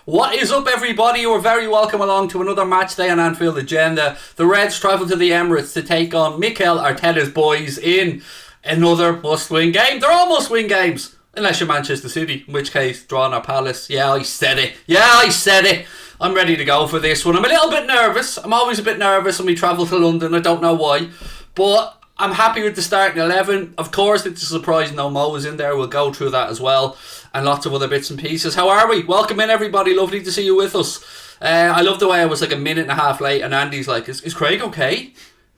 What is up, everybody? You are very welcome along to another match day on Anfield Agenda. The Reds travel to the Emirates to take on Mikel Arteta's boys in another must-win game. They're all must-win games, unless you're Manchester City, in which case, draw or Palace. Yeah, I said it. I'm ready to go for this one. I'm a little bit nervous. I'm always a bit nervous when we travel to London. I don't know why, but I'm happy with the starting 11. Of course, it's a surprise no Mo is in there. We'll go through that as well, and lots of other bits and pieces. How are we? Welcome in, everybody. Lovely to see you with us. I love the way I was like a minute and a half late, and Andy's like, is Craig okay?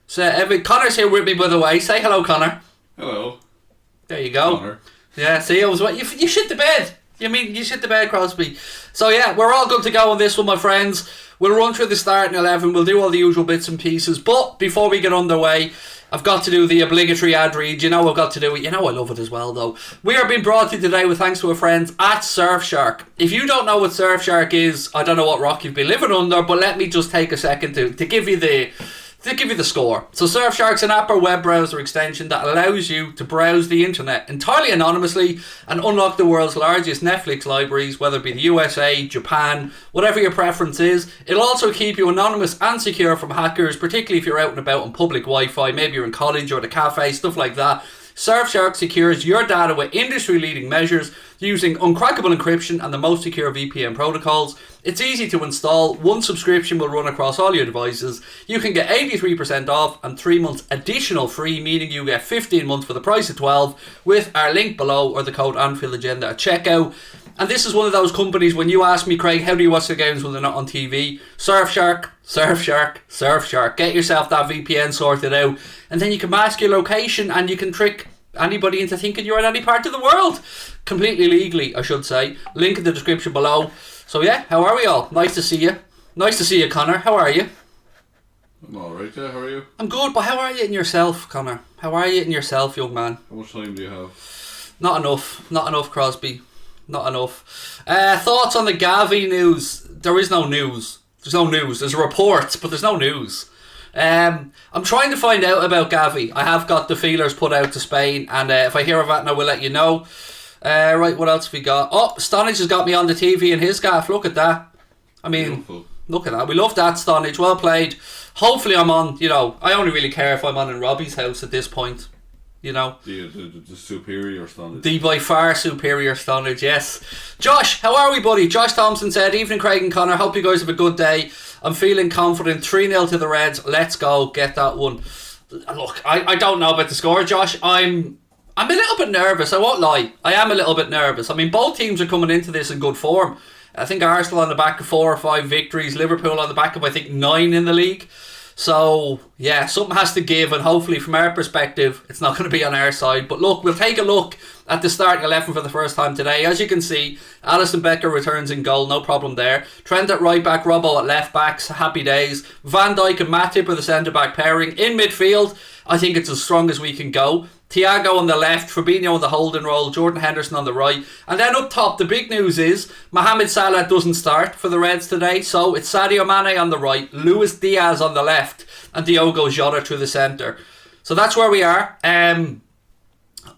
So Connor's here with me, by the way. Say hello, Connor. Hello. There you go. Connor. Yeah, see, I was you shit the bed. You shit the bed, Crosby. So yeah, we're all good to go on this one, my friends. We'll run through the starting 11. We'll do all the usual bits and pieces. But before we get underway, I've got to do the obligatory ad read. You know I've got to do it. You know I love it as well, though. We are being brought to you today with thanks to our friends at Surfshark. If you don't know what Surfshark is, I don't know what rock you've been living under, but let me just take a second to give you the score. So Surfshark's an app or web browser extension that allows you to browse the internet entirely anonymously and unlock the world's largest Netflix libraries, whether it be the USA, Japan, whatever your preference is. It'll also keep you anonymous and secure from hackers, particularly if you're out and about on public Wi-Fi, maybe you're in college or at a cafe, stuff like that. Surfshark secures your data with industry-leading measures using uncrackable encryption and the most secure VPN protocols. It's easy to install. One subscription will run across all your devices. You can get 83% off and 3 months additional free, meaning you get 15 months for the price of 12 with our link below or the code Anfield Agenda at checkout. And this is one of those companies, when you ask me, Craig, how do you watch the games when they're not on TV? Surfshark. Get yourself that VPN sorted out, and then you can mask your location and you can trick anybody into thinking you're in any part of the world. Completely legally, I should say. Link in the description below. So yeah, how are we all? Nice to see you. Nice to see you, Connor. How are you? I'm alright, yeah. How are you? I'm good, but how are you in yourself, Connor? How are you in yourself, young man? How much time do you have? Not enough, Crosby. Not enough. Thoughts on the Gavi news? There is no news. There's no news. There's reports, but there's no news. I'm trying to find out about Gavi. I have got the feelers put out to Spain, and if I hear of that, I will let you know. Right, what else have we got? Oh, Stonage has got me on the TV in his gaff. Look at that. I mean, beautiful. Look at that. We love that, Stonage. Well played. Hopefully I'm on, I only really care if I'm on in Robbie's house at this point. The superior standard. The by far superior standard, yes. Josh, how are we, buddy? Josh Thompson said, evening, Craig and Connor. Hope you guys have a good day. I'm feeling confident. 3-0 to the Reds. Let's go. Get that one. Look, I don't know about the score, Josh. I'm a little bit nervous. I won't lie. I am a little bit nervous. I mean, both teams are coming into this in good form. I think Arsenal on the back of 4 or 5 victories. Liverpool on the back of, I think, 9 in the league. So, yeah, something has to give, and hopefully from our perspective, it's not going to be on our side. But look, we'll take a look at the starting 11 for the first time today. As you can see, Alisson Becker returns in goal, no problem there. Trent at right back, Robbo at left back, happy days. Van Dijk and Matip are the centre back pairing. In midfield, I think it's as strong as we can go. Thiago on the left, Fabinho on the holding role, Jordan Henderson on the right. And then up top, the big news is Mohamed Salah doesn't start for the Reds today. So it's Sadio Mane on the right, Luis Diaz on the left, and Diogo Jota through the centre. So that's where we are. I'm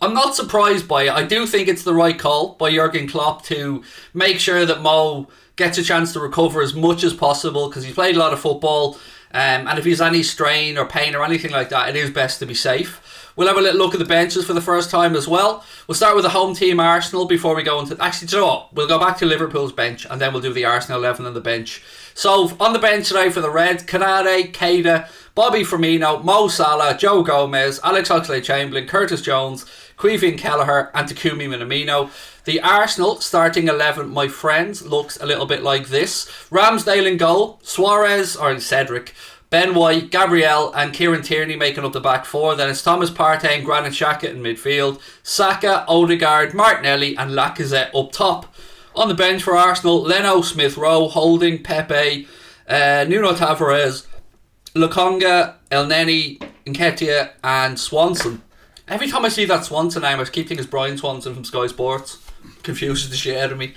not surprised by it. I do think it's the right call by Jurgen Klopp to make sure that Mo gets a chance to recover as much as possible, because he's played a lot of football. And if he's any strain or pain or anything like that, it is best to be safe. We'll have a little look at the benches for the first time as well. We'll start with the home team, Arsenal, before we go into... Actually, do you know what? We'll go back to Liverpool's bench, and then we'll do the Arsenal 11 on the bench. So, on the bench today for the Reds, Kanade, Keita, Bobby Firmino, Mo Salah, Joe Gomez, Alex Oxlade-Chamberlain, Curtis Jones, Queevin Kelleher, and Takumi Minamino. The Arsenal starting 11, my friends, looks a little bit like this. Ramsdale in goal, Cedric, Ben White, Gabriel and Kieran Tierney making up the back 4. Then it's Thomas Partey and Granit Xhaka in midfield. Saka, Odegaard, Martinelli and Lacazette up top. On the bench for Arsenal, Leno, Smith Rowe, Houlden, Pepe, Nuno Tavares, Lokonga, Elneny, Nketiah and Swanson. Every time I see that Swanson name, I keep thinking it's Brian Swanson from Sky Sports. Confuses the shit out of me.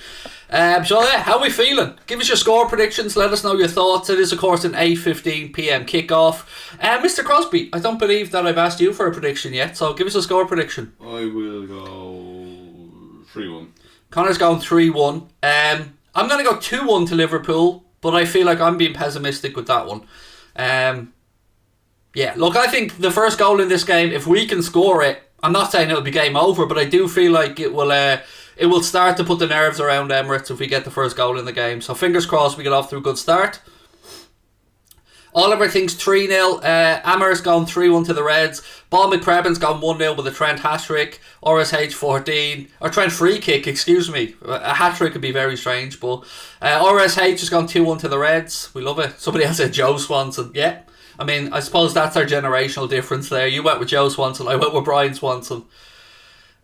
So yeah, how are we feeling? Give us your score predictions. Let us know your thoughts. It is of course an 8:15pm kickoff. Mr. Crosby, I don't believe that I've asked you for a prediction yet, so give us a score prediction. I will go 3-1. Connor's going 3-1. I'm going to go 2-1 to Liverpool, but I feel like I'm being pessimistic with that one. Yeah, look, I think the first goal in this game, if we can score it, I'm not saying it'll be game over, but I do feel like it will start to put the nerves around Emirates if we get the first goal in the game. So fingers crossed we get off to a good start. Oliver thinks 3-0. Amar's gone 3-1 to the Reds. Ball McCrebben's gone 1-0 with a Trent hat-trick. RSH 14. Or Trent free kick, excuse me. A hat-trick would be very strange, but RSH has gone 2-1 to the Reds. We love it. Somebody else said Joe Swanson. Yeah. I mean, I suppose that's our generational difference there. You went with Joe Swanson, I went with Brian Swanson.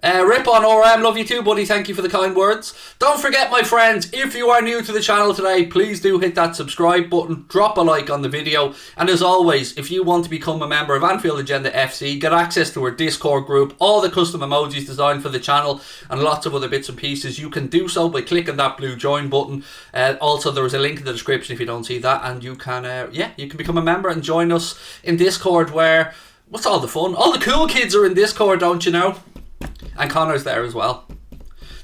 Rip on RM, love you too, buddy. Thank you for the kind words. Don't forget, my friends, if you are new to the channel today, please do hit that subscribe button, drop a like on the video, and as always, if you want to become a member of Anfield Agenda FC, get access to our Discord group, all the custom emojis designed for the channel, and lots of other bits and pieces, you can do so by clicking that blue join button. Also, there is a link in the description if you don't see that, and you can, you can become a member and join us in Discord where, what's all the fun? All the cool kids are in Discord, don't you know? And Connor's there as well.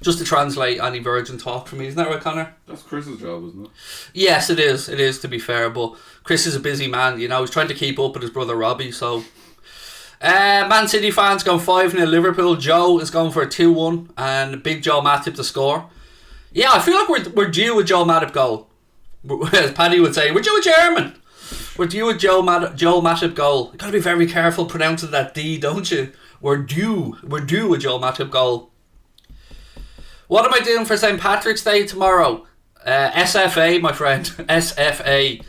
Just to translate any Virgin talk for me. Isn't that right, Connor? That's Chris's job, isn't it? Yes, it is. It is, to be fair. But Chris is a busy man, you know. He's trying to keep up with his brother Robbie, so... Man City fans going 5-0 Liverpool. Joe is going for a 2-1. And Big Joe Matip to score. Yeah, I feel like we're due a Joe Matip goal. As Paddy would say, we're due a German. We're due a Joe Matip goal. You've got to be very careful pronouncing that D, don't you? We're due a Joe Matip goal. What am I doing for St. Patrick's Day tomorrow? SFA, my friend. SFA.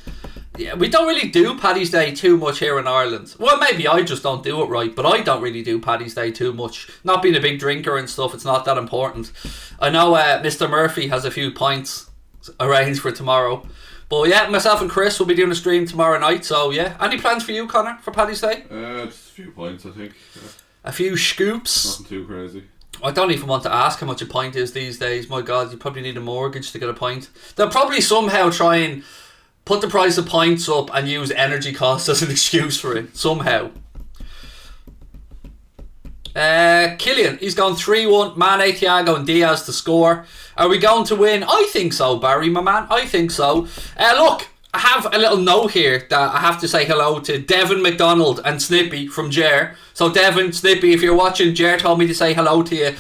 Yeah, we don't really do Paddy's Day too much here in Ireland. Well, maybe I just don't do it right, but I don't really do Paddy's Day too much. Not being a big drinker and stuff, it's not that important. I know Mr. Murphy has a few pints arranged for tomorrow. But yeah, myself and Chris will be doing a stream tomorrow night, so yeah. Any plans for you, Connor, for Paddy's Day? Just a few pints, I think. Yeah. A few scoops. Nothing too crazy. I don't even want to ask how much a pint is these days. My God, you probably need a mortgage to get a pint. They'll probably somehow try and put the price of pints up and use energy costs as an excuse for it. Somehow. Killian, he's gone 3-1. Mane, Thiago and Diaz to score. Are we going to win? I think so, Barry, my man. I think so. Look, I have a little note here that I have to say hello to Devon McDonald and Snippy from Jer. So Devon, Snippy, if you're watching, Jer told me to say hello to you.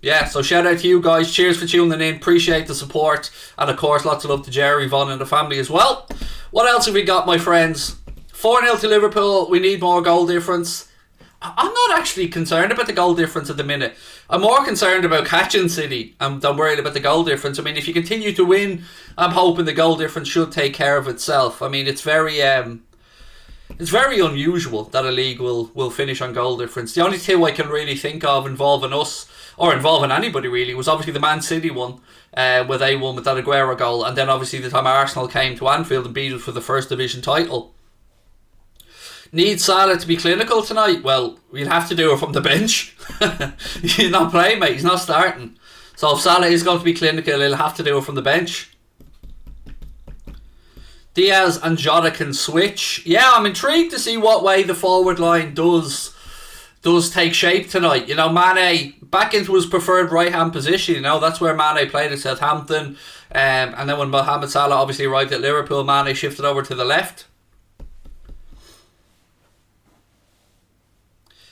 Yeah, so shout out to you guys. Cheers for tuning in. Appreciate the support. And of course, lots of love to Jerry, Vaughn and the family as well. What else have we got, my friends? 4-0 to Liverpool. We need more goal difference. I'm not actually concerned about the goal difference at the minute. I'm more concerned about catching City than worried about the goal difference. I mean, if you continue to win, I'm hoping the goal difference should take care of itself. I mean, it's very unusual that a league will finish on goal difference. The only two I can really think of involving us, or involving anybody really, was obviously the Man City one, where they won with that Aguero goal, and then obviously the time Arsenal came to Anfield and beat us for the first division title. Need Salah to be clinical tonight? Well, we'll have to do it from the bench. He's not playing, mate. He's not starting. So if Salah is going to be clinical, he'll have to do it from the bench. Diaz and Jota can switch. Yeah, I'm intrigued to see what way the forward line does take shape tonight. You know, Mane back into his preferred right-hand position. You know, that's where Mane played at Southampton. And then when Mohamed Salah obviously arrived at Liverpool, Mane shifted over to the left.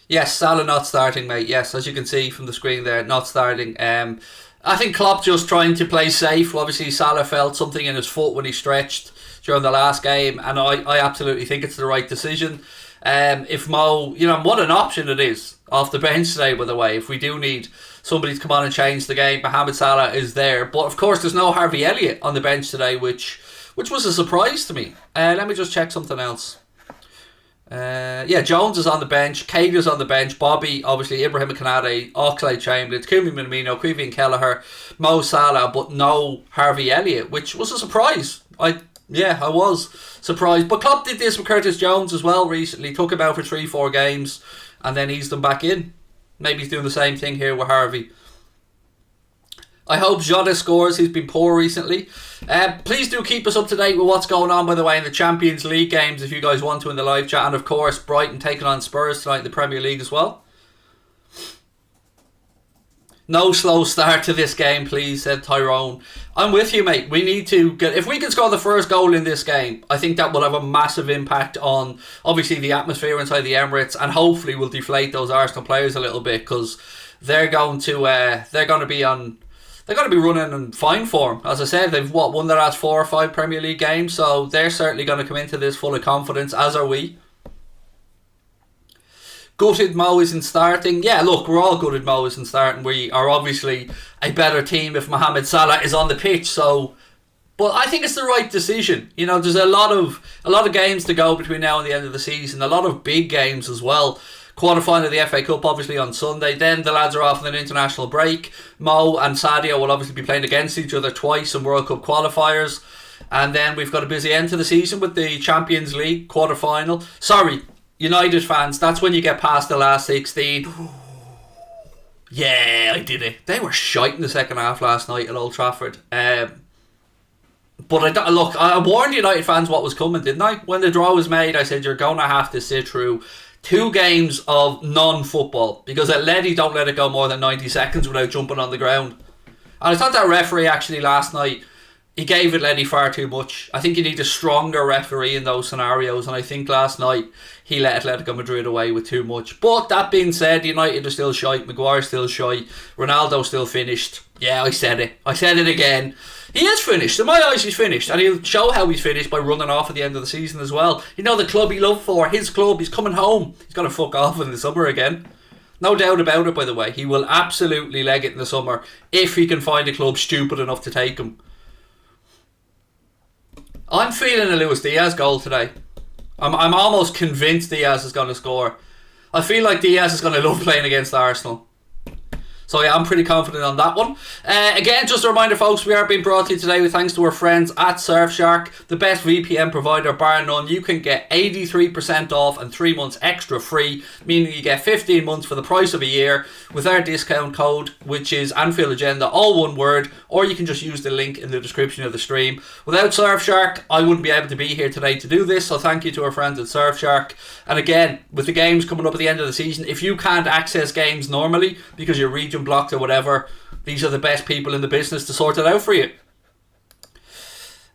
Yes, Salah not starting, mate. Yes, as you can see from the screen there, not starting. I think Klopp just trying to play safe. Obviously, Salah felt something in his foot when he stretched during the last game, and I absolutely think it's the right decision. If Mo, you know, what an option it is off the bench today, by the way. If we do need somebody to come on and change the game, Mohamed Salah is there. But of course, there's no Harvey Elliott on the bench today, which was a surprise to me. Let me just check something else. Yeah, Jones is on the bench, Cage's on the bench, Bobby, obviously Ibrahim Konate, Oxlade-Chamberlain, Kumi Minamino, Kevin Kelleher, Mo Salah, but no Harvey Elliott, which was a surprise. I was surprised. But Klopp did this with Curtis Jones as well recently, took him out for 3-4 games and then eased him back in. Maybe he's doing the same thing here with Harvey. I hope Jota scores. He's been poor recently. Please do keep us up to date with what's going on, by the way, in the Champions League games if you guys want to in the live chat. And of course, Brighton taking on Spurs tonight in the Premier League as well. No slow start to this game, please, said Tyrone. I'm with you, mate. We need to get... If we can score the first goal in this game, I think that will have a massive impact on, obviously, the atmosphere inside the Emirates, and hopefully will deflate those Arsenal players a little bit, because they're going to be running in fine form. As I said, they've won their last 4 or 5 Premier League games, so they're certainly going to come into this full of confidence, as are we. Gutted Mo isn't starting. Yeah, look, we're all gutted Mo isn't starting. We are obviously a better team if Mohamed Salah is on the pitch. So, but I think it's the right decision. You know, there's a lot of games to go between now and the end of the season. A lot of big games as well. Quarter-final of the FA Cup obviously on Sunday. Then the lads are off on an international break. Mo and Sadio will obviously be playing against each other twice in World Cup qualifiers. And then we've got a busy end to the season with the Champions League quarter-final. Sorry, United fans, that's when you get past the last 16. Yeah, I did it. They were shite in the second half last night at Old Trafford. But I warned United fans what was coming, didn't I? When the draw was made, I said you're going to have to sit through 2 games of non-football, because at Letty don't let it go more than 90 seconds without jumping on the ground. And I thought that referee actually last night, he gave it Letty far too much. I think you need a stronger referee in those scenarios, and I think last night he let Atletico Madrid away with too much. But that being said, United are still shite, Maguire's still shite, Ronaldo's still finished. Yeah, I said it again. He is finished. In my eyes, he's finished, and he'll show how he's finished by running off at the end of the season as well. You know, the club he loved for, his club, he's coming home. He's going to fuck off in the summer again. No doubt about it, by the way. He will absolutely leg it in the summer if he can find a club stupid enough to take him. I'm feeling a Luis Diaz goal today. I'm almost convinced Diaz is going to score. I feel like Diaz is going to love playing against Arsenal. So yeah, I'm pretty confident on that one. Again, just a reminder, folks, we are being brought to you today with thanks to our friends at Surfshark, the best VPN provider bar none. You can get 83% off and 3 months extra free, meaning you get 15 months for the price of a year with our discount code, which is Anfield Agenda, all one word, or you can just use the link in the description of the stream. Without Surfshark, I wouldn't be able to be here today to do this, so thank you to our friends at Surfshark. And again, with the games coming up at the end of the season, if you can't access games normally because your region blocked or whatever, these are the best people in the business to sort it out for you.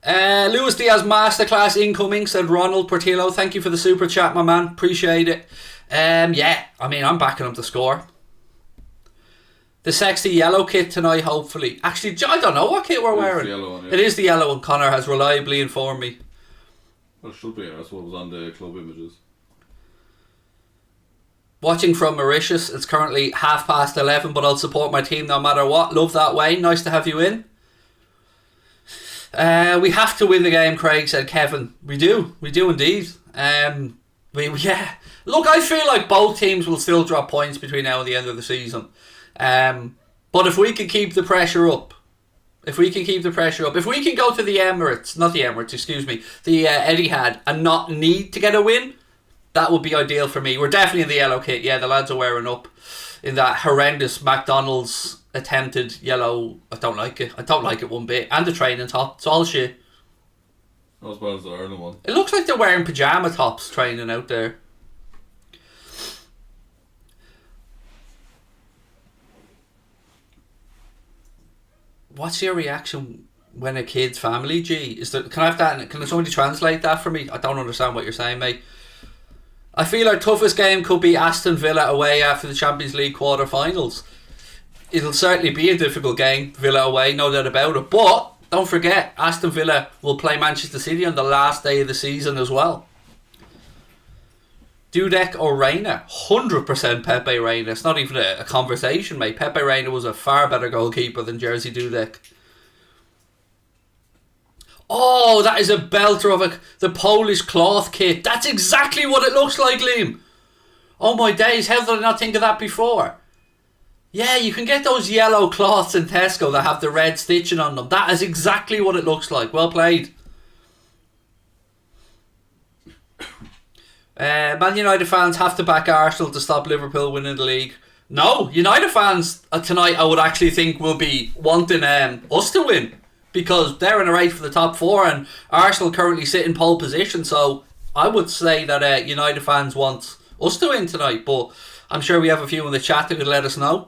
Luis Diaz masterclass incoming, said Ronald Portillo. Thank you for the super chat, my man. Appreciate it. Yeah, I mean, I'm backing him to score. The sexy yellow kit tonight, hopefully. Actually, I don't know what kit we're wearing. It is the yellow one. Connor has reliably informed me. Well, it should be. That's what was on the club images. Watching from Mauritius, it's currently 11:30, but I'll support my team no matter what. Love that, Wayne. Nice to have you in. We have to win the game, Craig, said Kevin. We do indeed. Yeah. Look, I feel like both teams will still drop points between now and the end of the season. But if we can keep the pressure up, if we can go to the Emirates, the Etihad, and not need to get a win, that would be ideal for me. We're definitely in the yellow kit. Yeah, the lads are wearing up in that horrendous McDonald's attempted yellow. I don't like it one bit. And the training top. It's all shit. Not as bad as the Ireland one. It looks like they're wearing pyjama tops training out there. What's your reaction when a kid's family, G? Can I have that? Can somebody translate that for me? I don't understand what you're saying, mate. I feel our toughest game could be Aston Villa away after the Champions League quarter-finals. It'll certainly be a difficult game, Villa away, no doubt about it. But don't forget, Aston Villa will play Manchester City on the last day of the season as well. Dudek or Reina? 100% Pepe Reina. It's not even a conversation, mate. Pepe Reina was a far better goalkeeper than Jerzy Dudek. Oh, that is a belter of the Polish cloth kit. That's exactly what it looks like, Liam. Oh my days, how did I not think of that before? Yeah, you can get those yellow cloths in Tesco that have the red stitching on them. That is exactly what it looks like. Well played. Man United fans have to back Arsenal to stop Liverpool winning the league. No, United fans tonight I would actually think will be wanting us to win, because they're in a race for the top 4 and Arsenal currently sit in pole position. So I would say that United fans want us to win tonight, but I'm sure we have a few in the chat that could let us know.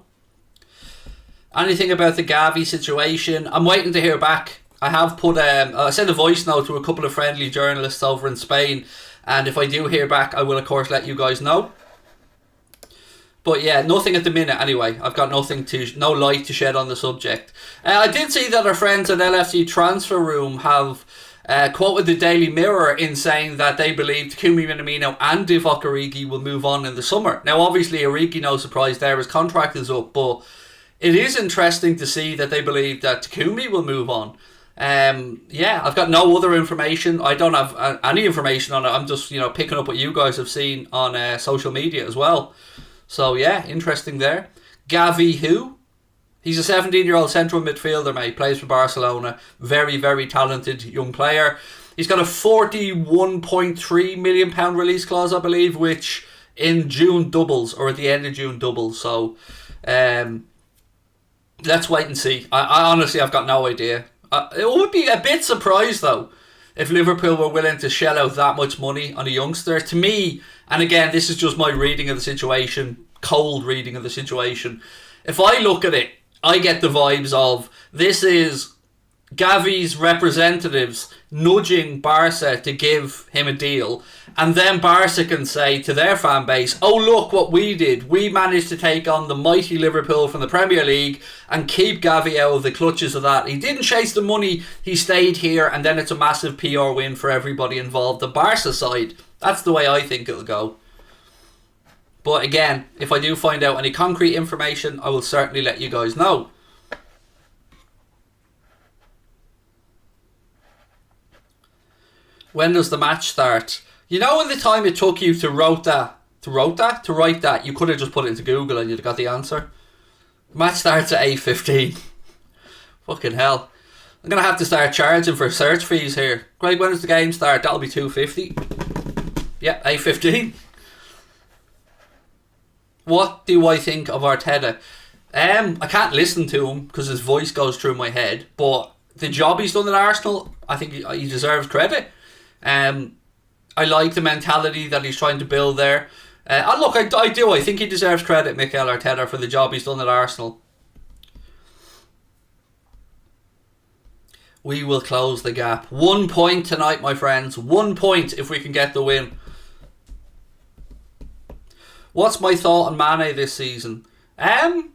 Anything about the Gavi situation? I'm waiting to hear back. I have put I sent a voice note to a couple of friendly journalists over in Spain, and if I do hear back, I will of course let you guys know. But yeah, nothing at the minute anyway. I've got no light to shed on the subject. I did see that our friends at LFC Transfer Room have quoted the Daily Mirror in saying that they believe Takumi Minamino and Divock Origi will move on in the summer. Now obviously Origi, no surprise there, his contract is up, but it is interesting to see that they believe that Takumi will move on. Yeah, I've got no other information. I don't have any information on it. I'm just picking up what you guys have seen on social media as well. So yeah, interesting there. Gavi, who? He's a 17-year-old central midfielder, mate. Plays for Barcelona. Very, very talented young player. He's got a £41.3 million release clause, I believe, which in June doubles, or at the end of June doubles. So let's wait and see. I honestly, I've got no idea. It would be a bit surprised, though, if Liverpool were willing to shell out that much money on a youngster. To me, and again, this is just my reading of the situation, cold reading of the situation. If I look at it, I get the vibes of this is Gavi's representatives nudging Barca to give him a deal, and then Barca can say to their fan base, oh look what we did, we managed to take on the mighty Liverpool from the Premier League and keep Gavi out of the clutches of that. He didn't chase the money, he stayed here, and then it's a massive PR win for everybody involved. The Barca side, that's the way I think it'll go. But again, if I do find out any concrete information, I will certainly let you guys know. When does the match start? You know, in the time it took you to write that, you could have just put it into Google and you'd have got the answer. Match starts at 8:15. Fucking hell. I'm going to have to start charging for search fees here. Greg, when does the game start? That'll be $2.50. Yeah, 8:15. What do I think of Arteta? I can't listen to him because his voice goes through my head, but the job he's done at Arsenal, I think he deserves credit. I like the mentality that he's trying to build there. Look, I do. I think he deserves credit, Mikel Arteta, for the job he's done at Arsenal. We will close the gap. 1 point tonight, my friends. 1 point if we can get the win. What's my thought on Mane this season? I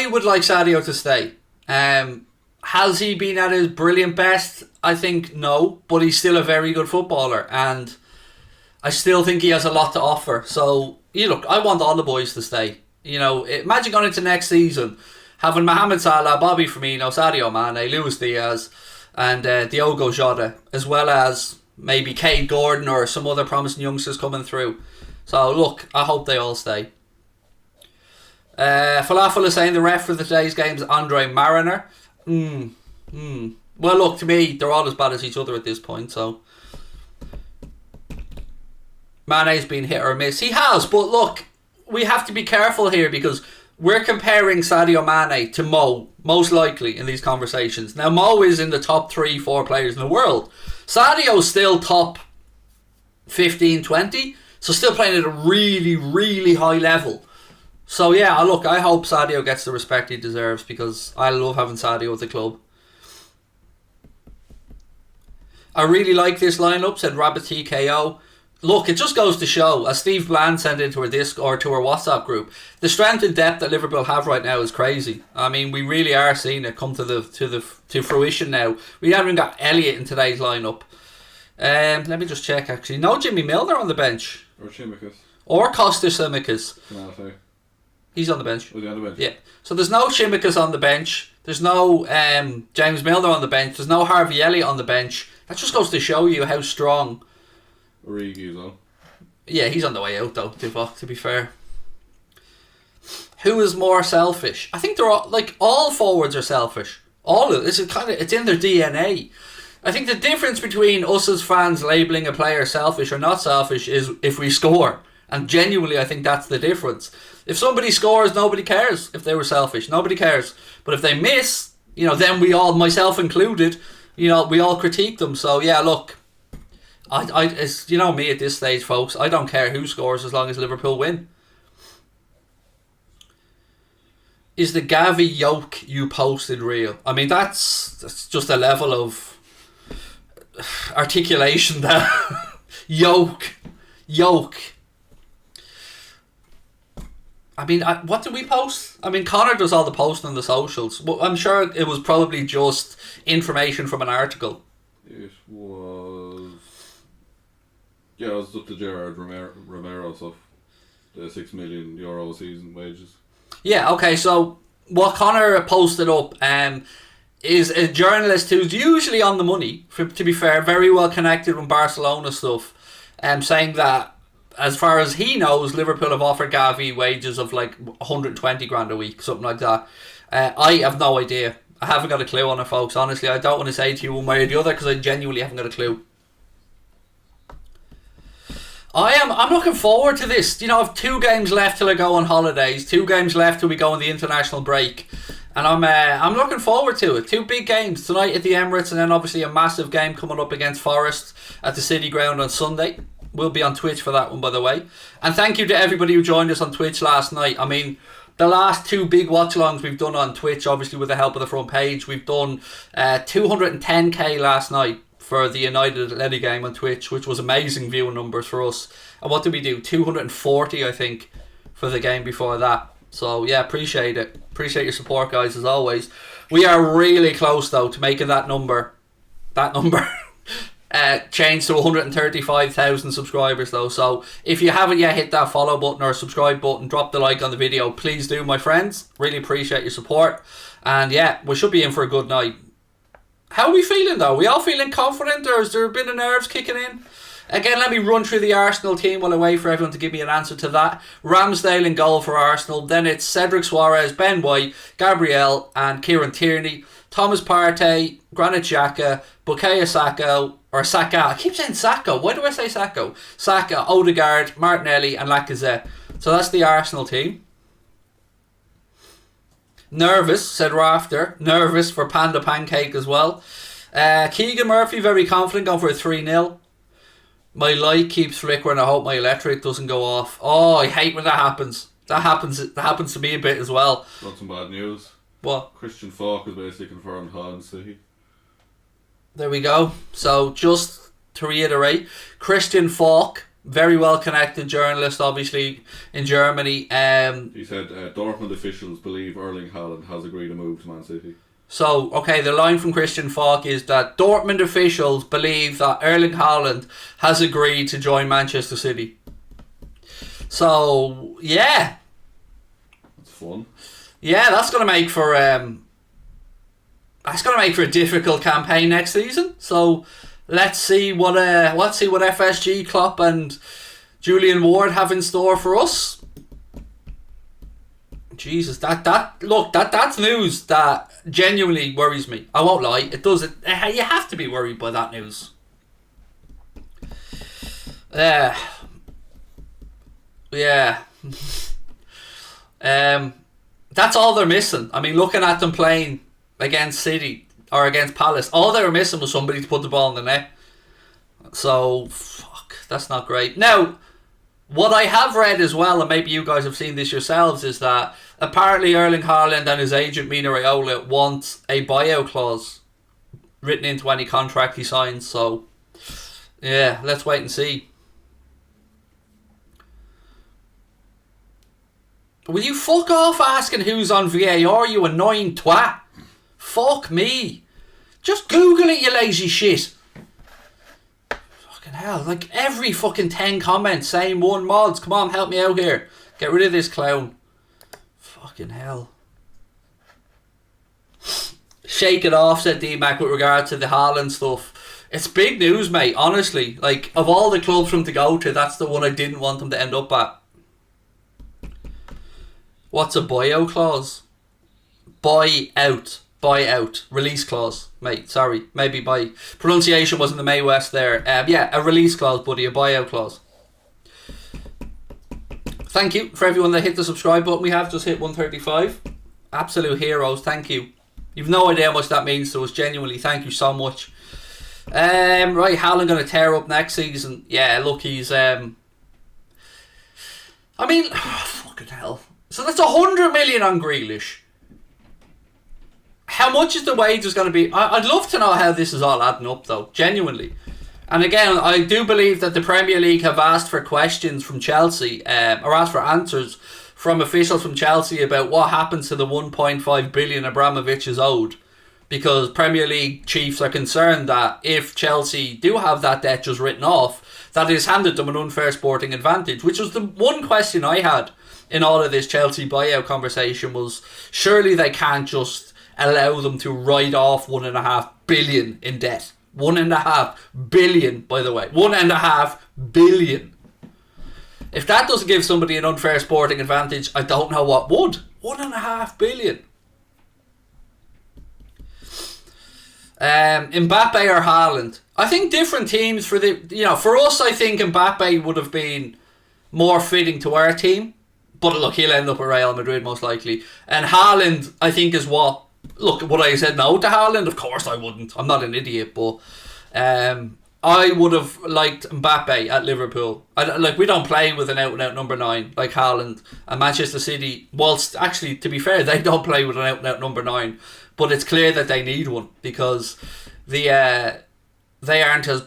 would like Sadio to stay. Has he been at his brilliant best? I think no, but he's still a very good footballer, and I still think he has a lot to offer. So, look, I want all the boys to stay. Imagine going into next season, having Mohamed Salah, Bobby Firmino, Sadio Mane, Luis Diaz, and Diogo Jota, as well as maybe Cade Gordon or some other promising youngsters coming through. So, look, I hope they all stay. Falafel is saying the ref for today's game is Andre Mariner. Well, look, to me, they're all as bad as each other at this point, so Mane's been hit or miss. He has, but look, we have to be careful here because we're comparing Sadio Mane to Mo, most likely, in these conversations. Now, Mo is in the top 3-4 players in the world. Sadio's still top 15, 20, so still playing at a really, really high level. So yeah, look, I hope Sadio gets the respect he deserves because I love having Sadio at the club. I really like this lineup, said Rabbit TKO. Look, it just goes to show, as Steve Bland sent into our Discord, to our WhatsApp group, the strength and depth that Liverpool have right now is crazy. I mean, we really are seeing it come to fruition now. We haven't even got Elliott in today's lineup. Let me just check actually. No Jimmy Milner on the bench. Or Chimicus. Or Kostas Tsimikas. No, He's on the bench. Was he on the bench? Yeah. So there's no Chimicas on the bench. There's no James Milner on the bench. There's no Harvey Elliott on the bench. That just goes to show you how strong. Origi's on. Yeah, he's on the way out though, to be fair. Who is more selfish? I think they're all forwards are selfish. All of it. It's in their DNA. I think the difference between us as fans labelling a player selfish or not selfish is if we score. And genuinely, I think that's the difference. If somebody scores, nobody cares if they were selfish. Nobody cares. But if they miss, then we all, myself included, we all critique them. So yeah, look, it's me at this stage, folks. I don't care who scores as long as Liverpool win. is the Gavi yoke you posted real? I mean, that's just a level of articulation that yoke. I mean, what did we post? I mean, Connor does all the posting on the socials. Well, I'm sure it was probably just information from an article. It was... Yeah, it was up to Gerard Romero stuff. The €6 million season wages. Yeah, okay, so what Connor posted up is a journalist who's usually on the money, to be fair, very well connected with Barcelona stuff, saying that as far as he knows, Liverpool have offered Gavi wages of like 120 grand a week, something like that. I have no idea. I haven't got a clue on it, folks. Honestly, I don't want to say to you one way or the other because I genuinely haven't got a clue. I'm looking forward to this. You know, I've 2 games left till I go on holidays. 2 games left till we go on the international break. And I'm looking forward to it. 2 big games tonight at the Emirates, and then obviously a massive game coming up against Forest at the City Ground on Sunday. We'll be on Twitch for that one, by the way. And thank you to everybody who joined us on Twitch last night. I mean, the last 2 big watch-alongs we've done on Twitch, obviously with the help of the front page. We've done 210k last night for the United Atleti game on Twitch, which was amazing viewing numbers for us. And what did we do? 240, I think, for the game before that. So, yeah, appreciate it. Appreciate your support, guys, as always. We are really close, though, to making that number change to 135,000 subscribers, though. So, if you haven't yet hit that follow button or subscribe button, drop the like on the video. Please do, my friends. Really appreciate your support. And, yeah, we should be in for a good night. How are we feeling, though? Are we all feeling confident, or is there a bit of nerves kicking in? Again, let me run through the Arsenal team while I wait for everyone to give me an answer to that. Ramsdale in goal for Arsenal. Then it's Cedric Suarez, Ben White, Gabriel and Kieran Tierney. Thomas Partey, Granit Xhaka, Bukayo Saka. I keep saying Saka. Why do I say Saka? Saka, Odegaard, Martinelli and Lacazette. So that's the Arsenal team. Nervous, said Rafter. Nervous for Panda Pancake as well. Keegan Murphy, very confident, going for a 3-0. My light keeps flickering. I hope my electric doesn't go off. Oh, I hate when that happens. That happens to me a bit as well. Got some bad news. What? Christian Falk is basically confirmed Houlden City. There we go. So just to reiterate, Christian Falk, very well connected journalist, obviously in Germany. He said Dortmund officials believe Erling Haaland has agreed to move to Man City. So, okay, the line from Christian Falk is that Dortmund officials believe that Erling Haaland has agreed to join Manchester City. So, yeah. That's fun. Yeah, that's going to make for a difficult campaign next season. So, let's see what FSG, Klopp and Julian Ward have in store for us. Jesus, that's news that genuinely worries me. I won't lie, it does. You have to be worried by that news. Yeah. That's all they're missing. I mean, looking at them playing against City or against Palace, all they were missing was somebody to put the ball in the net. So, fuck, that's not great. Now, what I have read as well, and maybe you guys have seen this yourselves, is that apparently Erling Haaland and his agent Mino Raiola want a buyout clause written into any contract he signs. So, yeah, let's wait and see. Will you fuck off asking who's on VAR, you annoying twat? Fuck me. Just Google it, you lazy shit. Fucking hell, like every fucking 10 comments saying one mods. Come on, help me out here. Get rid of this clown. Fucking hell. Shake it off, said D-Mac, with regard to the Haaland stuff. It's big news, mate, honestly. Like, of all the clubs for him to go to, that's the one I didn't want him to end up at. What's a buyout clause? Buyout. Release clause. Mate, sorry. Maybe my pronunciation wasn't the May West there. Yeah, a release clause, buddy. A buyout clause. Thank you for everyone that hit the subscribe button. We have just hit 135. Absolute heroes. Thank you. You've no idea how much that means to us. Genuinely, thank you so much. Right, Haaland going to tear up next season. Yeah, look, he's... I mean, fucking hell. So that's 100 million on Grealish. how much is the wages going to be? I'd love to know how this is all adding up, though, genuinely. And again, I do believe that the Premier League have asked for questions from Chelsea, or asked for answers from officials from Chelsea about what happens to the 1.5 billion Abramovich is owed. Because Premier League chiefs are concerned that if Chelsea do have that debt just written off, that is handed them an unfair sporting advantage, which was the one question I had in all of this Chelsea buyout conversation was, surely they can't just allow them to write off 1.5 billion in debt. 1.5 billion, by the way. 1.5 billion. If that doesn't give somebody an unfair sporting advantage, I don't know what would. 1.5 billion. Mbappe or Haaland? I think different teams for for us, I think Mbappe would have been more fitting to our team. But look, he'll end up at Real Madrid most likely. And Haaland, I think, is what... Look, would I have said no to Houlden? Of course I wouldn't. I'm not an idiot, but I would have liked Mbappe at Liverpool. We don't play with an out-and-out number 9 like Houlden. And Manchester City, whilst actually, to be fair, they don't play with an out-and-out number 9. But it's clear that they need one because they aren't as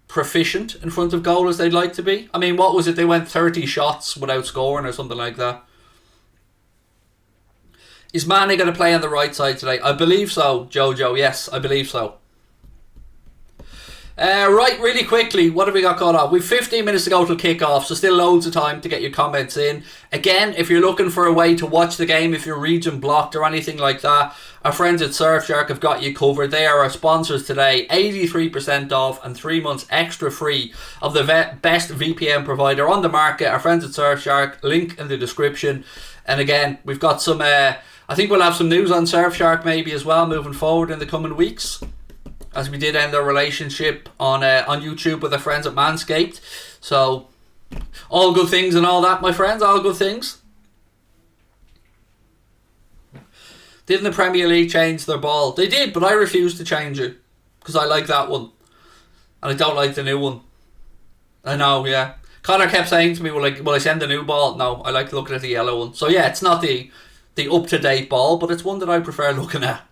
proficient in front of goal as they'd like to be. I mean, what was it? They went 30 shots without scoring or something like that. Is Mane going to play on the right side today? I believe so, Jojo. Yes, I believe so. Right, really quickly, what have we got going on? We've 15 minutes to go till kick-off, so still loads of time to get your comments in. Again, if you're looking for a way to watch the game, if your region blocked or anything like that, our friends at Surfshark have got you covered. They are our sponsors today. 83% off and 3 months extra free of the best VPN provider on the market. Our friends at Surfshark, link in the description. And again, we've got some... I think we'll have some news on Surfshark maybe as well moving forward in the coming weeks, as we did end our relationship on YouTube with our friends at Manscaped. So, all good things and all that, my friends, all good things. Didn't the Premier League change their ball? They did, but I refused to change it because I like that one and I don't like the new one. I know, yeah. Connor kept saying to me, will I send the new ball? No, I like looking at the yellow one. So yeah, it's not the up-to-date ball, but it's one that I prefer looking at.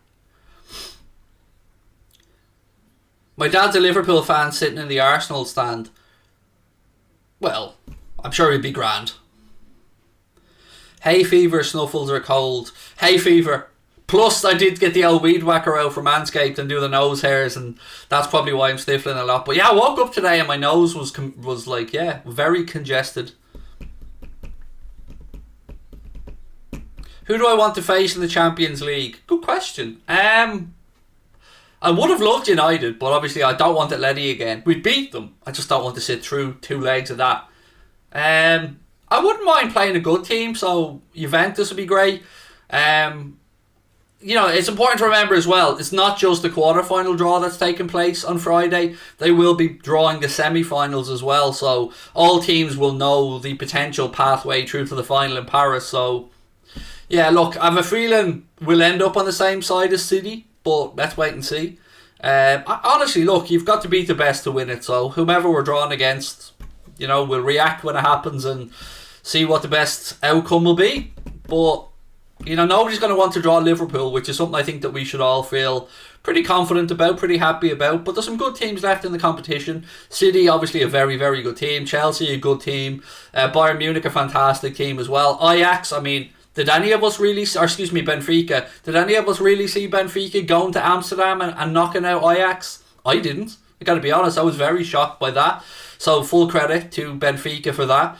My dad's a Liverpool fan sitting in the Arsenal stand. Well, I'm sure he'd be grand. Hay fever, snuffles or cold. Hay fever. Plus, I did get the old weed whacker out from Manscaped and do the nose hairs, and that's probably why I'm sniffling a lot. But yeah, I woke up today and my nose was very congested. Who do I want to face in the Champions League? Good question. I would have loved United, but obviously I don't want Atleti again. We'd beat them. I just don't want to sit through 2 legs of that. I wouldn't mind playing a good team, so Juventus would be great. It's important to remember as well, it's not just the quarter-final draw that's taking place on Friday. They will be drawing the semi-finals as well, so all teams will know the potential pathway through to the final in Paris, so... Yeah, look, I have a feeling we'll end up on the same side as City, but let's wait and see. Honestly, look, you've got to beat the best to win it, so whomever we're drawn against, we'll react when it happens and see what the best outcome will be. But, nobody's going to want to draw Liverpool, which is something I think that we should all feel pretty confident about, pretty happy about. But there's some good teams left in the competition. City, obviously a very, very good team. Chelsea, a good team. Bayern Munich, a fantastic team as well. Ajax, did any of us really... Benfica. Did any of us really see Benfica going to Amsterdam and knocking out Ajax? I didn't. I got to be honest, I was very shocked by that. So full credit to Benfica for that.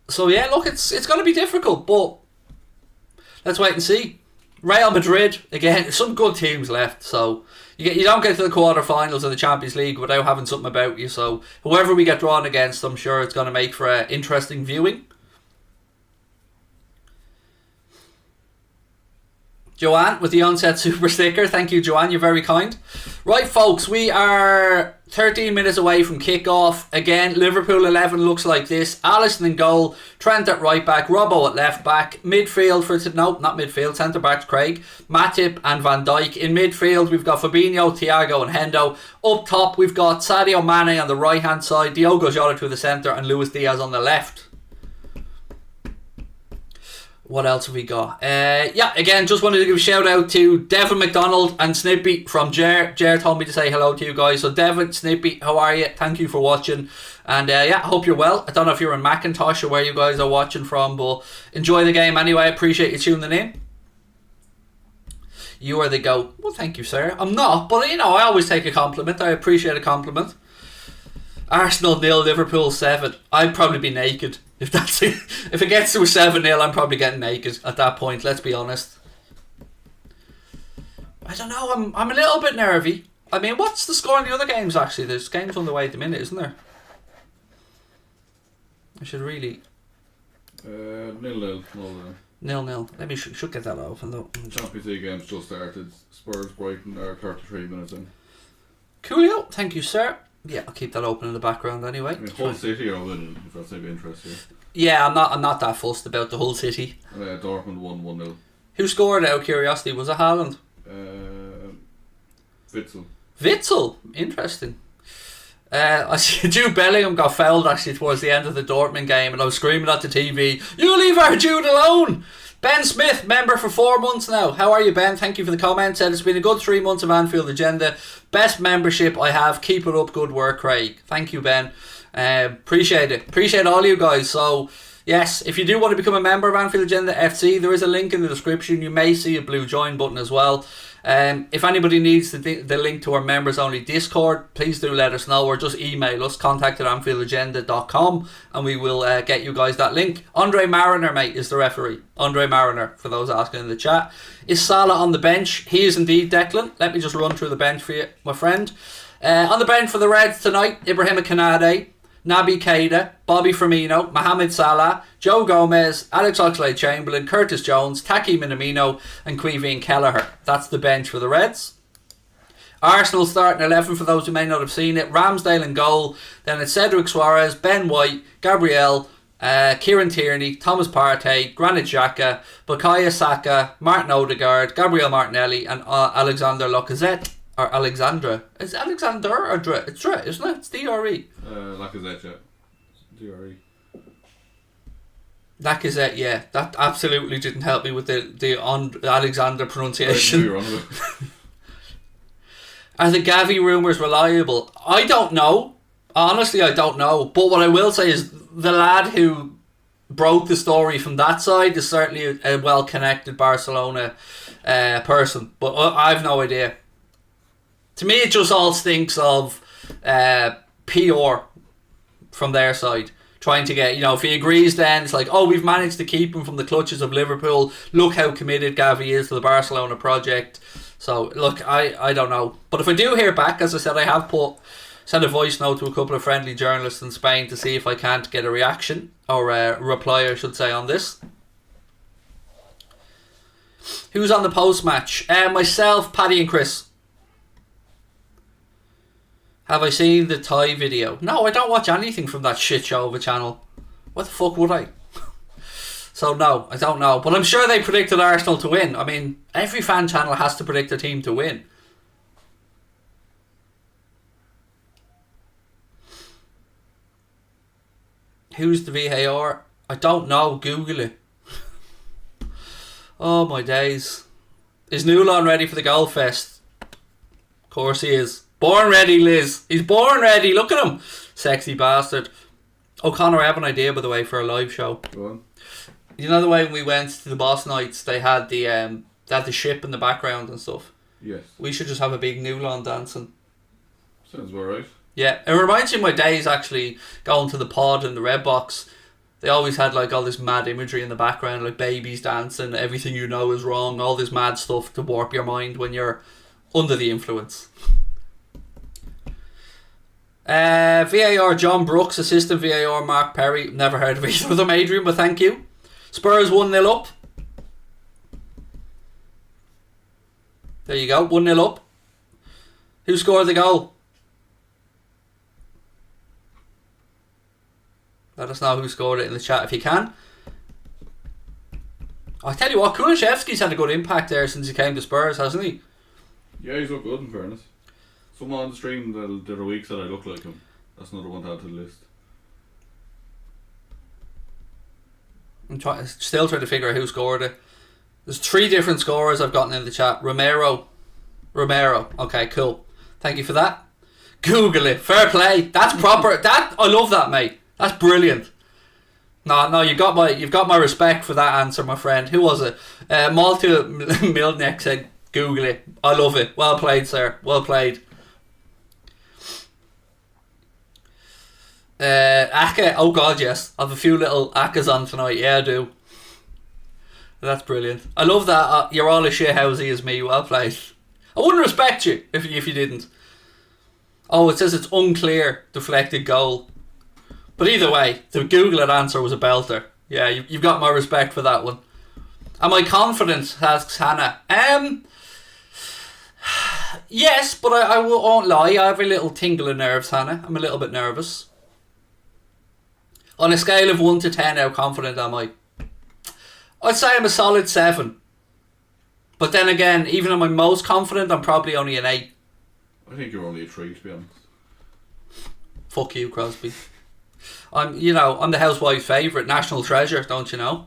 So yeah, look, it's going to be difficult, but let's wait and see. Real Madrid, again, some good teams left. So you don't get to the quarterfinals of the Champions League without having something about you. So whoever we get drawn against, I'm sure it's going to make for interesting viewing. Joanne with the onset super sticker. Thank you, Joanne. You're very kind. Right, folks, we are 13 minutes away from kickoff. Again, Liverpool 11 looks like this. Alisson in goal. Trent at right back. Robbo at left back. Midfield not midfield. Centre backs Craig, Matip and Van Dijk. In midfield, we've got Fabinho, Thiago and Hendo. Up top, we've got Sadio Mane on the right hand side. Diogo Jota to the centre and Luis Diaz on the left. What else have we got? Yeah, again, just wanted to give a shout out to Devon McDonald and Snippy from Jer. Jer told me to say hello to you guys. So Devon, Snippy, how are you? Thank you for watching. And yeah, I hope you're well. I don't know if you're in Macintosh or where you guys are watching from, but enjoy the game anyway. I appreciate you tuning in. You are the GOAT. Well, thank you, sir. I'm not, but you know, I always take a compliment. I appreciate a compliment. Arsenal 0, Liverpool 7. I'd probably be naked if that's it. If it gets to a 7-0, I'm probably getting naked at that point. Let's be honest. I don't know. I'm a little bit nervy. I mean, what's the score in the other games? Actually, there's games on the way at the minute, isn't there? I should really. 0-0. 0-0. Let me should get that open though. Champions League games just started. Spurs Brighton are 33 minutes in. Coolio. Thank you, sir. Yeah, I'll keep that open in the background anyway. I mean, Hull City are winning, if that's maybe interesting. Yeah, I'm not that fussed about the Hull City. Dortmund won 1-0. Who scored out of curiosity? Was it Haaland? Witzel? Interesting. I see Jude Bellingham got fouled actually towards the end of the Dortmund game, and I was screaming at the TV, "You leave our Jude alone!" Ben Smith, member for 4 months now. How are you, Ben? Thank you for the comment. Said it's been a good 3 months of Anfield Agenda. Best membership I have. Keep it up. Good work, Craig. Thank you, Ben. Appreciate it. Appreciate all you guys. So, yes, if you do want to become a member of Anfield Agenda FC, there is a link in the description. You may see a blue join button as well. If anybody needs the link to our members only Discord, please do let us know, or just email us, contact@anfieldagenda.com, and we will get you guys that link. Andre Mariner, mate, is the referee. Andre Mariner, for those asking in the chat. Is Salah on the bench? He is indeed, Declan. Let me just run through the bench for you, my friend. On the bench for the Reds tonight, Ibrahima Kanade, Naby Keita, Bobby Firmino, Mohamed Salah, Joe Gomez, Alex Oxlade-Chamberlain, Curtis Jones, Taki Minamino and Quiveen Kelleher. That's the bench for the Reds. Arsenal starting 11 for those who may not have seen it. Ramsdale in goal. Then it's Cedric Suarez, Ben White, Gabriel, Kieran Tierney, Thomas Partey, Granit Xhaka, Bukayo Saka, Martin Odegaard, Gabriel Martinelli and Alexander Lacazette. Or Alexandra. It's Alexander or Dre? It's Dre, isn't it? It's D-R-E. Lacazette, yeah. D-R-E. Lacazette, yeah. That absolutely didn't help me with the Alexander pronunciation. You're wrong about it. Are the Gavi rumours reliable? I don't know. Honestly, I don't know. But what I will say is the lad who broke the story from that side is certainly a well-connected Barcelona person. But I've no idea. To me, it just all stinks of PR from their side. Trying to get, if he agrees, then it's like, oh, we've managed to keep him from the clutches of Liverpool. Look how committed Gavi is to the Barcelona project. So, look, I don't know. But if I do hear back, as I said, I have sent a voice note to a couple of friendly journalists in Spain to see if I can't get a reaction, or a reply, I should say, on this. Who's on the post-match? Myself, Paddy and Chris. Have I seen the Thai video? No, I don't watch anything from that shit show of a channel. What the fuck would I? So no, I don't know. But I'm sure they predicted Arsenal to win. I mean, every fan channel has to predict a team to win. Who's the VAR? I don't know. Google it. Oh my days. Is Newland ready for the goal fest? Of course he is. Born ready, Liz. He's born ready. Look at him. Sexy bastard. O'Connor, I have an idea, by the way, for a live show. Go on. You know the way when we went to the Boss Nights, they had the ship in the background and stuff? Yes. We should just have a big Newland dancing. Sounds about right. Yeah, it reminds me of my days actually going to the pod in the Red Box. They always had like all this mad imagery in the background, like babies dancing, everything you know is wrong, all this mad stuff to warp your mind when you're under the influence. VAR John Brooks, assistant VAR Mark Perry. Never heard of either of them, Adrian, but thank you. Spurs 1-0 up. There you go, 1-0 up. Who scored the goal? Let us know who scored it in the chat if you can. I tell you what, Kulishevsky's had a good impact there since he came to Spurs, hasn't he? Yeah, he's looked good in fairness. Someone on the stream the other week said I look like him. That's another one to add to the list. Still trying to figure out who scored it. There's 3 different scorers I've gotten in the chat. Romero. Okay, cool. Thank you for that. Google it. Fair play. That's proper. I love that, mate. That's brilliant. No, you've got my respect for that answer, my friend. Who was it? Malta Milnek said, Google it. I love it. Well played, sir. Well played. Aka. Oh God, yes. I have a few little Akas on tonight. Yeah, I do. That's brilliant. I love that. You're all as shithousey as me. Well played. I wouldn't respect you if you didn't. Oh, it says it's unclear. Deflected goal. But either way, the Google it answer was a belter. Yeah, you've got my respect for that one. Am I confident? Asks Hannah. Yes, but I won't lie. I have a little tingle of nerves, Hannah. I'm a little bit nervous. On a scale of 1 to 10, how confident am I? I'd say I'm a solid 7. But then again, even at my most confident, I'm probably only an 8. I think you're only a 3, to be honest. Fuck you, Crosby. I'm the housewife's favourite, national treasure, don't you know?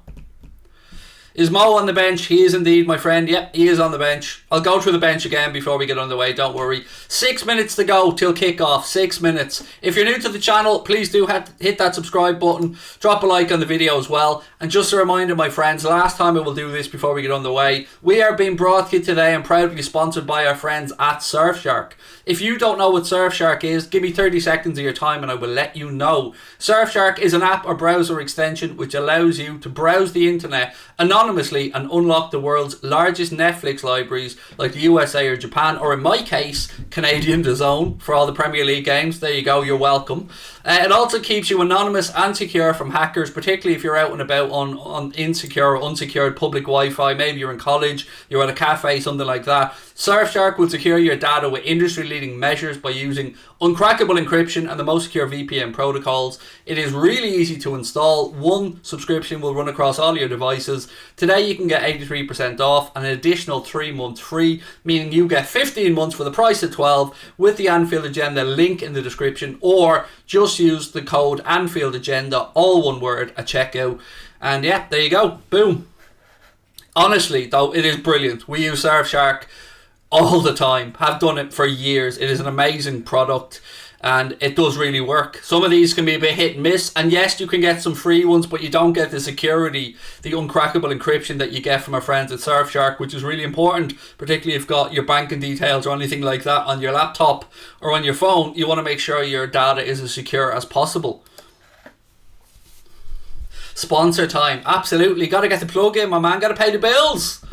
Is Mo on the bench? He is indeed, my friend. Yep, he is on the bench. I'll go through the bench again before we get underway, don't worry. 6 minutes to go till kick-off. 6 minutes. If you're new to the channel, please do hit that subscribe button. Drop a like on the video as well. And just a reminder, my friends, last time I will do this before we get underway, we are being brought to you today and proudly sponsored by our friends at Surfshark. If you don't know what Surfshark is, give me 30 seconds of your time and I will let you know. Surfshark is an app or browser extension which allows you to browse the internet anonymously and unlock the world's largest Netflix libraries like the USA or Japan, or in my case, Canadian DAZN for all the Premier League games. There you go, you're welcome. It also keeps you anonymous and secure from hackers, particularly if you're out and about on insecure or unsecured public Wi-Fi. Maybe you're in college, you're at a cafe, something like that. Surfshark will secure your data with industry-leading measures by using uncrackable encryption and the most secure VPN protocols. It is really easy to install. One subscription will run across all your devices. Today you can get 83% off and an additional 3 months free, meaning you get 15 months for the price of 12 with the Anfield Agenda link in the description, or just use the code Anfield Agenda, all one word, at checkout. And yeah, there you go. Boom. Honestly, though, it is brilliant. We use Surfshark all the time, have done it for years. It is an amazing product and it does really work. Some of these can be a bit hit and miss, and yes, you can get some free ones, but you don't get the security, the uncrackable encryption that you get from our friends at Surfshark, which is really important, particularly if you've got your banking details or anything like that on your laptop or on your phone. You want to make sure your data is as secure as possible. Sponsor time, absolutely. Got to get the plug in, my man. Got to pay the bills.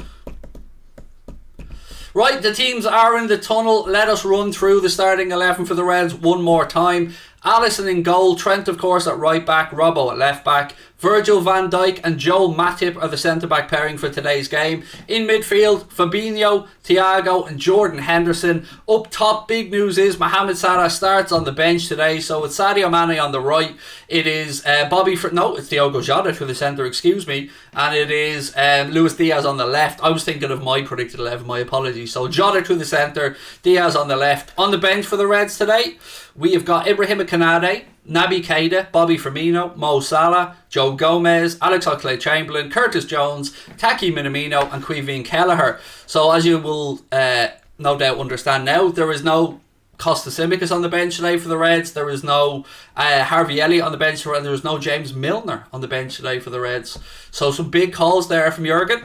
Right, the teams are in the tunnel. Let us run through the starting 11 for the Reds one more time. Alisson in goal, Trent of course at right back, Robbo at left back, Virgil van Dijk and Joel Matip are the centre back pairing for today's game. In midfield, Fabinho, Thiago and Jordan Henderson. Up top, big news is Mohamed Salah starts on the bench today, so it's Sadio Mane on the right. It is it's Diogo Jota through the centre, excuse me, and it is Luis Diaz on the left. I was thinking of my predicted 11, my apologies. So Jota through the centre, Diaz on the left. On the bench for the Reds today, we have got Ibrahim Konate, Naby Keita, Bobby Firmino, Mo Salah, Joe Gomez, Alex Oxlade-Chamberlain, Curtis Jones, Taki Minamino and Quivin Kelleher. So as you will no doubt understand now, there is no Costa Simicas on the bench today for the Reds. There is no Harvey Elliott on the bench, and there is no James Milner on the bench today for the Reds. So some big calls there from Jurgen.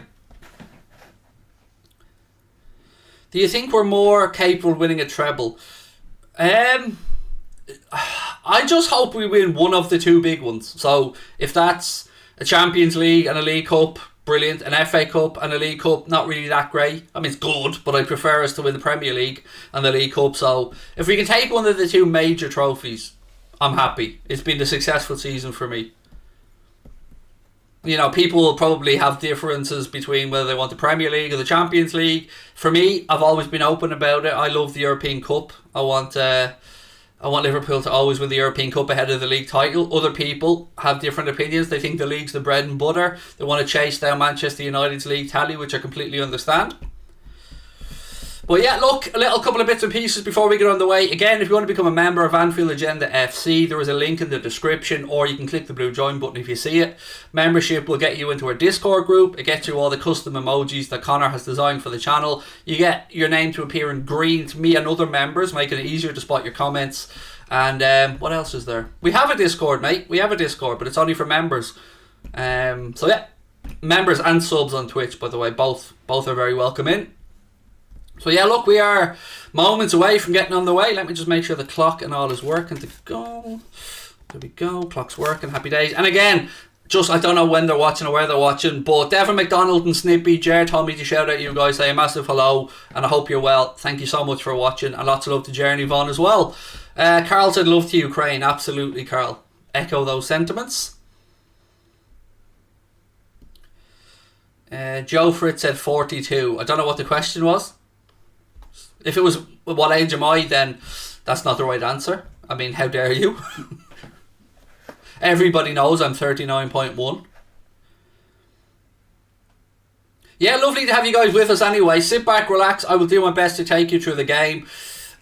Do you think we're more capable of winning a treble? I just hope we win one of the two big ones. So if that's a Champions League and a League Cup, brilliant. An FA Cup and a League Cup, not really that great. I mean, it's good, but I prefer us to win the Premier League and the League Cup. So if we can take one of the two major trophies, I'm happy. It's been a successful season for me. You know, people will probably have differences between whether they want the Premier League or the Champions League. For me, I've always been open about it. I love the European Cup. I want Liverpool to always win the European Cup ahead of the league title. Other people have different opinions. They think the league's the bread and butter. They want to chase down Manchester United's league tally, which I completely understand. But yeah, look, a little couple of bits and pieces before we get on the way. Again, if you want to become a member of Anfield Agenda FC, there is a link in the description, or you can click the blue join button if you see it. Membership will get you into our Discord group. It gets you all the custom emojis that Connor has designed for the channel. You get your name to appear in green to me and other members, making it easier to spot your comments. And what else is there? We have a Discord, mate. We have a Discord, but it's only for members. So yeah, members and subs on Twitch, by the way, both are very welcome in. So yeah, look, we are moments away from getting on the way. Let me just make sure the clock and all is working to go. There we go, clock's working, happy days. And again, just, I don't know when they're watching or where they're watching, but Devon McDonald and Snippy, Jared told me to shout out you guys, say a massive hello, and I hope you're well. Thank you so much for watching, and lots of love to Jeremy Vaughan as well. Carl said love to Ukraine. Absolutely, Carl. Echo those sentiments. Joe Fritz said 42. I don't know what the question was. If it was what age am I, then that's not the right answer. I mean, how dare you? Everybody knows I'm 39.1. Yeah, lovely to have you guys with us anyway. Sit back, relax. I will do my best to take you through the game.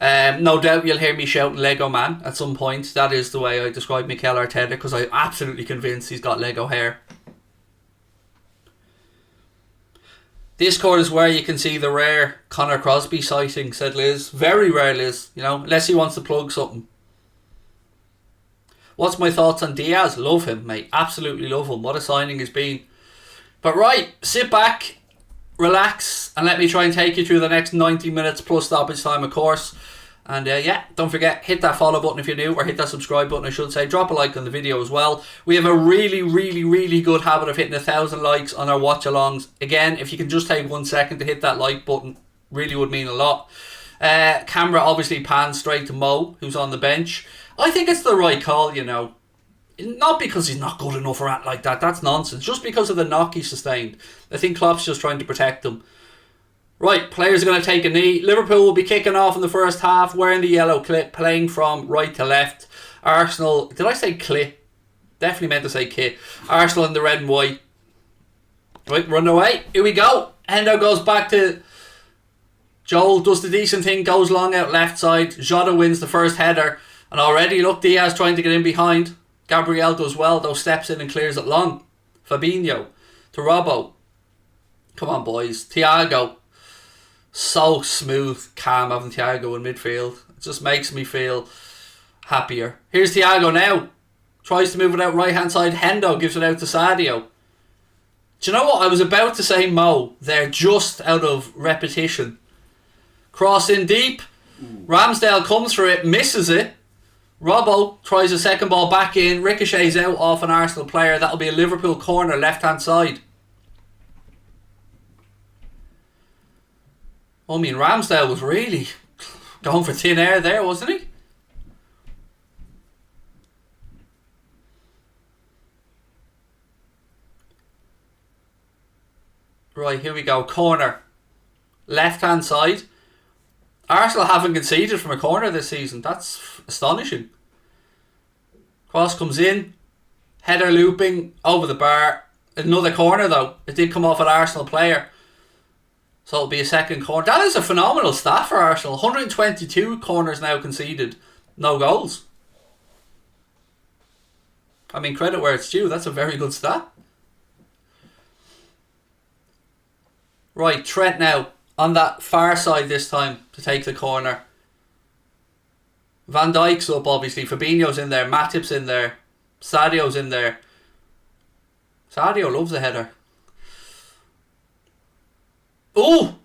No doubt you'll hear me shouting Lego Man at some point. That is the way I describe Mikel Arteta, because I'm absolutely convinced he's got Lego hair. Discord is where you can see the rare Connor Crosby sighting, said Liz. Very rare, Liz. You know, unless he wants to plug something. What's my thoughts on Diaz? Love him, mate. Absolutely love him. What a signing he's been. But right, sit back, relax, and let me try and take you through the next 90 minutes plus stoppage time, of course. And yeah, don't forget, hit that follow button if you're new, or hit that subscribe button, I should say. Drop a like on the video as well. We have a really, really, really good habit of hitting 1,000 likes on our watch-alongs. Again, if you can just take 1 second to hit that like button, really would mean a lot. Camera obviously pans straight to Mo, who's on the bench. I think it's the right call, you know. Not because he's not good enough or anything like that. That's nonsense. Just because of the knock he sustained. I think Klopp's just trying to protect him. Right, players are going to take a knee. Liverpool will be kicking off in the first half, wearing the yellow kit, playing from right to left. Arsenal, did I say kit? Definitely meant to say kit. Arsenal in the red and white. Right, run away. Here we go. Hendo goes back to Joel, does the decent thing, goes long out left side. Jota wins the first header. And already, look, Diaz trying to get in behind. Gabriel does well, though, steps in and clears it long. Fabinho to Robbo. Come on, boys. Thiago. So smooth, calm having Thiago in midfield. It just makes me feel happier. Here's Thiago now. Tries to move it out right hand side. Hendo gives it out to Sadio. Do you know what? I was about to say Mo there just out of repetition. Cross in deep. Ramsdale comes for it, misses it. Robbo tries a second ball back in. Ricochets out off an Arsenal player. That'll be a Liverpool corner left hand side. I mean, Ramsdale was really going for thin air there, wasn't he? Right, here we go. Corner. Left-hand side. Arsenal haven't conceded from a corner this season. That's astonishing. Cross comes in. Header looping over the bar. Another corner, though. It did come off an Arsenal player. So it'll be a second corner. That is a phenomenal stat for Arsenal. 122 corners now conceded. No goals. I mean, credit where it's due. That's a very good stat. Right, Trent now on that far side this time to take the corner. Van Dijk's up, obviously. Fabinho's in there. Matip's in there. Sadio's in there. Sadio loves a header. Oh!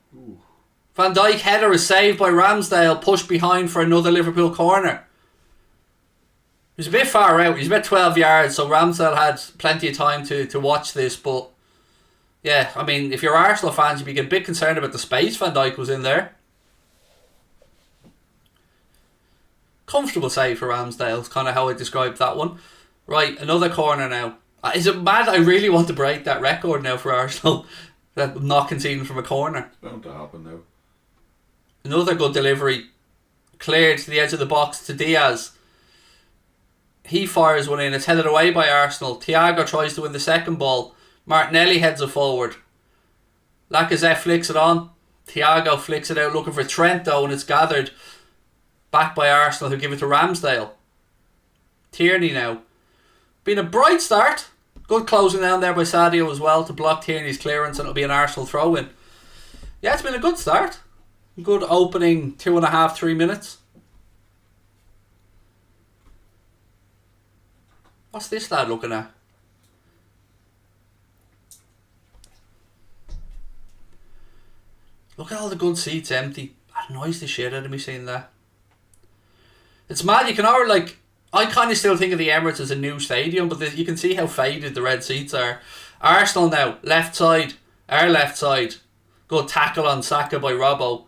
Van Dijk header is saved by Ramsdale, pushed behind for another Liverpool corner. He's a bit far out. He's about 12 yards, so Ramsdale had plenty of time to watch this. But yeah, I mean, if you're Arsenal fans, you'd be a bit concerned about the space Van Dijk was in there. Comfortable save for Ramsdale is kind of how I described that one. Right, another corner now. Is it mad? I really want to break that record now for Arsenal. That not conceding from a corner. It's bound to happen now. Another good delivery. Cleared to the edge of the box to Diaz. He fires one in. It's headed away by Arsenal. Thiago tries to win the second ball. Martinelli heads it forward. Lacazette flicks it on. Thiago flicks it out looking for Trent though, and it's gathered back by Arsenal, who give it to Ramsdale. Tierney now. Been a bright start. Good closing down there by Sadio as well to block Tierney's clearance, and it'll be an Arsenal throw in. Yeah, it's been a good start. Good opening 2.5, 3 minutes. What's this lad looking at? Look at all the good seats empty. That annoys the shit out of me seeing that. It's mad. You can already, like, I kind of still think of the Emirates as a new stadium, but you can see how faded the red seats are. Arsenal now, left side. Our left side. Good tackle on Saka by Robbo.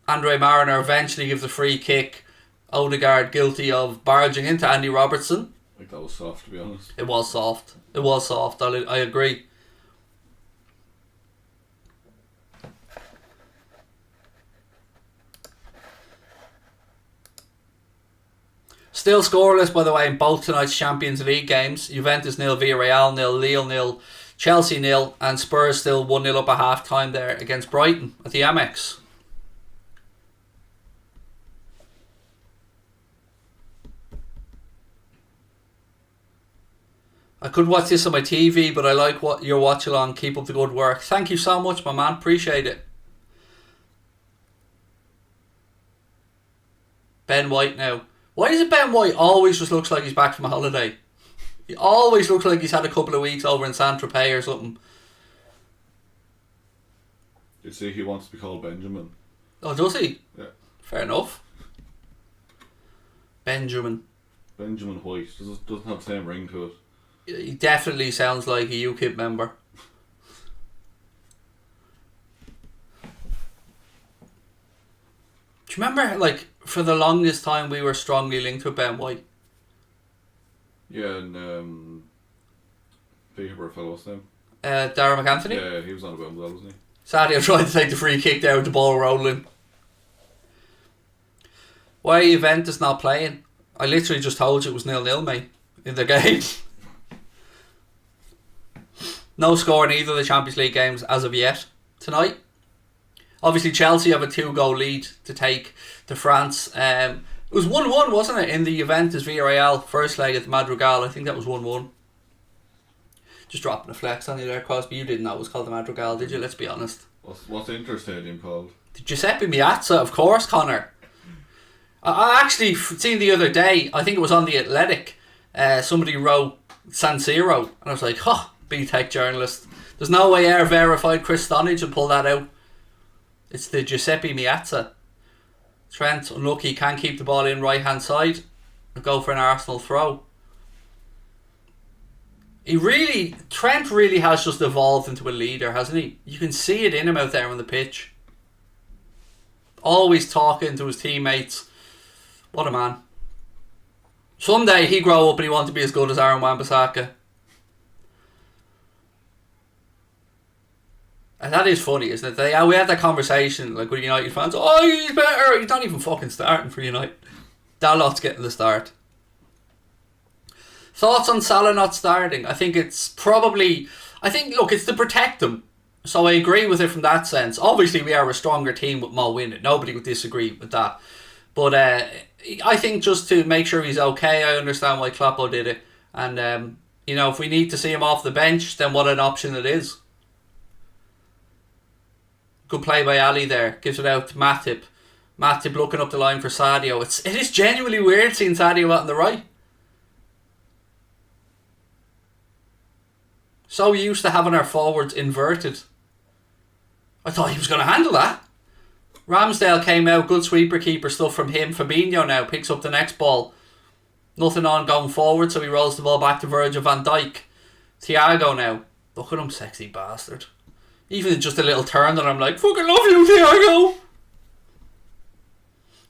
Andre Mariner eventually gives a free kick. Odegaard guilty of barging into Andy Robertson. I think that was soft, to be honest. It was soft. It was soft. I agree. Still scoreless, by the way, in both tonight's Champions League games. Juventus 0, Villarreal 0, Lille 0, Chelsea 0, and Spurs still 1-0 up at half time there against Brighton at the Amex. I could watch this on my TV, but I like what your watch along. Keep up the good work. Thank you so much, my man. Appreciate it. Ben White now. Why is it Ben White always just looks like he's back from a holiday? He always looks like he's had a couple of weeks over in Saint-Tropez or something. You see, he wants to be called Benjamin. Oh, does he? Yeah. Fair enough. Benjamin White. Doesn't have the same ring to it. He definitely sounds like a UKIP member. Do you remember, like, for the longest time we were strongly linked with Ben White? Yeah, and Peterborough fellow, what's his name? Darragh McAnthony? Yeah, he was on about that, wasn't he? Sadio tried to take the free kick there with the ball rolling. Why are Juventus not playing? I literally just told you it was 0-0, mate, in the game. No score in either of the Champions League games as of yet tonight. Obviously, Chelsea have a 2-goal lead to take to France. It was 1-1, wasn't it, in the Juventus Villarreal first leg at the Madrigal? I think that was 1-1. Just dropping a flex on you there, Crosby. You didn't know it was called the Madrigal, did you? Let's be honest. What's Inter Stadium called? Giuseppe Meazza, of course, Connor. I actually seen the other day, I think it was on The Athletic, somebody wrote San Siro, and I was like, B-Tech journalist. There's no way our verified Chris Stonage will pull that out. It's the Giuseppe Meazza. Trent, unlucky, can't keep the ball in right hand side. And go for an Arsenal throw. Trent really has just evolved into a leader, hasn't he? You can see it in him out there on the pitch. Always talking to his teammates. What a man. Someday he'll grow up and he wants to be as good as Aaron Wan-Bissaka. And that is funny, isn't it? We had that conversation like with United fans. Oh, he's better. He's not even fucking starting for United. Dalot's getting the start. Thoughts on Salah not starting? I think it's probably... look, it's to protect him. So I agree with it from that sense. Obviously, we are a stronger team with Mo in it. Nobody would disagree with that. But I think just to make sure he's okay, I understand why Kloppo did it. And, if we need to see him off the bench, then what an option it is. Good play by Ali there. Gives it out to Matip. Matip looking up the line for Sadio. It is genuinely weird seeing Sadio out on the right. So used to having our forwards inverted. I thought he was going to handle that. Ramsdale came out. Good sweeper keeper stuff from him. Fabinho now picks up the next ball. Nothing on going forward, so he rolls the ball back to Virgil van Dijk. Thiago now. Look at him, sexy bastard. Even just a little turn that I'm like, fucking love you, Thiago.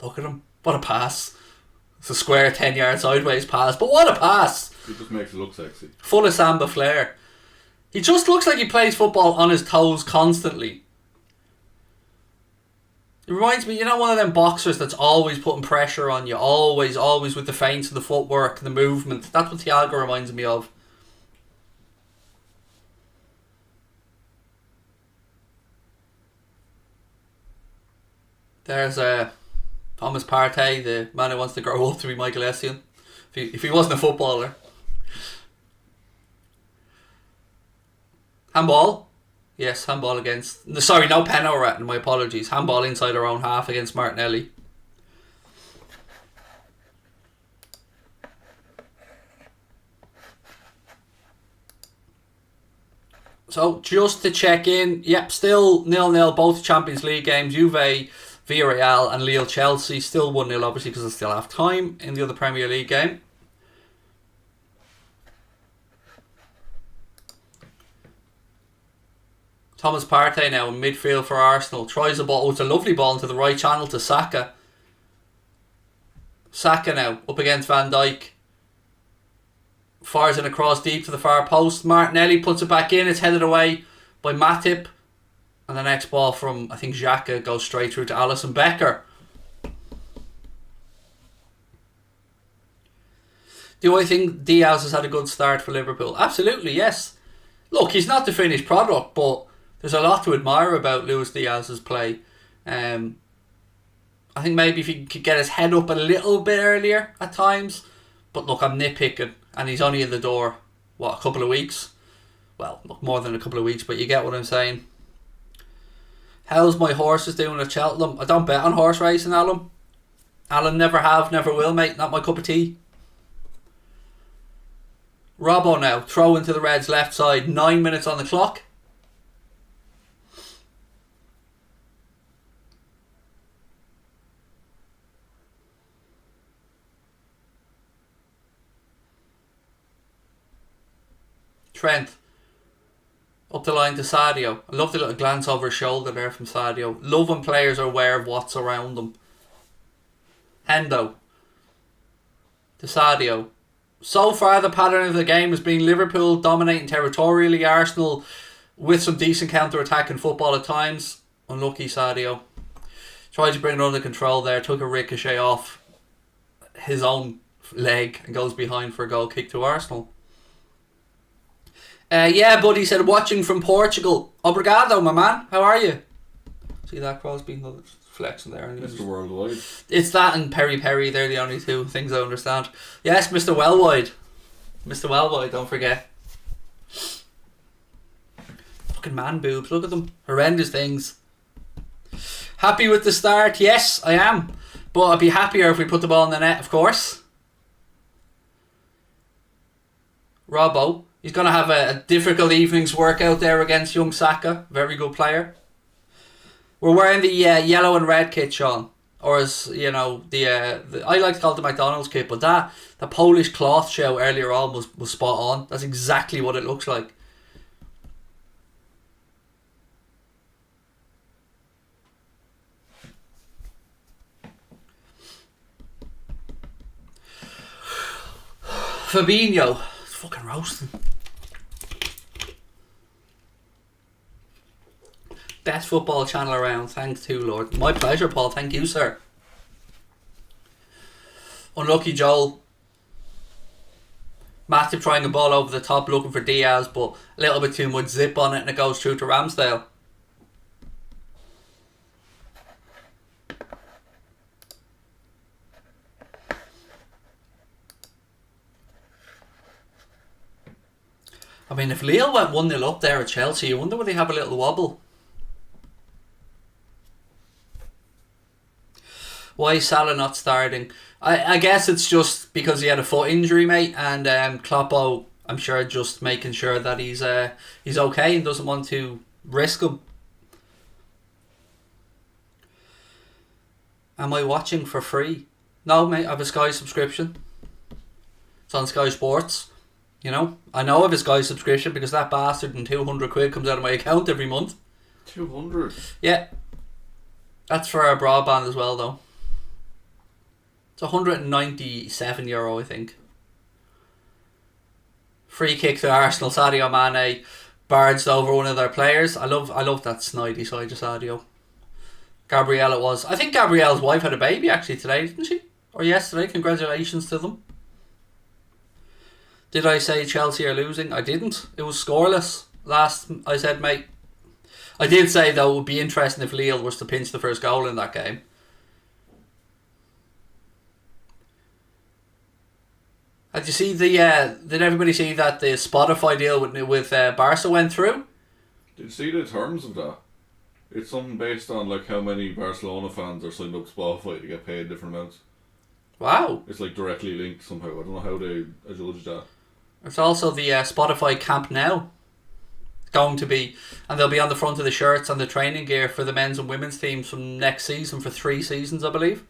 Look at him. What a pass. It's a square 10 yard sideways pass, but what a pass. He just makes it look sexy. Full of Samba flair. He just looks like he plays football on his toes constantly. It reminds me, one of them boxers that's always putting pressure on you. Always with the feints and the footwork and the movement. That's what Thiago reminds me of. There's Thomas Partey, the man who wants to grow up to be Michael Essien. If he wasn't a footballer. Handball. Yes, handball against... Sorry, no penalty. My apologies. Handball inside our own half against Martinelli. So, just to check in, yep, still 0-0, both Champions League games. Juve, Villarreal and Lille, Chelsea. Still 1-0, obviously, because it's still half time in the other Premier League game. Thomas Partey now in midfield for Arsenal. Tries a ball. Oh, it's a lovely ball into the right channel to Saka. Saka now, up against Van Dijk. Fires it across deep to the far post. Martinelli puts it back in. It's headed away by Matip. And the next ball from, I think, Xhaka goes straight through to Alisson Becker. Do I think Diaz has had a good start for Liverpool? Absolutely, yes. Look, he's not the finished product, but there's a lot to admire about Luis Diaz's play. I think maybe if he could get his head up a little bit earlier at times. But look, I'm nitpicking. And he's only in the door, a couple of weeks? Well, look, more than a couple of weeks, but you get what I'm saying. How's my horses doing at Cheltenham? I don't bet on horse racing, Alan. Alan, never have, never will, mate. Not my cup of tea. Robbo now, throw into the Reds' left side. 9 minutes on the clock. Trent. Up the line to Sadio. I love the little glance over his shoulder there from Sadio. Love when players are aware of what's around them. Hendo. To Sadio. So far the pattern of the game has been Liverpool dominating territorially, Arsenal with some decent counter-attacking football at times. Unlucky Sadio. Tried to bring it under control there, took a ricochet off his own leg and goes behind for a goal kick to Arsenal. Yeah, buddy said, watching from Portugal. Obrigado, my man. How are you? See that Crosby flexing there. Mr. Worldwide. It's that and Perry Perry. They're the only two things I understand. Yes, Mr. Wellwide. Mr. Wellwide, don't forget. Fucking man boobs. Look at them. Horrendous things. Happy with the start? Yes, I am. But I'd be happier if we put the ball in the net, of course. Robbo. He's going to have a difficult evening's work out there against young Saka. Very good player. We're wearing the yellow and red kit, Sean. Or as, you know, the I like to call it the McDonald's kit. But the Polish cloth show earlier on was spot on. That's exactly what it looks like. Fabinho. It's fucking roasting. Best football channel around. Thanks to Lord. My pleasure, Paul. Thank you, sir. Unlucky Joel. Matip trying a ball over the top looking for Diaz, but a little bit too much zip on it and it goes through to Ramsdale. I mean, if Lille went 1-0 up there at Chelsea, you wonder would they have a little wobble. Why is Salah not starting? I guess it's just because he had a foot injury, mate, and Kloppo, I'm sure, just making sure that he's okay and doesn't want to risk him. Am I watching for free? No, mate, I have a Sky subscription. It's on Sky Sports. You know, I know I have a Sky subscription because that bastard and 200 quid comes out of my account every month. 200? Yeah. That's for our broadband as well, though. It's €197, I think. Free kick to Arsenal. Sadio Mane barged over one of their players. I love that snidey side of Sadio. Gabrielle it was. I think Gabrielle's wife had a baby actually today, didn't she? Or yesterday. Congratulations to them. Did I say Chelsea are losing? I didn't. It was scoreless. Last I said, mate. I did say though it would be interesting if Lille was to pinch the first goal in that game. Did you see the? Did everybody see that the Spotify deal with Barca went through? Did you see the terms of that? It's something based on like how many Barcelona fans are signed up to Spotify to get paid different amounts. Wow. It's like directly linked somehow. I don't know how they judge that. It's also the Spotify Camp Now. Going to be, and they'll be on the front of the shirts and the training gear for the men's and women's teams from next season for 3 seasons, I believe.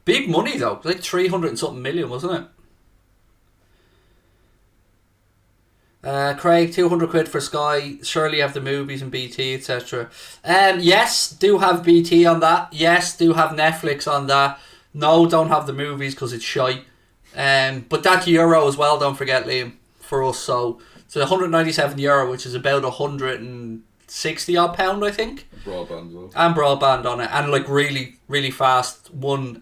Big money though, like 300 and something million, wasn't it? Craig, 200 quid for Sky. Surely have the movies and BT, etc. Yes, do have BT on that. Yes, do have Netflix on that. No, don't have the movies because it's shite. But that's Euro as well, don't forget, Liam, for us. So it's €197, which is about 160 odd pound, I think. Broadband as well. And broadband on it, and like really, really fast 1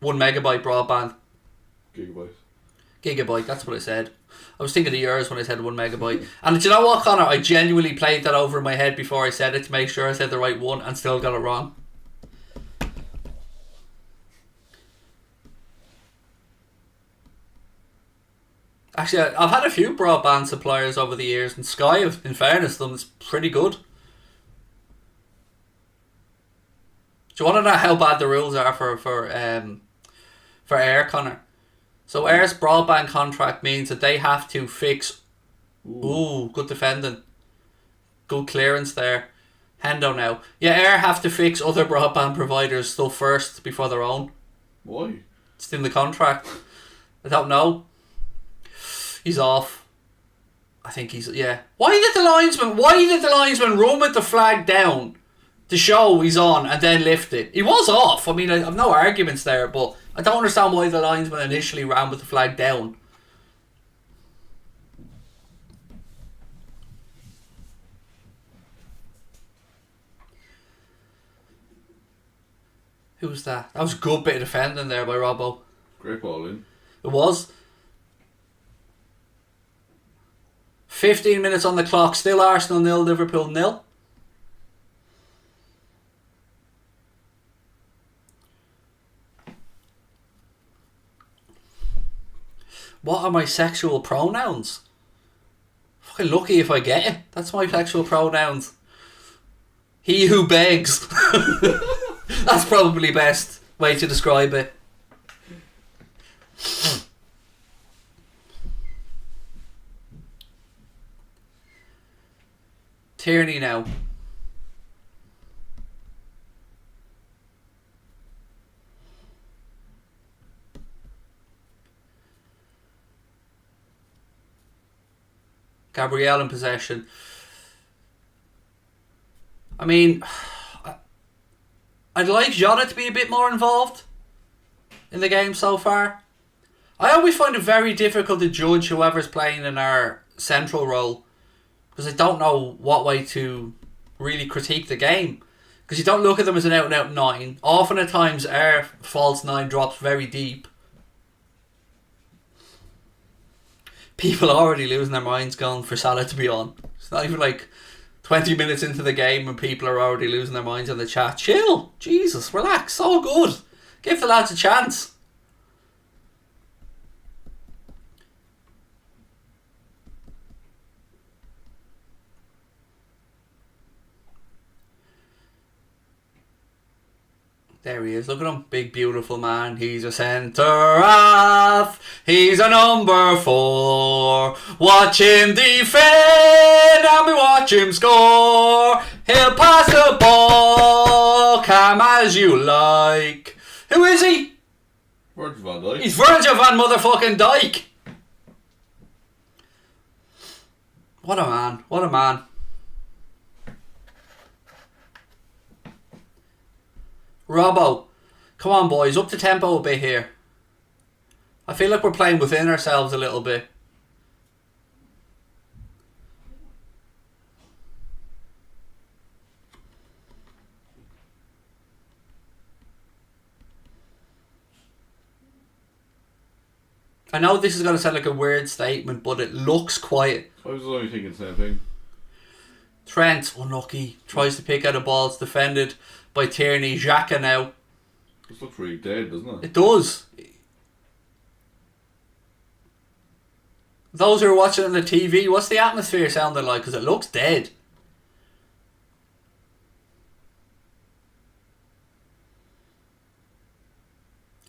megabyte broadband. Gigabyte, that's what I said. I was thinking of yours when I said 1 megabyte. And do you know what, Connor? I genuinely played that over in my head before I said it to make sure I said the right one and still got it wrong. Actually, I've had a few broadband suppliers over the years, and Sky, in fairness to them, is pretty good. Do you want to know how bad the rules are for Air, Connor? So Air's broadband contract means that they have to fix... Ooh, good defending. Good clearance there. Hendo now. Yeah, Air have to fix other broadband providers' stuff first before their own. Why? It's in the contract. I don't know. He's off. I think he's... Yeah. Why did the linesman run with the flag down to show he's on and then lift it? He was off. I mean, I have no arguments there, but I don't understand why the linesman initially ran with the flag down. Who's that? That was a good bit of defending there by Robbo. Great ball in. It was. 15 minutes on the clock. Still Arsenal 0, Liverpool 0. What are my sexual pronouns? Fucking lucky if I get it. That's my sexual pronouns. He who begs. That's probably best way to describe it. Tierney now. Gabriel in possession. I mean, I'd like Jota to be a bit more involved in the game so far. I always find it very difficult to judge whoever's playing in our central role, because I don't know what way to really critique the game. Because you don't look at them as an out-and-out 9. Often at times our false 9 drops very deep. People are already losing their minds going for Salah to be on. It's not even like 20 minutes into the game and people are already losing their minds in the chat. Chill. Jesus, relax. So good. Give the lads a chance. There he is, look at him. Big beautiful man. He's a centre half. He's a number 4. Watch him defend and we watch him score. He'll pass the ball, calm as you like. Who is he? Virgil van Dijk. He's Virgil van motherfucking Dijk. What a man, what a man. Robbo, come on boys, up the tempo a bit here. I feel like we're playing within ourselves a little bit. I know this is going to sound like a weird statement, but it looks quiet. I was only thinking the same thing. Trent, unlucky, tries to pick out a ball, it's defended by Tierney. Xhaka now. This looks really dead, doesn't it? It does. Those who are watching on the TV, what's the atmosphere sounding like? Because it looks dead.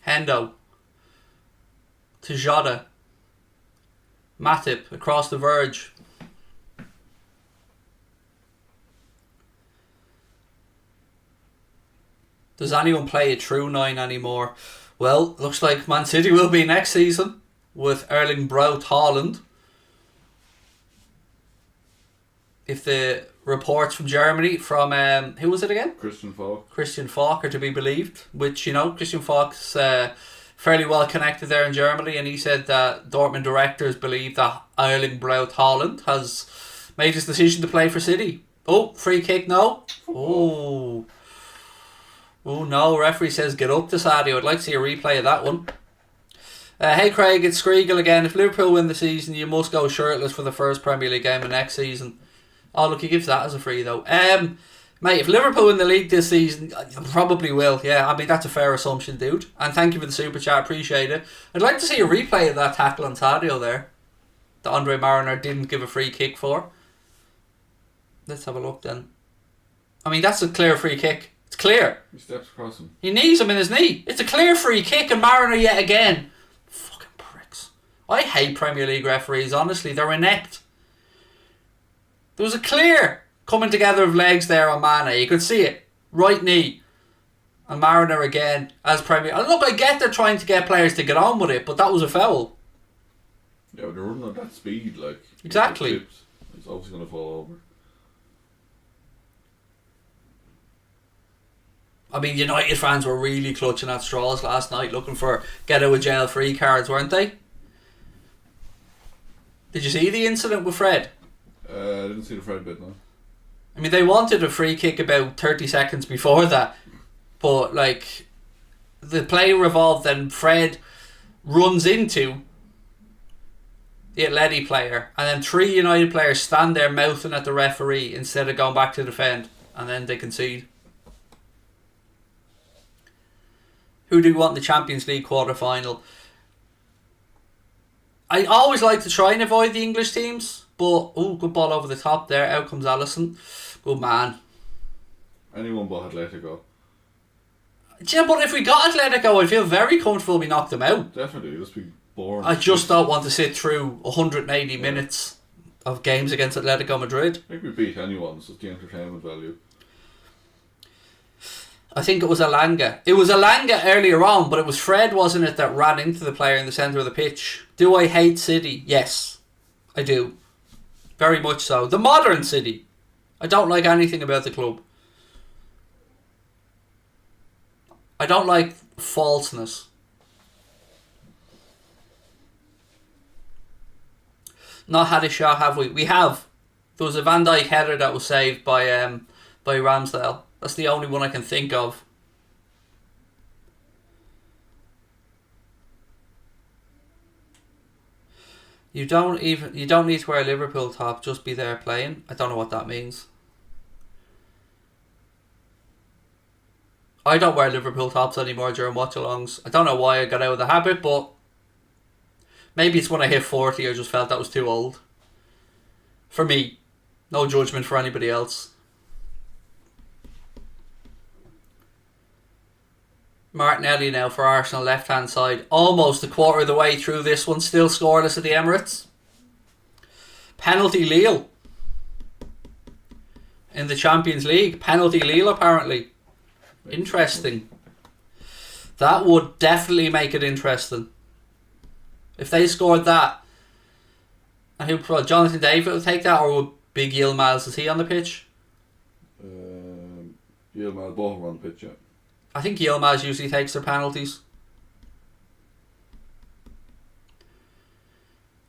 Hendo. Tejada. Matip across the verge. Does anyone play a true 9 anymore? Well, looks like Man City will be next season with Erling Braut Haaland. If the reports from Germany, from who was it again? Christian Falk. Christian Falk are to be believed, which, you know, Christian Falk's fairly well connected there in Germany, and he said that Dortmund directors believe that Erling Braut Haaland has made his decision to play for City. Oh, free kick, no. Oh no, referee says get up to Sadio. I'd like to see a replay of that one. Hey Craig, it's Skriegel again. If Liverpool win the season, you must go shirtless for the first Premier League game of next season. Oh look, he gives that as a free though. Mate, if Liverpool win the league this season, probably will. Yeah, I mean that's a fair assumption, dude. And thank you for the super chat, appreciate it. I'd like to see a replay of that tackle on Sadio there that Andre Mariner didn't give a free kick for. Let's have a look then. I mean that's a clear free kick. It's clear. He steps across him. He knees him in his knee. It's a clear free kick, and Mariner yet again. Fucking pricks. I hate Premier League referees, honestly. They're inept. There was a clear coming together of legs there on Mane. You could see it. Right knee. And Mariner again as Premier. And look, I get they're trying to get players to get on with it, but that was a foul. Yeah, but they're running at that speed, like. Exactly. He's obviously going to fall over. I mean, United fans were really clutching at straws last night looking for get out of jail free cards, weren't they? Did you see the incident with Fred? I didn't see the Fred bit, no. I mean, they wanted a free kick about 30 seconds before that, but like the play revolved and Fred runs into the Atleti player, and then 3 United players stand there mouthing at the referee instead of going back to defend, and then they concede. Who do you want in the Champions League quarter-final? I always like to try and avoid the English teams, but good ball over the top there. Out comes Alisson. Good man. Anyone but Atletico. Yeah, but if we got Atletico, I'd feel very comfortable we knocked them out. Definitely, it'd just be boring. I just don't want to sit through 180 minutes of games against Atletico Madrid. I think we beat anyone, it's just the entertainment value. I think it was Alanga. It was Alanga earlier on, but it was Fred, wasn't it, that ran into the player in the centre of the pitch. Do I hate City? Yes, I do. Very much so. The modern City. I don't like anything about the club. I don't like falseness. Not had a shot, have we? We have. There was a Van Dijk header that was saved by Ramsdale. That's the only one I can think of. You don't need to wear a Liverpool top, just be there playing. I don't know what that means. I don't wear Liverpool tops anymore during watch-alongs. I don't know why I got out of the habit, but maybe it's when I hit 40 I just felt that was too old. For me. No judgment for anybody else. Martinelli now for Arsenal, left hand side. Almost a quarter of the way through this one. Still scoreless at the Emirates. Penalty Lille. In the Champions League. Penalty Lille apparently. Interesting. That would definitely make it interesting. If they scored that. And who, Jonathan David will take that, or would Big Yilmaz, is he on the pitch? Yilmaz, both are on the pitch, yeah. I think Yilmaz usually takes their penalties.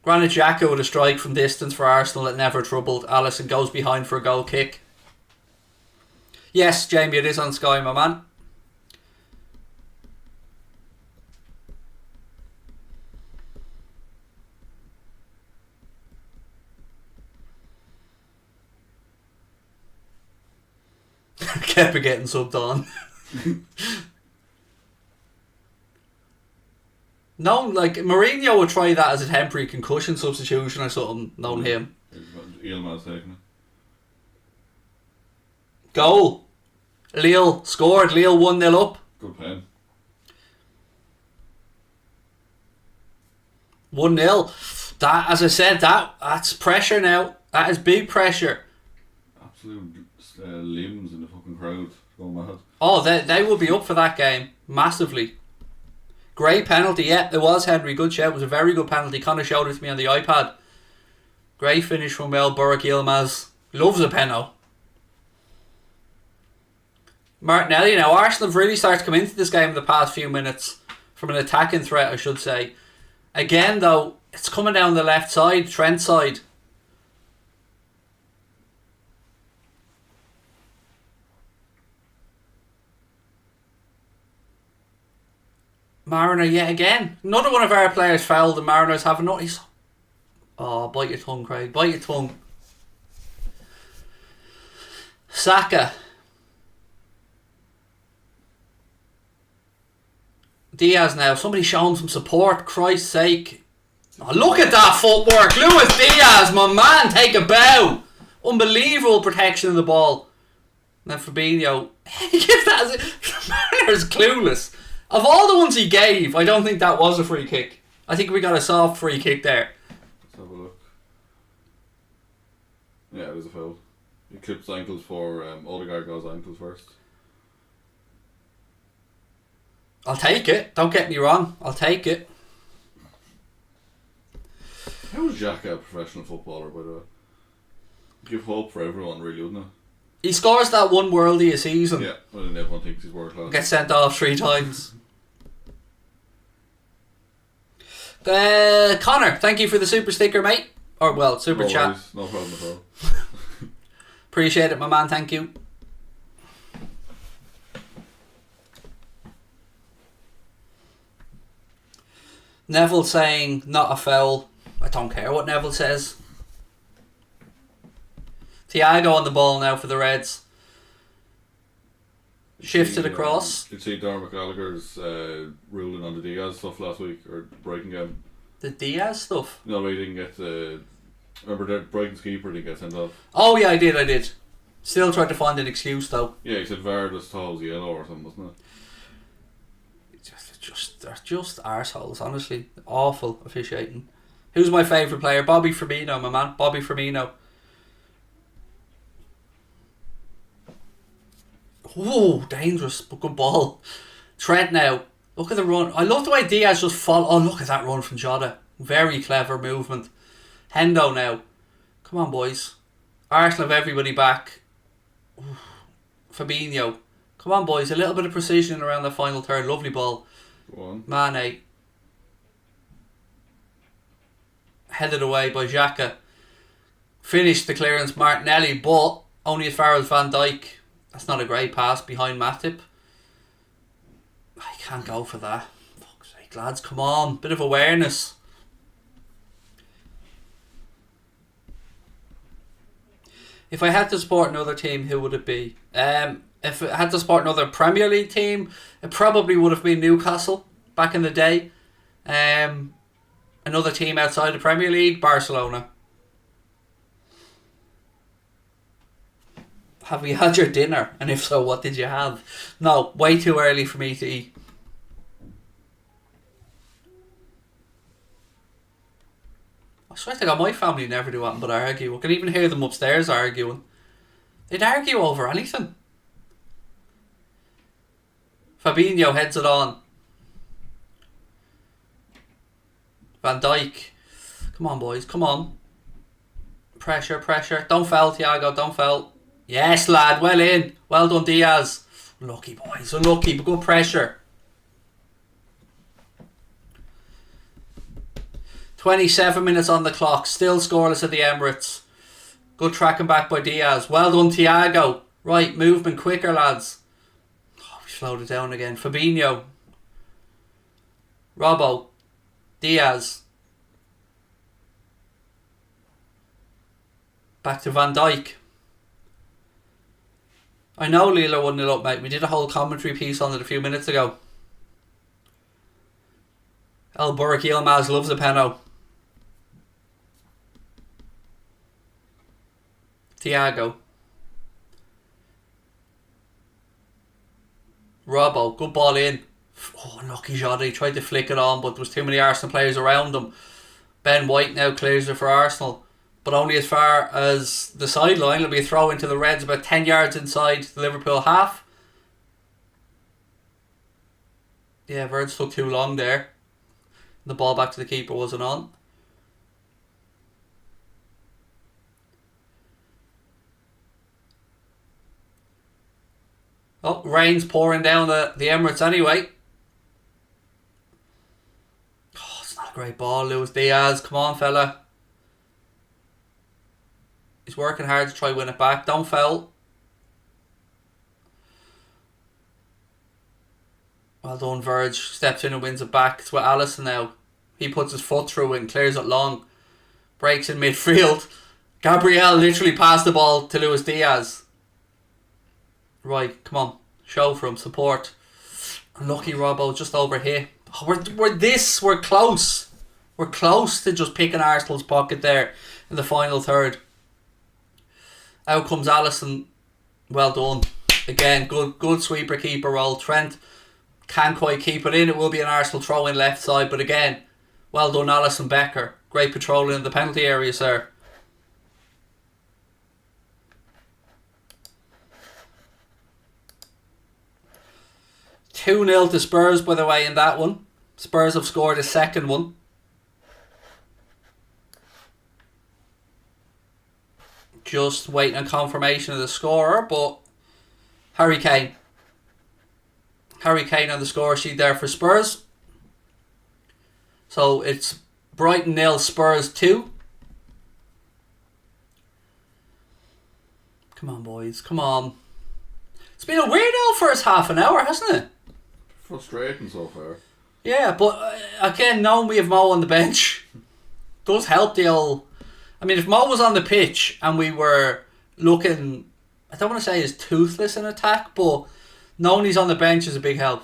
Granit Xhaka with a strike from distance for Arsenal that never troubled. Alisson goes behind for a goal kick. Yes, Jamie, it is on Sky, my man. Kepa getting subbed on. No, like Mourinho would try that as a temporary concussion substitution or something, knowing him. Emirats taking it. Goal. Lille scored. Lille 1-0 up. Good pen. 1-0. That, as I said, that's pressure now. That is big pressure. Absolute limbs in the fucking crowd. Going mad. Oh, they will be up for that game. Massively. Great penalty. Yeah, it was, Henry. Good shout. It was a very good penalty. Connor showed it to me on the iPad. Great finish from Burak Yilmaz. Loves a penalty. Martinelli now. Arsenal have really started to come into this game in the past few minutes. From an attacking threat, I should say. Again, though, it's coming down the left side. Trent side. Mariner yet again. Another one of our players fouled and Mariners have not. Oh, bite your tongue, Craig. Bite your tongue. Saka. Diaz now. Somebody show him some support. Christ's sake. Oh, look at that footwork. Luis Diaz, my man, take a bow. Unbelievable protection of the ball. And then Fabinho. He gives that as a... Mariner's clueless. Of all the ones he gave, I don't think that was a free kick. I think we got a soft free kick there. Let's have a look. Yeah, it was a foul. He clipped his ankles for Odegaard got his ankles first. I'll take it. Don't get me wrong. I'll take it. How is Xhaka a professional footballer, by the way? Give hope for everyone, really, wouldn't it? He scores that one worldie a season. Yeah, well, then everyone thinks he's world class. Gets sent off 3 times. Connor, thank you for the super sticker, mate. Or, well, super chat. Worries, no problem at all. Appreciate it, my man. Thank you. Neville saying not a foul. I don't care what Neville says. Thiago on the ball now for the Reds. Shift to the cross. Did you see Darren Gallagher's ruling on the Diaz stuff last week, or Brighton game? The Diaz stuff? No, he didn't get remember that Brighton's keeper didn't get sent off? Oh yeah, I did. Still tried to find an excuse though. Yeah, he said VAR just told us yellow or something, wasn't it? They're just arseholes, honestly. Awful officiating. Who's my favourite player? Bobby Firmino, my man. Bobby Firmino. Ooh, dangerous, but good ball. Trent now. Look at the run. I love the way Diaz just fall. Oh, look at that run from Jota. Very clever movement. Hendo now. Come on, boys. Arsenal have everybody back. Ooh. Fabinho. Come on, boys. A little bit of precision around the final third. Lovely ball. Go on. Mane. Headed away by Xhaka. Finished the clearance, Martinelli, but only as far as Van Dijk. That's not a great pass behind Matip. I can't go for that. Fuck's sake, lads, come on. Bit of awareness. If I had to support another team, who would it be? If I had to support another Premier League team, it probably would have been Newcastle back in the day. Another team outside the Premier League, Barcelona. Have you had your dinner? And if so, what did you have? No, way too early for me to eat. I swear to God, my family never do anything but argue. I can even hear them upstairs arguing. They'd argue over anything. Fabinho heads it on. Van Dijk. Come on, boys, come on. Pressure, pressure. Don't foul, Thiago, don't foul. Yes, lad, well in. Well done, Diaz. Unlucky, boys, unlucky, but good pressure. 27 minutes on the clock. Still scoreless at the Emirates. Good tracking back by Diaz. Well done, Thiago. Right, movement quicker, lads. Oh, we slowed it down again. Fabinho. Robbo. Diaz. Back to Van Dijk. I know Lille are 1-0 up, mate. We did a whole commentary piece on it a few minutes ago. El Burak Yilmaz loves a penno. Thiago. Robbo, good ball in. Oh, unlucky shot. He tried to flick it on, but there was too many Arsenal players around him. Ben White now clears it for Arsenal, but only as far as the sideline. It'll be a throw into the Reds about 10 yards inside the Liverpool half. Yeah, Verge took too long there. The ball back to the keeper wasn't on. Oh, rain's pouring down the Emirates anyway. Oh, it's not a great ball, Luis Diaz. Come on, fella. He's working hard to try win it back. Don't foul. Well done, Verge. Steps in and wins it back. It's with Alisson now. He puts his foot through it and clears it long. Breaks in midfield. Gabriel literally passed the ball to Luis Diaz. Right, come on. Show for him. Support. Unlucky Robbo, just over here. Oh, we're close. We're close to just picking Arsenal's pocket there in the final third. Out comes Alisson. Well done. Again, good sweeper keeper role. Trent can't quite keep it in. It will be an Arsenal throw in left side, but again, well done, Alisson Becker. Great patrolling in the penalty area, sir. Two 0 to Spurs, by the way, in that one. Spurs have scored a second one. Just waiting on confirmation of the scorer, but Harry Kane. Harry Kane on the score sheet there for Spurs. So it's Brighton 0, Spurs 2. Come on, boys. Come on. It's been a weird old first half an hour, hasn't it? Frustrating so far. Yeah, but again, knowing we have Mo on the bench does help the old... I mean, if Mo was on the pitch and we were looking... I don't want to say he's toothless in attack, but knowing he's on the bench is a big help.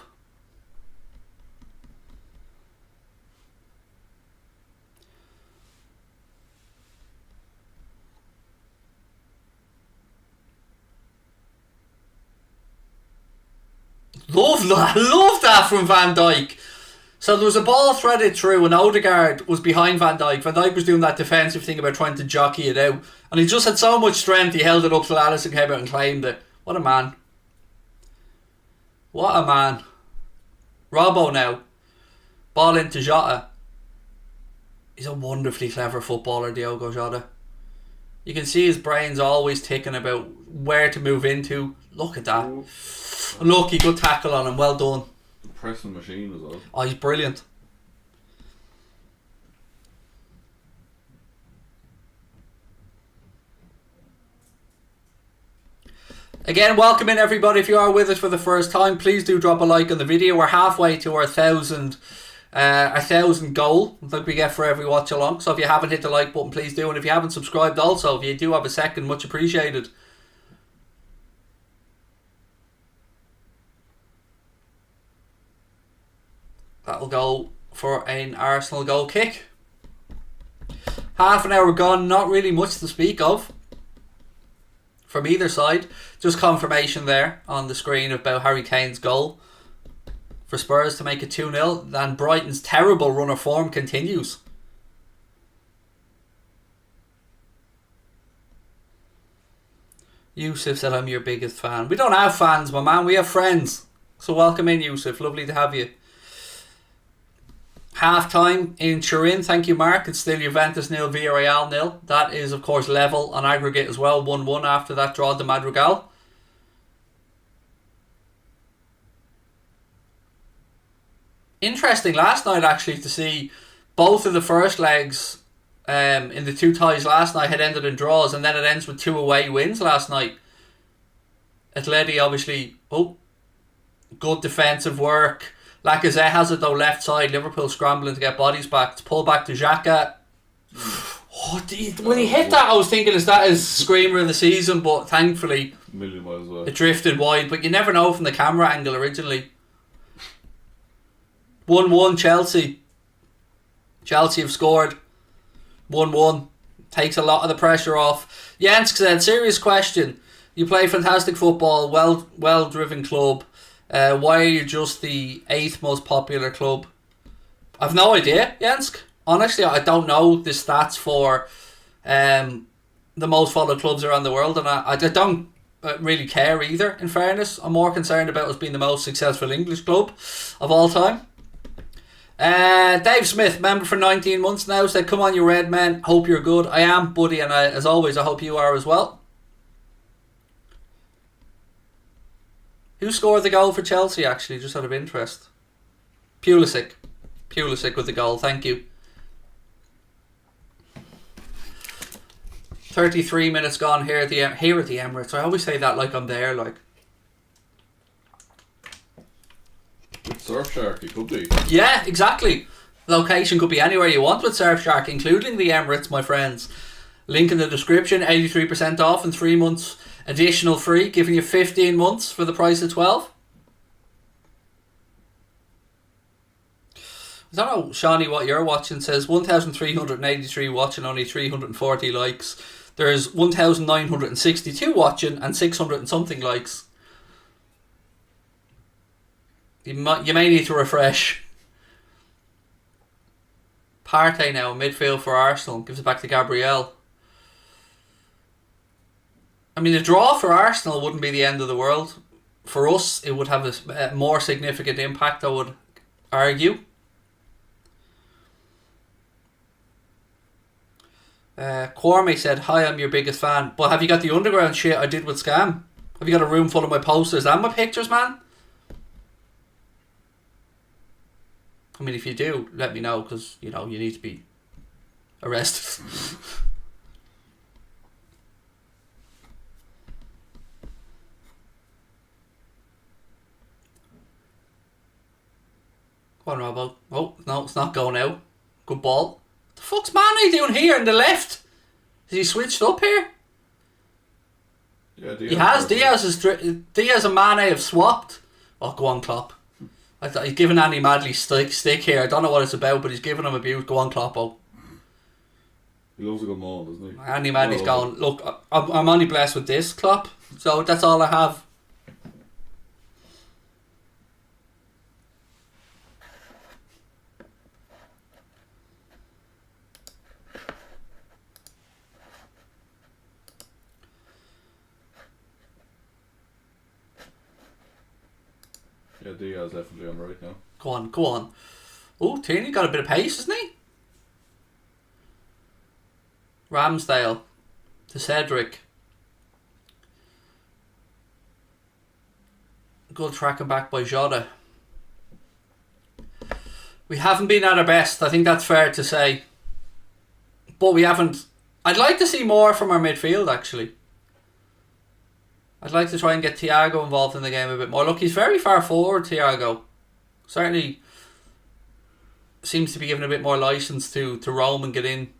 Love that from Van Dijk. So there was a ball threaded through and Odegaard was behind Van Dijk. Van Dijk was doing that defensive thing about trying to jockey it out. And he just had so much strength, he held it up till Alisson came out and claimed it. What a man. What a man. Robbo now. Ball into Jota. He's a wonderfully clever footballer, Diogo Jota. You can see his brain's always ticking about where to move into. Look at that. Lucky, good tackle on him. Well done. Pressing machine as well. Oh, he's brilliant. Again, welcome in everybody. If you are with us for the first time, please do drop a like on the video. We're halfway to our 1,000 goal that we get for every watch along. So if you haven't hit the like button, please do. And if you haven't subscribed also, if you do have a second, much appreciated. That'll go for an Arsenal goal kick. Half an hour gone, not really much to speak of from either side. Just confirmation there on the screen about Harry Kane's goal for Spurs to make it 2-0. And Brighton's terrible run of form continues. Yusuf said, I'm your biggest fan. We don't have fans, my man. We have friends. So welcome in, Yusuf. Lovely to have you. Half time in Turin. Thank you, Mark. It's still Juventus 0, Villarreal 0. That is, of course, level on aggregate as well. 1-1 after that draw de Madrigal. Interesting last night, actually, to see both of the first legs in the two ties last night had ended in draws, and then it ends with 2 away wins last night. Atleti, obviously, good defensive work. Lacazette has it though, left side. Liverpool scrambling to get bodies back. It's pulled back to Xhaka. When he hit that, I was thinking, is that his screamer of the season? But thankfully, A million miles away. it drifted wide. But you never know from the camera angle originally. 1-1 Chelsea. Chelsea have scored 1-1. Takes a lot of the pressure off. Jens said, serious question. You play fantastic football, well driven club. Why are you just the 8th most popular club? I've no idea, Jens. Honestly, I don't know the stats for the most followed clubs around the world, and I don't really care either, in fairness. I'm more concerned about us being the most successful English club of all time. Dave Smith, member for 19 months now, said, come on you red men, hope you're good. I am, buddy, and as always I hope you are as well. Who scored the goal for Chelsea actually, just out of interest? Pulisic with the goal, thank you. 33 minutes gone here at the Emirates. I always say that like I'm there, like. Surfshark, it could be. Yeah, exactly. Location could be anywhere you want with Surfshark, including the Emirates, my friends. Link in the description. 83% off and 3 months additional free, giving you 15 months for the price of 12. I don't know, Shawnee, what you're watching. Says 1,383 watching, only 340 likes. There's 1,962 watching and 600 and something likes. You may need to refresh. Partey now in midfield for Arsenal. Gives it back to Gabriel. I mean, a draw for Arsenal wouldn't be the end of the world. For us, it would have a more significant impact, I would argue. Kwame said, hi, I'm your biggest fan. But have you got the underground shit I did with Scam? Have you got a room full of my posters and my pictures, man? I mean, if you do, let me know, because, you know, you need to be arrested. Go on, Robbo. Oh, no, it's not going out. Good ball. The fuck's Mane doing here on the left? Has he switched up here? Yeah, he has. Diaz and Mane have swapped. Oh, go on, Klopp. I thought he's giving Andy Madley stick here. I don't know what it's about, but he's giving him abuse. Go on, Kloppo. He loves a good maul, doesn't he? Andy Madley's going, look, I'm only blessed with this, Klopp. So that's all I have. Yeah, Diaz definitely on right now. Go on. Oh, Tierney got a bit of pace, hasn't he? Ramsdale to Cedric. Good tracking back by Jota. We haven't been at our best, I think that's fair to say. But we haven't. I'd like to see more from our midfield, actually. I'd like to try and get Thiago involved in the game a bit more. Look, he's very far forward, Thiago. Certainly seems to be given a bit more licence to roam and get in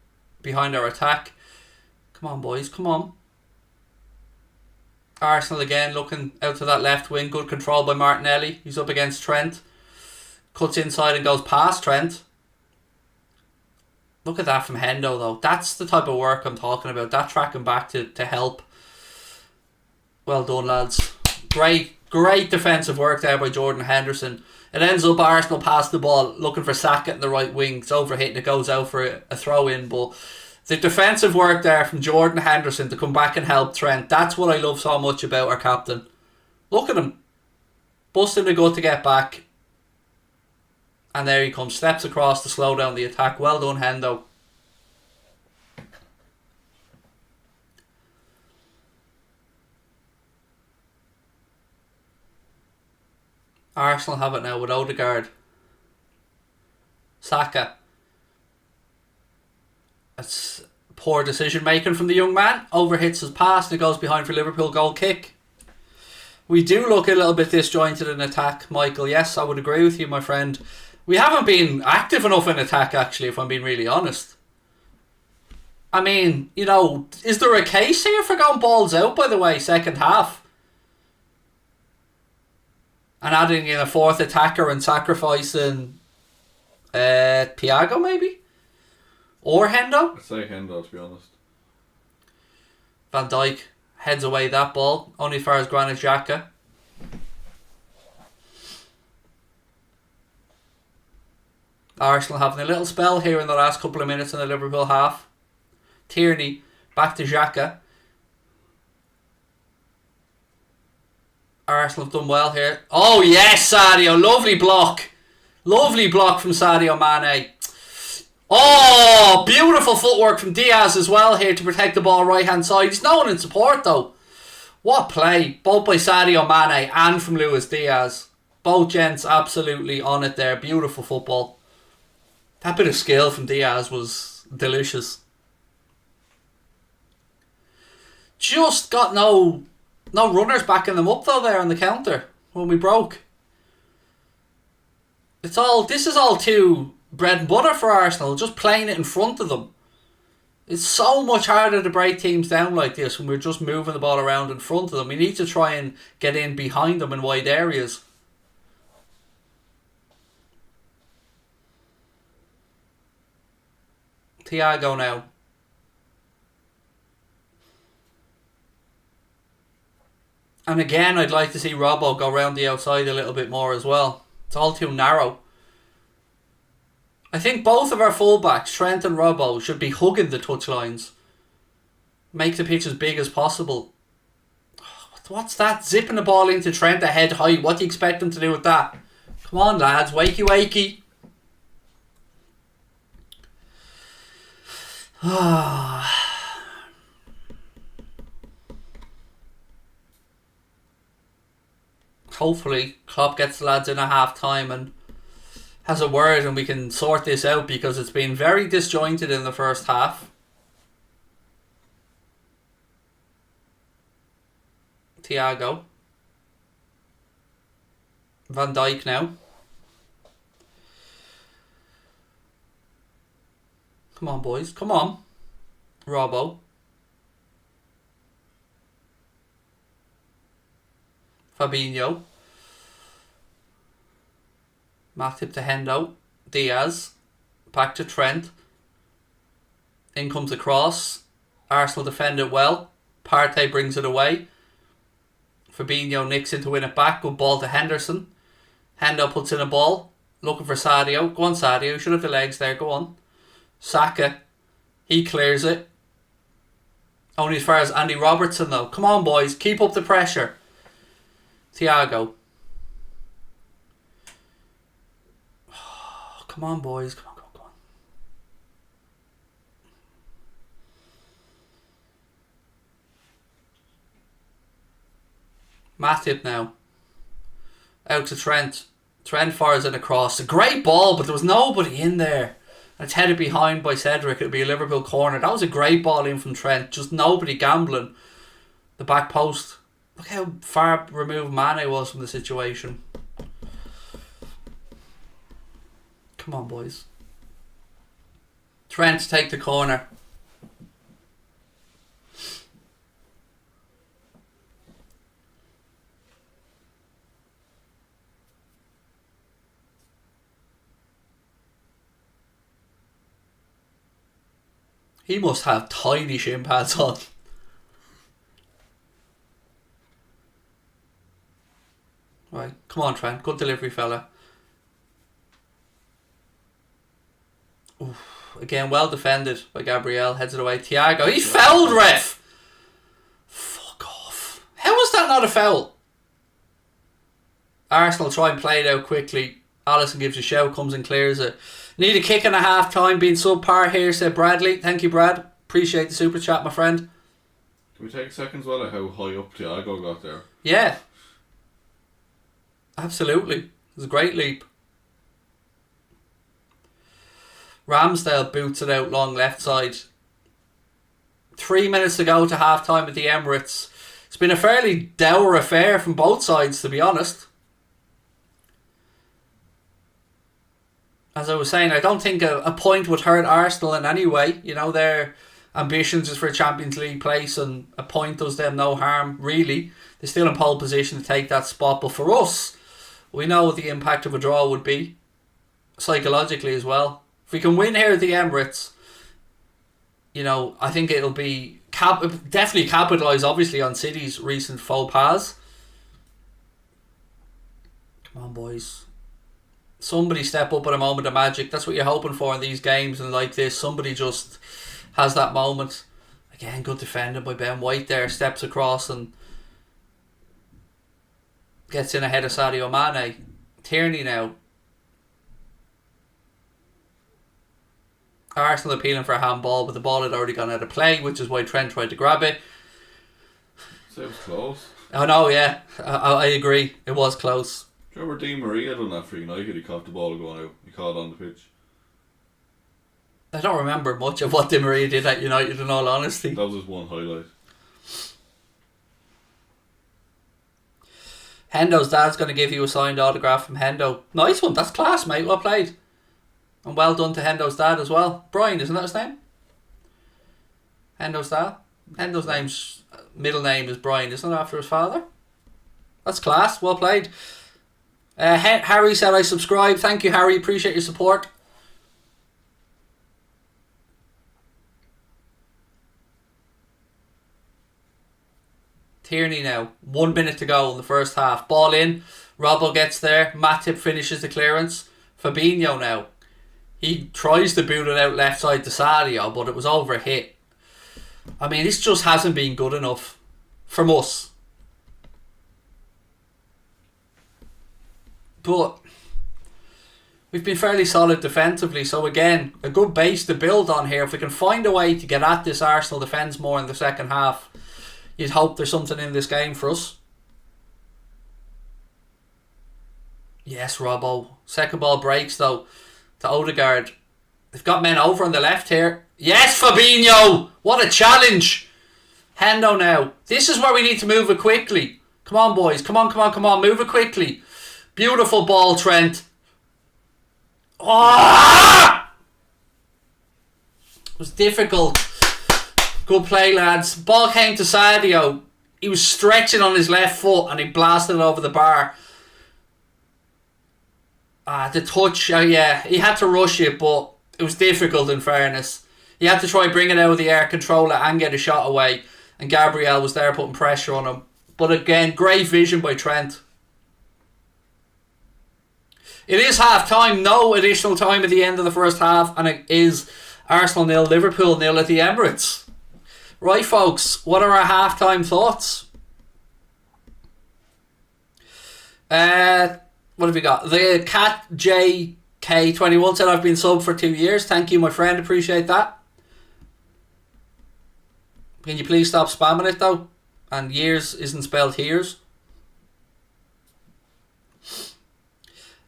behind our attack. Come on, boys, come on. Arsenal again looking out to that left wing. Good control by Martinelli. He's up against Trent. Cuts inside and goes past Trent. Look at that from Hendo, though. That's the type of work I'm talking about. That tracking back to help. Well done, lads. Great defensive work there by Jordan Henderson. It ends up Arsenal pass the ball, looking for Saka in the right wing. It's overhit and it goes out for a throw in. But the defensive work there from Jordan Henderson to come back and help Trent, that's what I love so much about our captain. Look at him. Busting the gut to get back. And there he comes. Steps across to slow down the attack. Well done, Hendo. Arsenal have it now with Odegaard. Saka. That's poor decision making from the young man. Overhits his pass and it goes behind for Liverpool goal kick. We do look a little bit disjointed in attack, Michael. Yes, I would agree with you, my friend. We haven't been active enough in attack, actually, if I'm being really honest. I mean, you know, is there a case here for going balls out, by the way, second half? And adding in a fourth attacker and sacrificing Thiago, maybe? Or Hendo? I'd say Hendo, to be honest. Van Dijk heads away that ball, only as far as Granit Xhaka. Arsenal having a little spell here in the last couple of minutes in the Liverpool half. Tierney back to Xhaka. Arsenal have done well here. Oh yes, Sadio, lovely block. Lovely block from Sadio Mane. Oh, beautiful footwork from Diaz as well here to protect the ball right hand side. He's no one in support though. What play, both by Sadio Mane and from Luis Diaz. Both gents absolutely on it there. Beautiful football. That bit of skill from Diaz was delicious. Just got no runners backing them up though there on the counter when we broke. This is all too bread and butter for Arsenal, just playing it in front of them. It's so much harder to break teams down like this when we're just moving the ball around in front of them. We need to try and get in behind them in wide areas. Thiago now. And again, I'd like to see Robbo go round the outside a little bit more as well. It's all too narrow. I think both of our fullbacks, Trent and Robbo, should be hugging the touchlines. Make the pitch as big as possible. What's that? Zipping the ball into Trent a head high. What do you expect them to do with that? Come on, lads. Wakey, wakey. Hopefully Klopp gets the lads in at half time and has a word and we can sort this out, because it's been very disjointed in the first half. Thiago. Van Dijk now. Come on, boys. Come on. Robbo. Fabinho. Matip to Hendo. Diaz. Back to Trent. In comes the cross. Arsenal defend it well. Partey brings it away. Fabinho nicks in to win it back. Good ball to Henderson. Hendo puts in a ball. Looking for Sadio. Go on, Sadio. You should have the legs there. Go on. Saka. He clears it. Only as far as Andy Robertson though. Come on, boys. Keep up the pressure. Thiago. Oh, come on, boys. Come on, come on, come on. Matip now. Out to Trent. Trent fires it across. A great ball, but there was nobody in there. It's headed behind by Cedric. It'll be a Liverpool corner. That was a great ball in from Trent. Just nobody gambling. The back post. Look how far removed Mane was from the situation. Come on, boys. Trent take the corner. He must have tiny shin pads on. Right, come on, Trent. Good delivery, fella. Oof. Again, well defended by Gabriel. Heads it away. Thiago. He's fouled, ref! Fuck off. How was that not a foul? Arsenal try and play it out quickly. Alisson gives a shout, comes and clears it. Need a kick and a half time, being subpar here, said Bradley. Thank you, Brad. Appreciate the super chat, my friend. Can we take a second as well at how high up Thiago got there? Yeah. Absolutely. It was a great leap. Ramsdale boots it out long left side. 3 minutes to go to half time at the Emirates. It's been a fairly dour affair from both sides, to be honest. As I was saying, I don't think a point would hurt Arsenal in any way. You know, their ambitions is for a Champions League place, and a point does them no harm, really. They're still in pole position to take that spot. But for us, we know what the impact of a draw would be, psychologically as well. If we can win here at the Emirates, You know, I think it'll be definitely capitalise, obviously, on City's recent faux pas. Come on, boys. Somebody step up at a moment of magic. That's what you're hoping for in these games and like this. Somebody just has that moment. Again, good defending by Ben White there. Steps across and gets in ahead of Sadio Mane. Tierney now. Arsenal appealing for a handball, but the ball had already gone out of play, which is why Trent tried to grab it. So it was close. Oh no, yeah. I agree. It was close. Do you remember Di Maria done that for United? He caught the ball going out. He caught on the pitch. I don't remember much of what Di Maria did at United, in all honesty. That was his one highlight. Hendo's dad's going to give you a signed autograph from Hendo. Nice one. That's class, mate. Well played. And well done to Hendo's dad as well. Brian, isn't that his name? Hendo's dad? Hendo's middle name is Brian, isn't it, after his father? That's class. Well played. Harry said I subscribe. Thank you, Harry. Appreciate your support. Tierney now. 1 minute to go in the first half. Ball in. Robbo gets there. Matip finishes the clearance. Fabinho now. He tries to boot it out left side to Sadio, but it was over hit. I mean, this just hasn't been good enough from us. But we've been fairly solid defensively, so again, a good base to build on here. If we can find a way to get at this Arsenal defence more in the second half, you'd hope there's something in this game for us. Yes, Robbo. Second ball breaks though to Odegaard. They've got men over on the left here. Yes, Fabinho! What a challenge! Hendo now. This is where we need to move it quickly. Come on, boys. Come on. Move it quickly. Beautiful ball, Trent. Oh! It was difficult. Good play, lads. Ball came to Sadio. He was stretching on his left foot and he blasted it over the bar. The touch, yeah, he had to rush it, but it was difficult in fairness. He had to try bring it out of the air, control it and get a shot away. And Gabriel was there putting pressure on him. But again, great vision by Trent. It is half time, no additional time at the end of the first half, and it is Arsenal 0, Liverpool 0 at the Emirates. Right, folks, what are our half time thoughts? What have we got? The Cat JK21 said I've been subbed for 2 years. Thank you, my friend. Appreciate that. Can you please stop spamming it though? And years isn't spelled hears.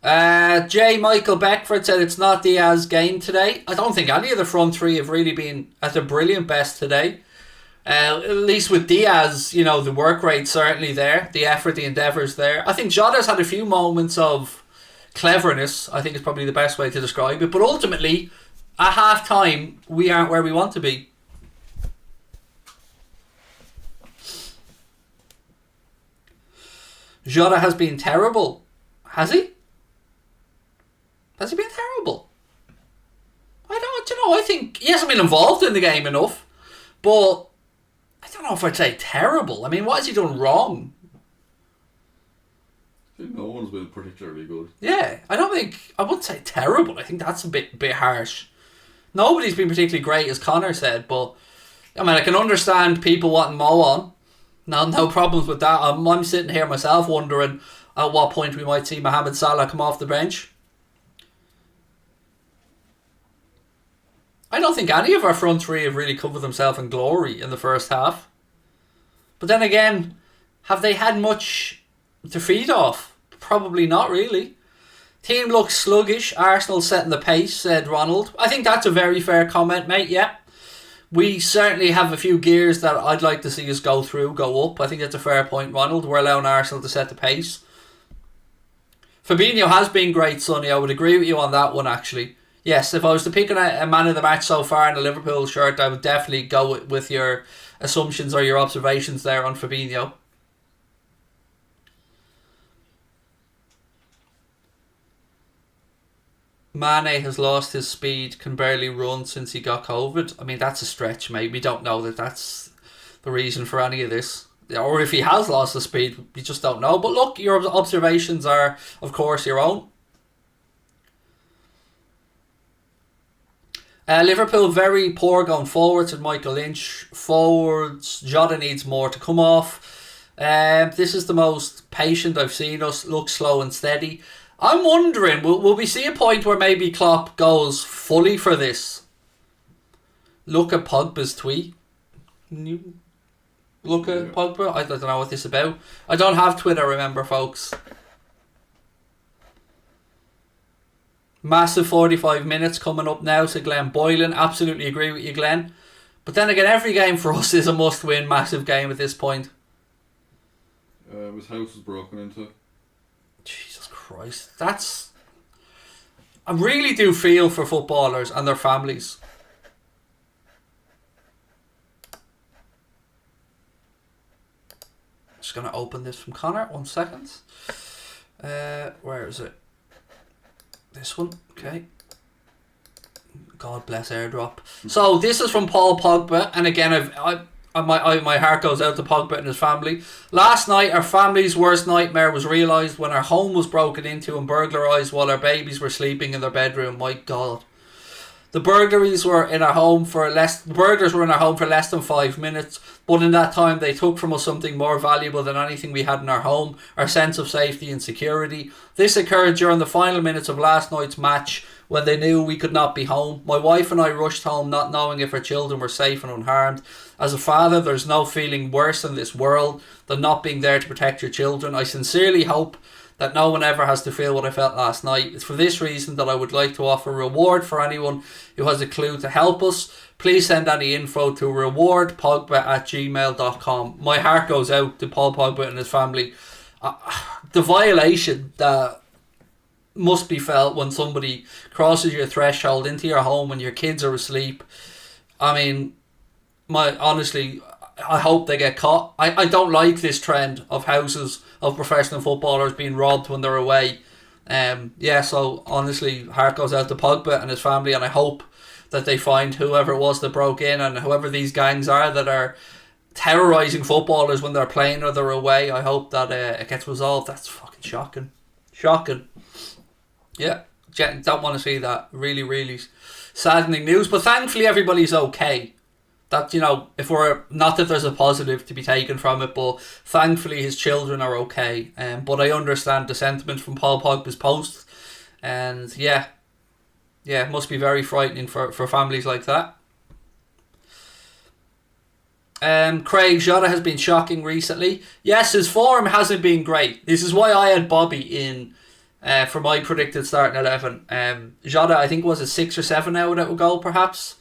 J. Michael Beckford said it's not Diaz's game today. I don't think any of the front three have really been at their brilliant best today. At least with Diaz, you know, the work rate's certainly there. The effort, the endeavour's there. I think Jota's had a few moments of cleverness. I think is probably the best way to describe it. But ultimately, at half time, we aren't where we want to be. Jota has been terrible. Has he? Has he been terrible? I think he hasn't been involved in the game enough. But I don't know if I'd say terrible. I mean, what has he done wrong? I think no one's been particularly good. Yeah, I wouldn't say terrible. I think that's a bit harsh. Nobody's been particularly great, as Connor said, but I mean, I can understand people wanting Mo on. No problems with that. I'm sitting here myself wondering at what point we might see Mohamed Salah come off the bench. I don't think any of our front three have really covered themselves in glory in the first half. But then again, have they had much to feed off? Probably not really. Team looks sluggish. Arsenal setting the pace, said Ronald. I think that's a very fair comment, mate, yeah. We certainly have a few gears that I'd like to see us go up. I think that's a fair point, Ronald. We're allowing Arsenal to set the pace. Fabinho has been great, Sonny. I would agree with you on that one, actually. Yes, if I was to pick a man of the match so far in a Liverpool shirt, I would definitely go with your assumptions or your observations there on Fabinho. Mane has lost his speed, can barely run since he got COVID. I mean, that's a stretch, mate. We don't know that that's the reason for any of this. Or if he has lost the speed, we just don't know. But look, your observations are, of course, your own. Liverpool very poor going forwards, and Michael Lynch. Forwards, Jota needs more to come off. This is the most patient I've seen us. Look slow and steady. I'm wondering, will we see a point where maybe Klopp goes fully for this? Look at Pogba's tweet. Look at Pogba. I don't know what this is about. I don't have Twitter, remember, folks. Massive 45 minutes coming up now, said Glenn Boylan. Absolutely agree with you, Glenn. But then again, every game for us is a must-win, massive game at this point. His house was broken into. Jesus Christ. That's... I really do feel for footballers and their families. Just going to open this from Connor. 1 second. Where is it? This one. Okay. God bless airdrop. So this is from Paul Pogba, and again, my heart goes out to Pogba and his family. Last night, our family's worst nightmare was realised when our home was broken into and burglarised while our babies were sleeping in their bedroom. My God. The burglars were in our home for less than 5 minutes, but in that time they took from us something more valuable than anything we had in our home, our sense of safety and security. This occurred during the final minutes of last night's match when they knew we could not be home. My wife and I rushed home not knowing if our children were safe and unharmed. As a father, there's no feeling worse in this world than not being there to protect your children. I sincerely hope that no one ever has to feel what I felt last night. It's for this reason that I would like to offer a reward for anyone who has a clue to help us. Please send any info to rewardpogba@gmail.com. My heart goes out to Paul Pogba and his family. The violation that must be felt when somebody crosses your threshold into your home when your kids are asleep. I mean, honestly, I hope they get caught. I don't like this trend of houses of professional footballers being robbed when they're away. So honestly, heart goes out to Pogba and his family, and I hope that they find whoever it was that broke in and whoever these gangs are that are terrorising footballers when they're playing or they're away. I hope that it gets resolved. That's fucking shocking. Shocking. Yeah, don't want to see that. Really, really saddening news. But thankfully everybody's okay. That, you know, if we're not that there's a positive to be taken from it, but thankfully his children are okay. But I understand the sentiment from Paul Pogba's post, and yeah, it must be very frightening for families like that. Craig, Jota has been shocking recently. Yes, his form hasn't been great. This is why I had Bobby in for my predicted starting 11. Jota, I think, was a 6 or 7 now without a goal, perhaps.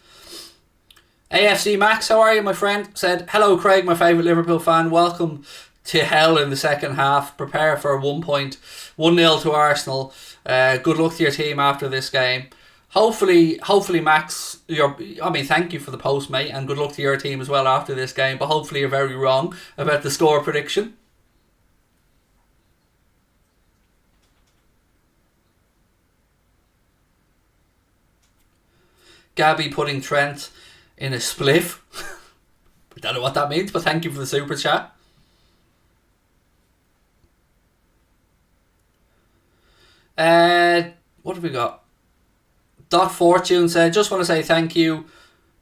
AFC Max, how are you, my friend? Said, hello Craig, my favourite Liverpool fan. Welcome to hell in the second half. Prepare for 1-0 to Arsenal. Good luck to your team after this game. Hopefully Max, thank you for the post, mate, and good luck to your team as well after this game. But hopefully you're very wrong about the score prediction. Gabby putting Trent in a spliff. I don't know what that means, but thank you for the super chat. What have we got? Doc Fortune said, just want to say thank you.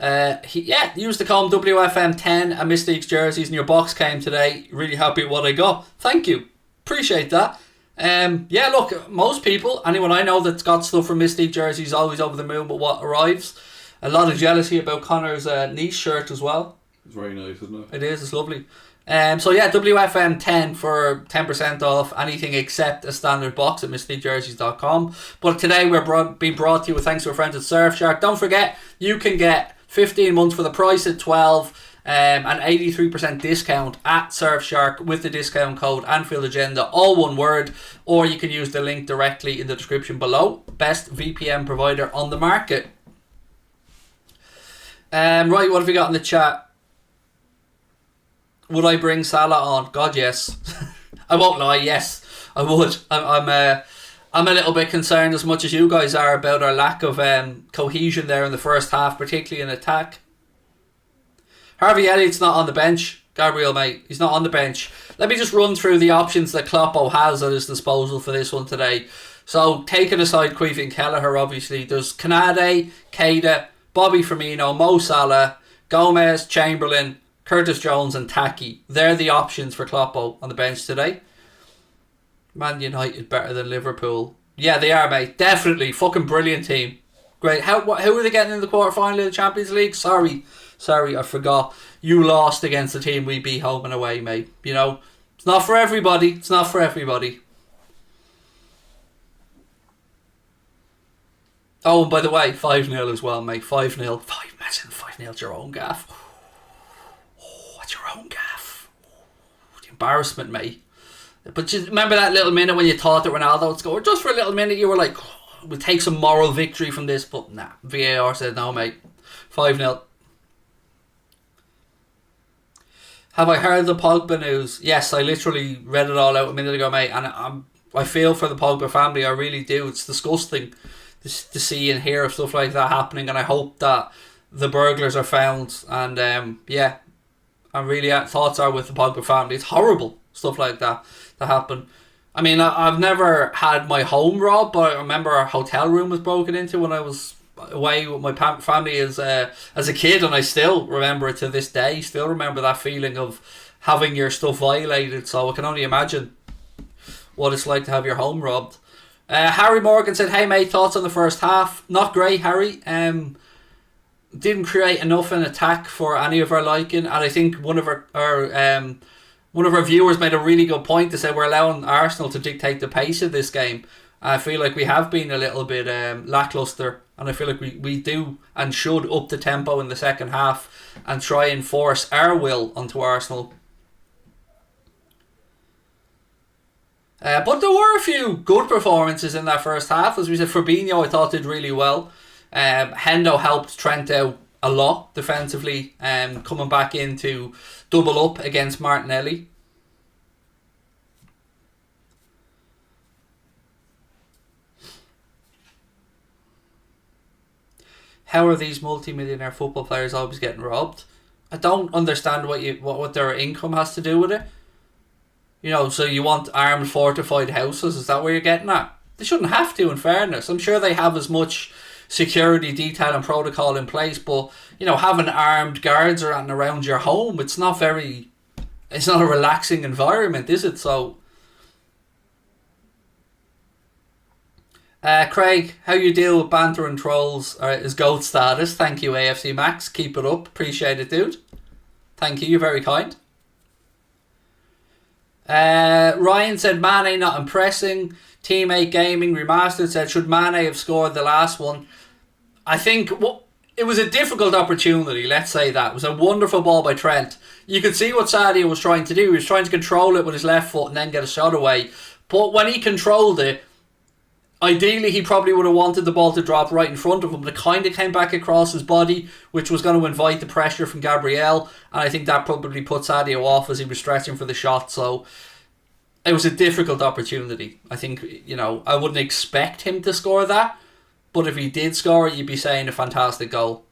Use the code WFM10 and Mystics jerseys, and your box came today. Really happy with what I got. Thank you. Appreciate that. Look, most people, anyone I know that's got stuff from Mystic jerseys, always over the moon with what arrives. A lot of jealousy about Connor's niche shirt as well. It's very nice, isn't it? It is, it's lovely. WFM10 for 10% off anything except a standard box at mysticjerseys.com. But today we're being brought to you with thanks to our friends at Surfshark. Don't forget, you can get 15 months for the price at 12 and 83% discount at Surfshark with the discount code Anfield Agenda, all one word, or you can use the link directly in the description below. Best VPN provider on the market. Right, what have we got in the chat? Would I bring Salah on? God, yes. I won't lie, yes, I would. I'm I'm a little bit concerned, as much as you guys are, about our lack of cohesion there in the first half, particularly in attack. Harvey Elliott's not on the bench. Gabriel, mate, he's not on the bench. Let me just run through the options that Kloppo has at his disposal for this one today. So, taking aside Queven Kelleher, obviously, there's Kanade, Keita, Bobby Firmino, Mo Salah, Gomez, Chamberlain, Curtis Jones and Taki. They're the options for Kloppo on the bench today. Man United better than Liverpool. Yeah, they are, mate. Definitely. Fucking brilliant team. Great. Who are they getting in the quarterfinal of the Champions League? Sorry, I forgot. You lost against the team we beat home and away, mate. You know, it's not for everybody. It's not for everybody. Oh, and by the way, 5-0 as well, mate. 5-0. Imagine 5-0 to your own gaff. Oh, it's your own gaff. Oh, the embarrassment, mate. But just remember that little minute when you thought that Ronaldo would score? Just for a little minute, you were like, oh, we'll take some moral victory from this. But nah, VAR said no, mate. 5-0. Have I heard the Pogba news? Yes, I literally read it all out a minute ago, mate. And I feel for the Pogba family. I really do. It's disgusting to see and hear of stuff like that happening. And I hope that the burglars are found. And yeah, and really thoughts are with the Pogba family. It's horrible, stuff like that happen. I mean, I've never had my home robbed, but I remember our hotel room was broken into when I was away with my family as a kid, and I still remember it to this day. Still remember that feeling of having your stuff violated. So I can only imagine what it's like to have your home robbed. Harry Morgan said, "Hey mate, thoughts on the first half?" Not great, Harry. Didn't create enough in attack for any of our liking, and I think one of our viewers made a really good point to say we're allowing Arsenal to dictate the pace of this game. I feel like we have been a little bit lacklustre, and I feel like we do and should up the tempo in the second half and try and force our will onto Arsenal. But there were a few good performances in that first half. As we said, Fabinho I thought did really well. Hendo helped Trent out a lot defensively, coming back in to double up against Martinelli. How are these multi-millionaire football players always getting robbed? I don't understand what their income has to do with it. You know, so you want armed fortified houses? Is that where you're getting at? They shouldn't have to, in fairness. I'm sure they have as much security detail and protocol in place, but you know, having armed guards around your home, it's not a relaxing environment, is it? So Craig, how you deal with banter and trolls is GOAT status. Thank you, AFC Max. Keep it up. Appreciate it, dude. Thank you. You're very kind. Ryan said Mane not impressing. Teammate Gaming Remastered said, should Mane have scored the last one? I think it was a difficult opportunity, let's say that. It was a wonderful ball by Trent. You could see what Sadio was trying to do. He was trying to control it with his left foot and then get a shot away. But when he controlled it, ideally he probably would have wanted the ball to drop right in front of him, but it kind of came back across his body, which was going to invite the pressure from Gabriel, and I think that probably put Sadio off as he was stretching for the shot. So it was a difficult opportunity. I think, you know, I wouldn't expect him to score that, but if he did score it, you'd be saying a fantastic goal.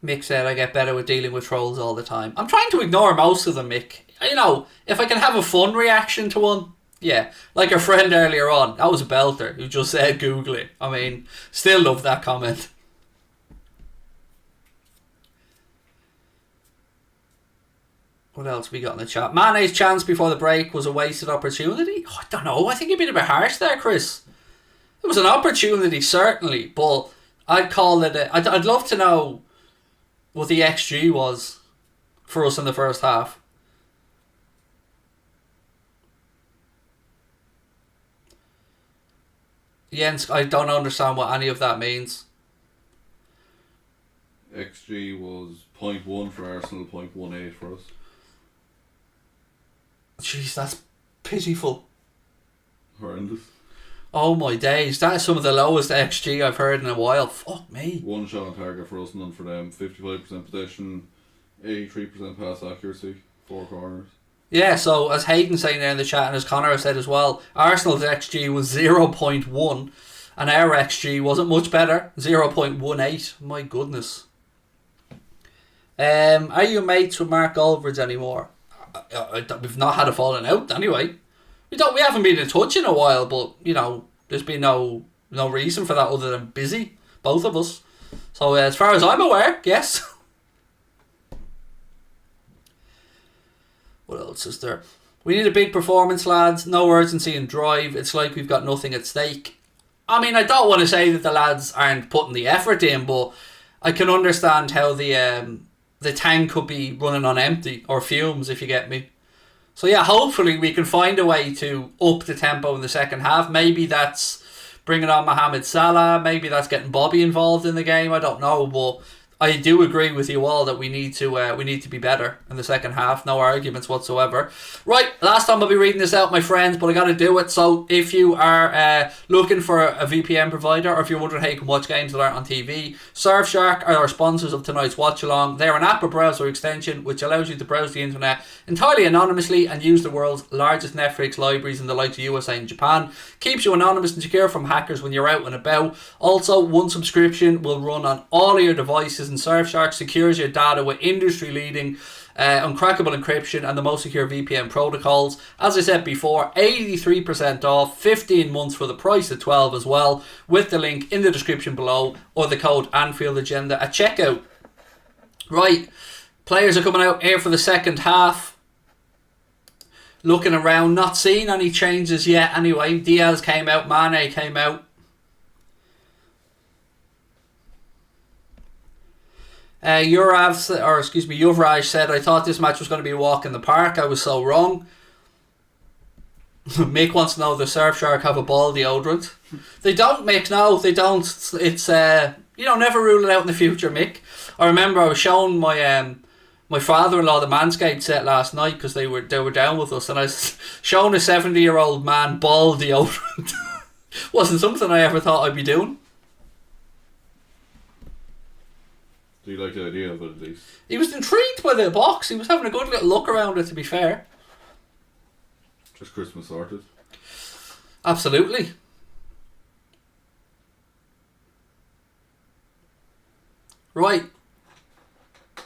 Mick said, I get better with dealing with trolls all the time. I'm trying to ignore most of them, Mick. You know, if I can have a fun reaction to one, yeah. Like our friend earlier on, that was a belter, who just said Google it. I mean, still love that comment. What else we got in the chat? Mane's chance before the break was a wasted opportunity? Oh, I don't know. I think you'd been a bit harsh there, Chris. It was an opportunity, certainly, but I'd call it I'd love to know what the XG was for us in the first half. Jens, I don't understand what any of that means. XG was 0.1 for Arsenal, 0.18 for us. Jeez, that's pitiful. Horrendous. Oh my days, that is some of the lowest XG I've heard in a while. Fuck me. One shot on target for us, none for them. 55% possession, 83% pass accuracy, 4 corners. Yeah, so as Hayden saying there in the chat and as Connor said as well, Arsenal's XG was 0.1 and our XG wasn't much better, 0.18. My goodness. Are you mates with Mark Goldbridge anymore? We've not had a falling out anyway. We haven't been in touch in a while, but you know, there's been no reason for that other than busy, both of us. So as far as I'm aware, yes. What else is there? We need a big performance, lads. No urgency and drive. It's like we've got nothing at stake. I mean, I don't want to say that the lads aren't putting the effort in, but I can understand how the tank could be running on empty or fumes, if you get me. So yeah, hopefully we can find a way to up the tempo in the second half. Maybe that's bringing on Mohamed Salah. Maybe that's getting Bobby involved in the game. I don't know, but I do agree with you all that we need to be better in the second half. No arguments whatsoever. Right, last time I'll be reading this out, my friends, but I got to do it. So if you are looking for a VPN provider, or if you're wondering how you can watch games that aren't on TV, Surfshark are our sponsors of tonight's watch along. They're an app or browser extension which allows you to browse the internet entirely anonymously and use the world's largest Netflix libraries in the likes of USA and Japan. Keeps you anonymous and secure from hackers when you're out and about. Also, one subscription will run on all of your devices, and Surfshark secures your data with industry-leading uncrackable encryption and the most secure VPN protocols. As I said before, 83% off, 15 months for the price of 12 as well, with the link in the description below or the code Anfield Agenda at checkout. Right, players are coming out here for the second half. Looking around, not seeing any changes yet anyway. Diaz came out, Mane came out. Yuvraj said, I thought this match was going to be a walk in the park. I was so wrong. Mick wants to know, the Surfshark have a ball deodorant? They don't, Mick, no, they don't. It's, never rule it out in the future, Mick. I remember I was showing my father-in-law the Manscaped set last night because they were down with us, and I was showing a 70-year-old man ball deodorant. Wasn't something I ever thought I'd be doing. Do you like the idea of it at least? He was intrigued by the box. He was having a good little look around it, to be fair. Just Christmas sorted. Absolutely. Right.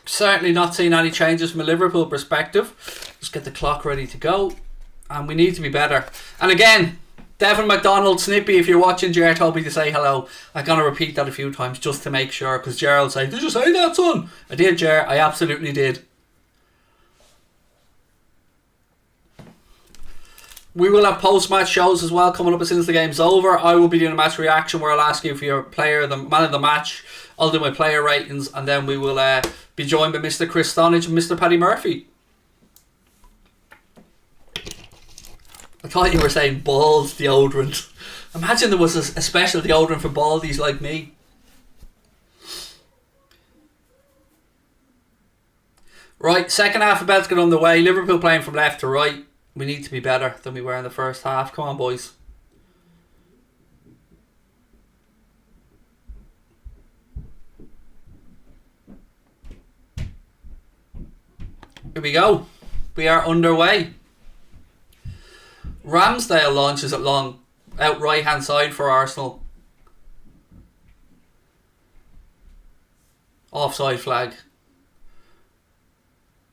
Certainly not seeing any changes from a Liverpool perspective. Just get the clock ready to go. And we need to be better. And again, Devon McDonald, Snippy, if you're watching, Jared told me to say hello. I'm going to repeat that a few times just to make sure, because Gerald said, did you say that, son? I did, Jared. I absolutely did. We will have post-match shows as well coming up as soon as the game's over. I will be doing a match reaction where I'll ask you for your player, the man of the match. I'll do my player ratings, and then we will be joined by Mr. Chris Stonage and Mr. Paddy Murphy. I thought you were saying balls deodorant. Imagine there was a special deodorant for baldies like me. Right, second half about to get underway. Liverpool playing from left to right. We need to be better than we were in the first half. Come on, boys. Here we go. We are underway. Ramsdale launches it long out right hand side for Arsenal. Offside flag.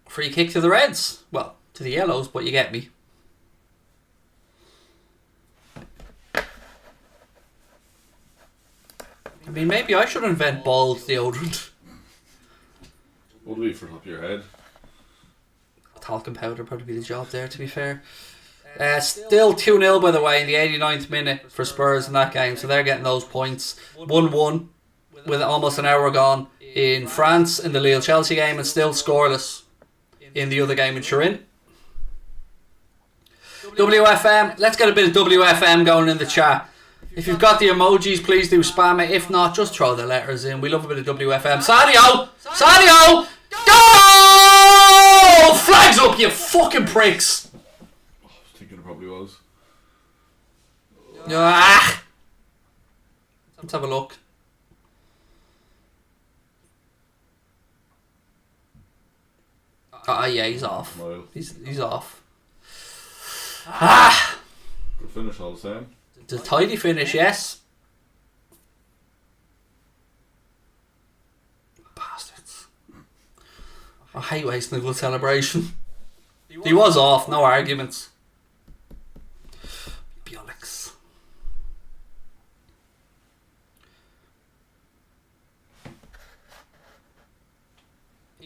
Free kick to the Reds. Well, to the Yellows, but you get me. I mean, maybe I should invent bald deodorant. What would be for the top of your head? Talcum powder would probably be the job there, to be fair. Still 2-0 by the way in the 89th minute for Spurs in that game, so they're getting those points. 1-1 with almost an hour gone in France in the Lille-Chelsea game, and still scoreless in the other game in Turin. WFM, let's get a bit of WFM going in the chat. If you've got the emojis, please do spam it. If not, just throw the letters in. We love a bit of WFM. Sadio! Sadio! Go! Flags up, you fucking pricks! I was thinking it probably was. Ah. Let's have a look. Ah, yeah, he's off. Mile. He's off. Ah! Good finish all the same. The tidy finish, yes. Bastards. I hate wasting a good celebration. He was off, no arguments. Bollocks.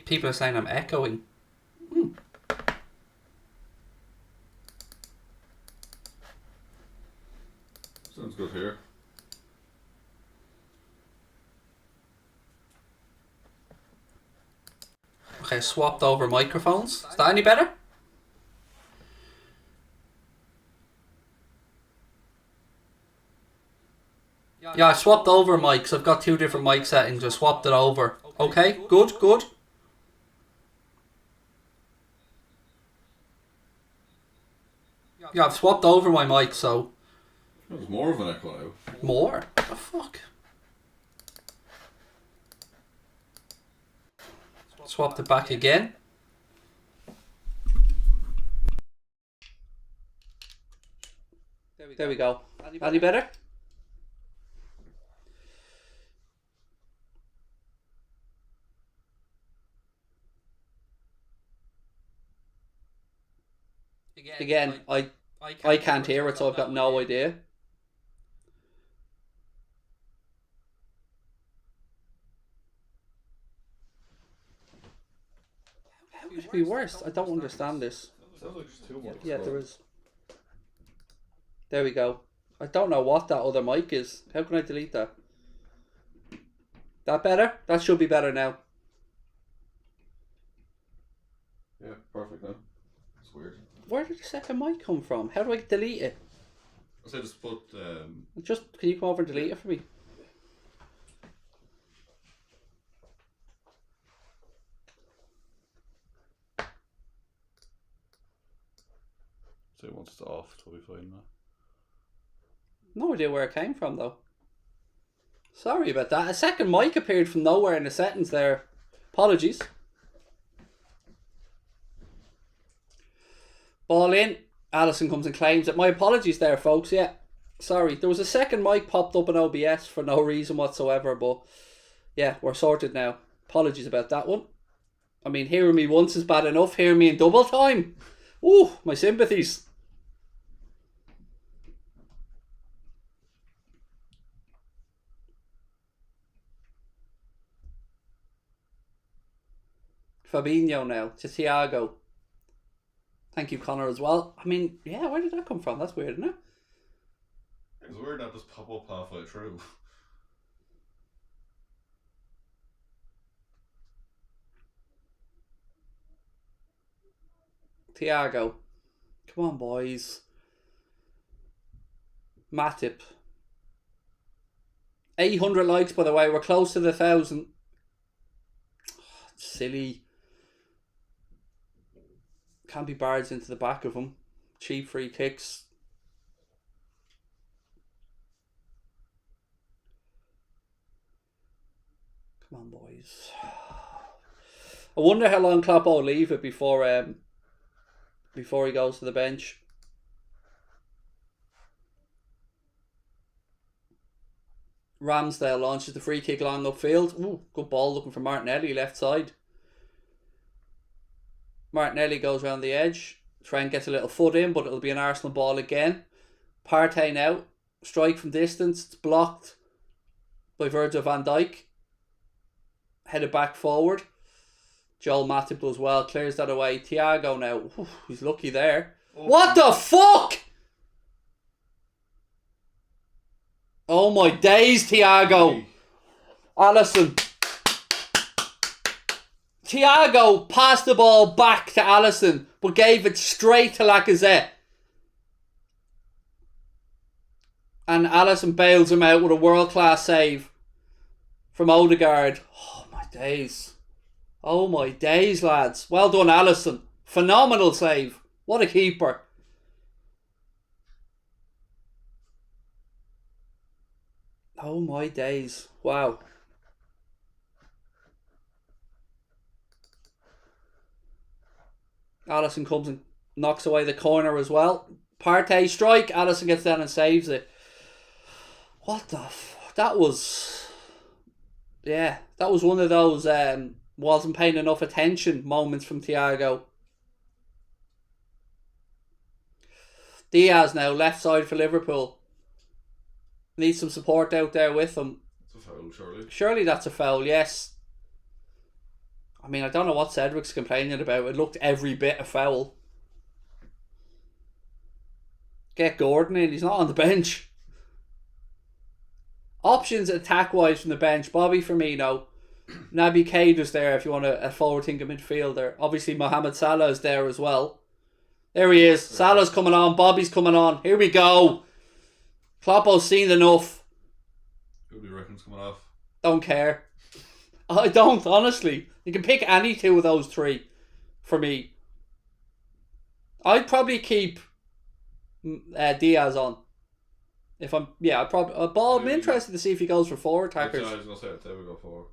People are saying I'm echoing. Sounds good here. Okay, swapped over microphones. Is that any better? Yeah, I swapped over mics. I've got 2 different mic settings. I swapped it over. Okay, good, good. Yeah, I've swapped over my mic, so... There's more of an echo now. More? What the fuck? Swapped it back again. There we go. Any better? Again, I can't hear it, so I've got no idea. How could it be worse? I don't understand this. Sounds like there's 2 more. Yeah, there is. There we go. I don't know what that other mic is. How can I delete that? That better? That should be better now. Yeah, perfect now. It's weird. Where did the second mic come from? How do I delete it? I said just put. Just, can you come over and delete it for me? Say once it's off, it'll be fine now. No idea where it came from though. Sorry about that. A second mic appeared from nowhere in the settings there. Apologies. Ball in. Allison comes and claims it. My apologies there, folks. Yeah. Sorry. There was a second mic popped up in OBS for no reason whatsoever, but yeah, we're sorted now. Apologies about that one. I mean, hearing me once is bad enough. Hearing me in double time. Ooh, my sympathies. Fabinho now to Thiago. Thank you, Connor, as well. I mean, yeah, where did that come from? That's weird, isn't it? It's weird that just pop up halfway through. Thiago. Come on, boys. Matip. 800 likes, by the way. We're close to the 1,000. Silly. Can't be barged into the back of him. Cheap free kicks. Come on, boys. I wonder how long Klopp will leave it before he goes to the bench. Ramsdale launches the free kick along upfield. Ooh, good ball looking for Martinelli, left side. Martinelli goes around the edge. Trent gets a little foot in, but it'll be an Arsenal ball again. Partey now. Strike from distance. It's blocked by Virgil van Dijk. Headed back forward. Joel Matip does well. Clears that away. Thiago now. Ooh, he's lucky there. Oh. What the fuck? Oh my days, Thiago. Alisson. Thiago passed the ball back to Alisson, but gave it straight to Lacazette. And Alisson bails him out with a world-class save from Odegaard. Oh my days. Oh my days, lads. Well done, Alisson. Phenomenal save. What a keeper. Oh my days. Wow. Alisson comes and knocks away the corner as well. Partey strike. Alisson gets down and saves it. What the that was... Yeah, that was one of those wasn't paying enough attention moments from Thiago. Diaz now, left side for Liverpool. Needs some support out there with him. It's a foul, surely. Surely that's a foul, yes. I mean, I don't know what Cedric's complaining about. It looked every bit a foul. Get Gordon in, he's not on the bench. Options attack-wise from the bench. Bobby Firmino. Naby Keita's there if you want a forward-thinking midfielder. Obviously, Mohamed Salah is there as well. There he is. Salah's coming on. Bobby's coming on. Here we go. Kloppo's seen enough. Who do you reckon's coming off? Don't care. I don't, honestly. You can pick any two of those three for me. I'd probably keep Diaz on. If I'm, yeah, I'd probably. But I'm interested to see if he goes for four attackers. I was going to say, I'd say we go for.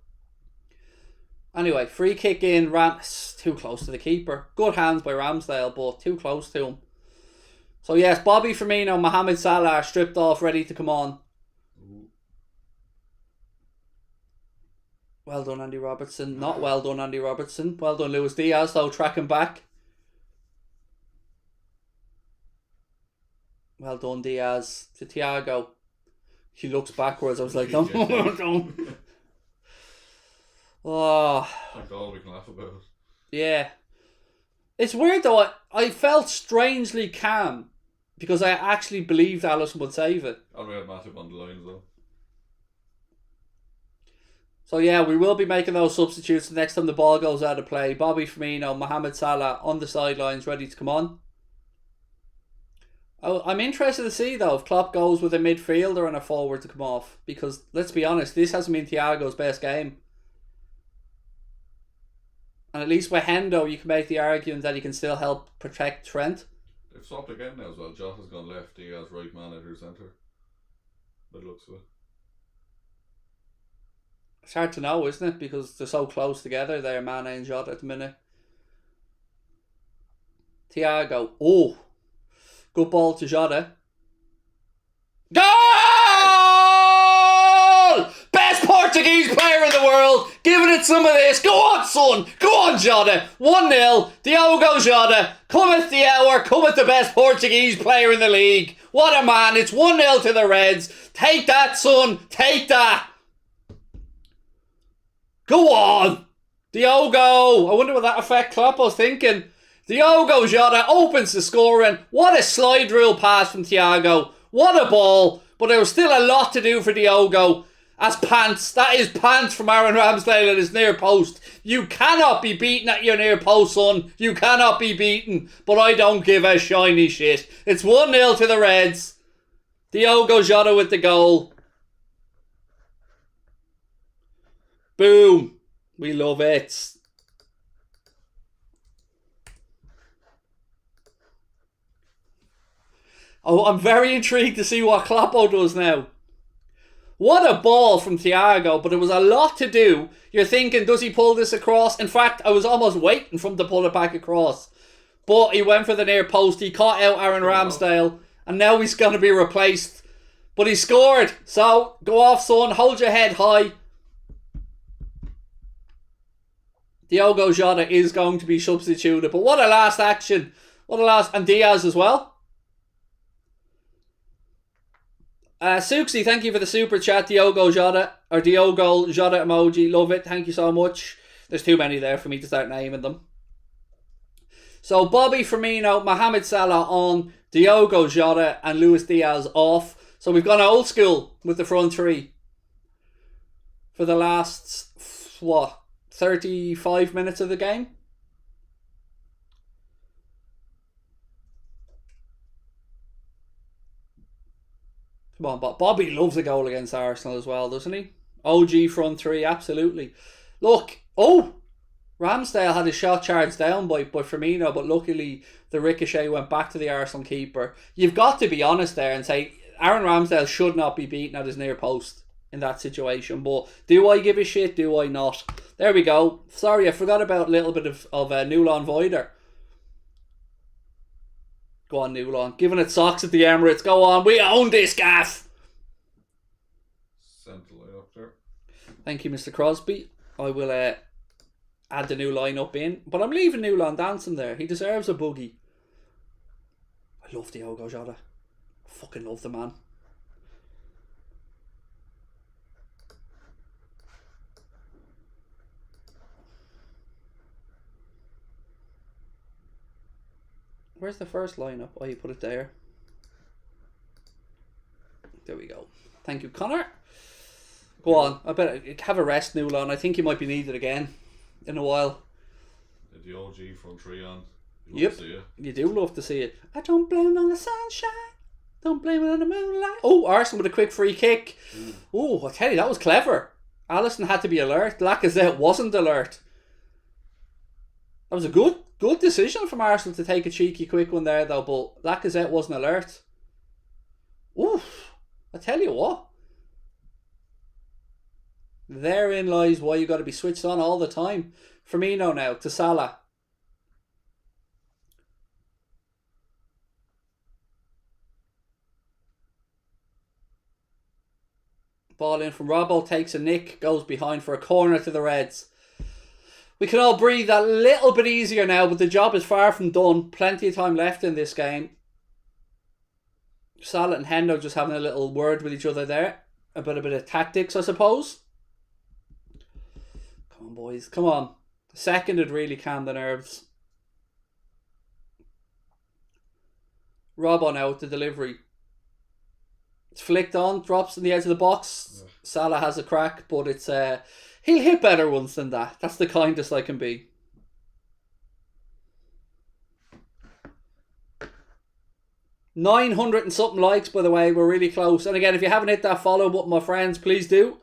Anyway, free kick in. Too close to the keeper. Good hands by Ramsdale, but too close to him. So yes, Bobby Firmino, Mohamed Salah are stripped off, ready to come on. Ooh. Well done, Andy Robertson. Not well done, Andy Robertson. Well done, Luis Diaz, though, tracking back. Well done, Diaz. To Thiago. He looks backwards. I was like, don't. Don't. Oh. That's all we can laugh about. Yeah. It's weird, though. I felt strangely calm because I actually believed Alisson would save it. And we had Matip on the lines, though. So yeah, we will be making those substitutes the next time the ball goes out of play. Bobby Firmino, Mohamed Salah on the sidelines, ready to come on. I'm interested to see, though, if Klopp goes with a midfielder and a forward to come off. Because, let's be honest, this hasn't been Thiago's best game. And at least with Hendo, you can make the argument that he can still help protect Trent. They've swapped again now as well. Jota's gone left, Diaz right, man at her centre. By the looks of it. It's hard to know, isn't it? Because they're so close together there, Mane and Jota at the minute. Thiago. Oh! Good ball to Jota. Goal! Best Portuguese player in the world. Giving it some of this. Go on, son. Go on, Jota. 1-0. Diogo Jota. Cometh the hour. Cometh the best Portuguese player in the league. What a man. It's 1-0 to the Reds. Take that, son. Take that. Go on. Diogo. I wonder what that effect Klopp was thinking. Diogo Jota opens the scoring. What a slide rule pass from Thiago. What a ball. But there was still a lot to do for Diogo. As pants. That is pants from Aaron Ramsdale at his near post. You cannot be beaten at your near post, son. You cannot be beaten. But I don't give a shiny shit. It's 1-0 to the Reds. Diogo Jota with the goal. Boom. We love it. Oh, I'm very intrigued to see what Kloppo does now. What a ball from Thiago, but it was a lot to do. You're thinking, does he pull this across? In fact, I was almost waiting for him to pull it back across. But he went for the near post. He caught out Aaron Ramsdale. And now he's going to be replaced. But he scored. So, go off, son. Hold your head high. Diogo Jota is going to be substituted. But what a last action. What a last... And Diaz as well. Suxy, thank you for the super chat. Diogo Jota emoji, love it, thank you so much. There's too many there for me to start naming them. So Bobby Firmino, Mohamed Salah on, Diogo Jota and Luis Diaz off. So we've gone old school with the front three for the last 35 minutes of the game. Come on, but Bobby loves a goal against Arsenal as well, doesn't he? OG front three, absolutely. Look, Ramsdale had his shot charged down by Firmino, but luckily the ricochet went back to the Arsenal keeper. You've got to be honest there and say Aaron Ramsdale should not be beaten at his near post in that situation. But do I give a shit? Do I not? There we go. Sorry, I forgot about a little bit of Nulon Voider. Go on, Newland. Giving it socks at the Emirates. Go on. We own this, gaff. Sent the line up there. Thank you, Mr. Crosby. I will add the new lineup in. But I'm leaving Newland dancing there. He deserves a boogie. I love Diogo Jota. I fucking love the man. Where's the first lineup? Oh, you put it there. There we go. Thank you, Connor. Go on. I better have a rest, Newland. I think you might be needed again in a while. The OG from Treon. Yep. You do love to see it. I don't blame it on the sunshine. Don't blame it on the moonlight. Oh, Arsenal with a quick free kick. Oh, I tell you, that was clever. Alisson had to be alert. Lacazette wasn't alert. That was a good decision from Arsenal to take a cheeky quick one there, though, but Lacazette wasn't alert. Oof. I tell you what. Therein lies why you got to be switched on all the time. Firmino now to Salah. Ball in from Robbo, takes a nick, goes behind for a corner to the Reds. We can all breathe a little bit easier now, but the job is far from done. Plenty of time left in this game. Salah and Hendo just having a little word with each other there. A bit of tactics, I suppose. Come on, boys. Come on. The second had really calmed the nerves. Robbo now with the delivery. It's flicked on, drops in the edge of the box. Yeah. Salah has a crack, but it's he'll hit better ones than that. That's the kindest I can be. $900 and something likes, by the way. We're really close. And again, if you haven't hit that follow button, my friends, please do.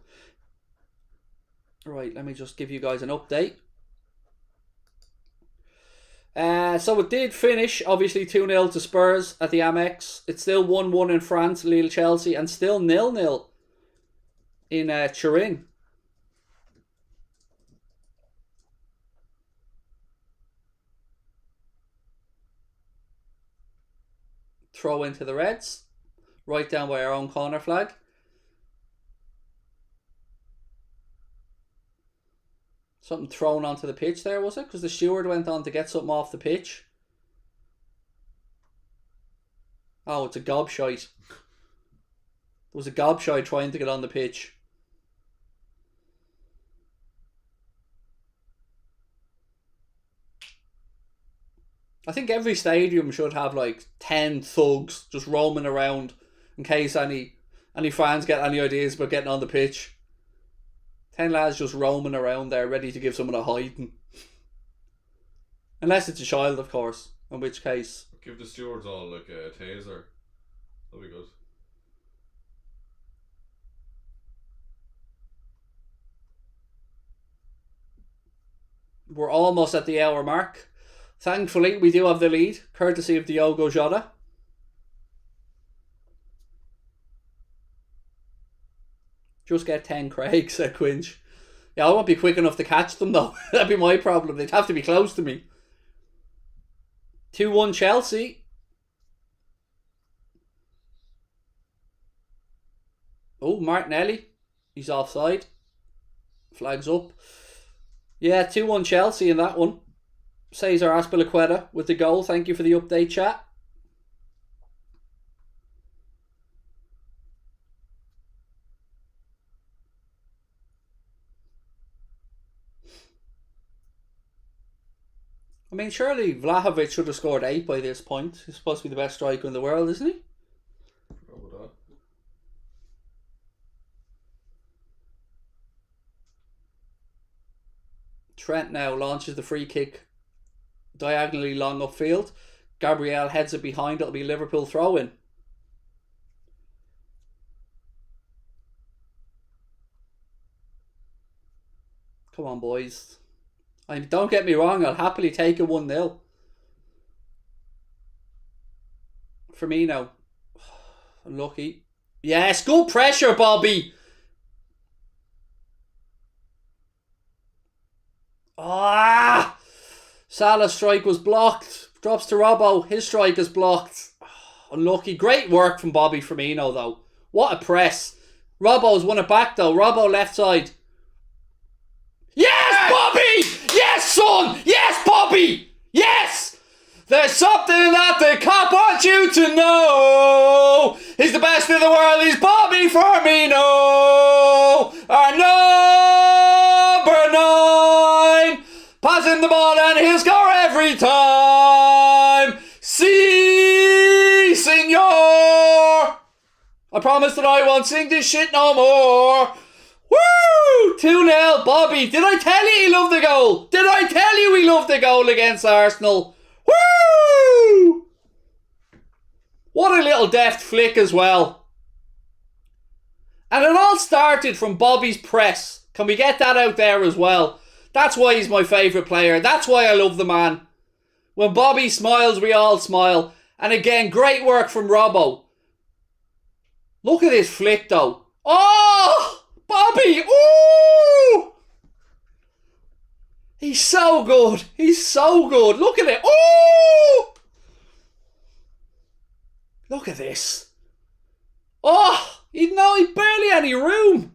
Right, let me just give you guys an update. So it did finish, obviously 2-0 to Spurs at the Amex. It's still 1-1 in France, Lille-Chelsea, and still 0-0 in Turin. Throw into the Reds. Right down by our own corner flag. Something thrown onto the pitch there, was it? Because the steward went on to get something off the pitch. Oh, it's a gobshite. There was a gobshite trying to get on the pitch. I think every stadium should have like 10 thugs just roaming around in case any fans get any ideas about getting on the pitch. 10 lads just roaming around there ready to give someone a hiding. Unless it's a child, of course, in which case... Give the stewards all like a taser. That'll be good. We're almost at the hour mark. Thankfully, we do have the lead, courtesy of Diogo Jota. Just get 10, Craig, said Quinch. Yeah, I won't be quick enough to catch them, though. That'd be my problem. They'd have to be close to me. 2-1 Chelsea. Oh, Martinelli. He's offside. Flags up. Yeah, 2-1 Chelsea in that one. Cesar Azpilicueta with the goal. Thank you for the update, chat. I mean, surely Vlahovic should have scored 8 by this point. He's supposed to be the best striker in the world, isn't he? Trent now launches the free kick diagonally long upfield. Gabriel heads it behind. It'll be Liverpool throw-in. Come on, boys. Don't get me wrong, I'll happily take a 1-0. Firmino. Unlucky. Yes, good pressure, Bobby. Ah! Salah's strike was blocked. Drops to Robbo. His strike is blocked. Unlucky. Great work from Bobby Firmino, though. What a press. Robbo's won it back, though. Robbo left side. Yes, Bobby! Yes, son! Yes, Bobby! Yes! There's something that the cop wants you to know. He's the best in the world. He's Bobby Firmino. Our number 9. Passing the ball and he'll score every time. Si, senor. I promise that I won't sing this shit no more. Woo! 2-0, Bobby. Did I tell you he loved the goal? Did I tell you he loved the goal against Arsenal? Woo! What a little deft flick as well. And it all started from Bobby's press. Can we get that out there as well? That's why he's my favourite player. That's why I love the man. When Bobby smiles, we all smile. And again, great work from Robbo. Look at this flick though. Oh! Bobby! Ooh! He's so good. He's so good. Look at it. Ooh! Look at this. Oh! He barely had any room.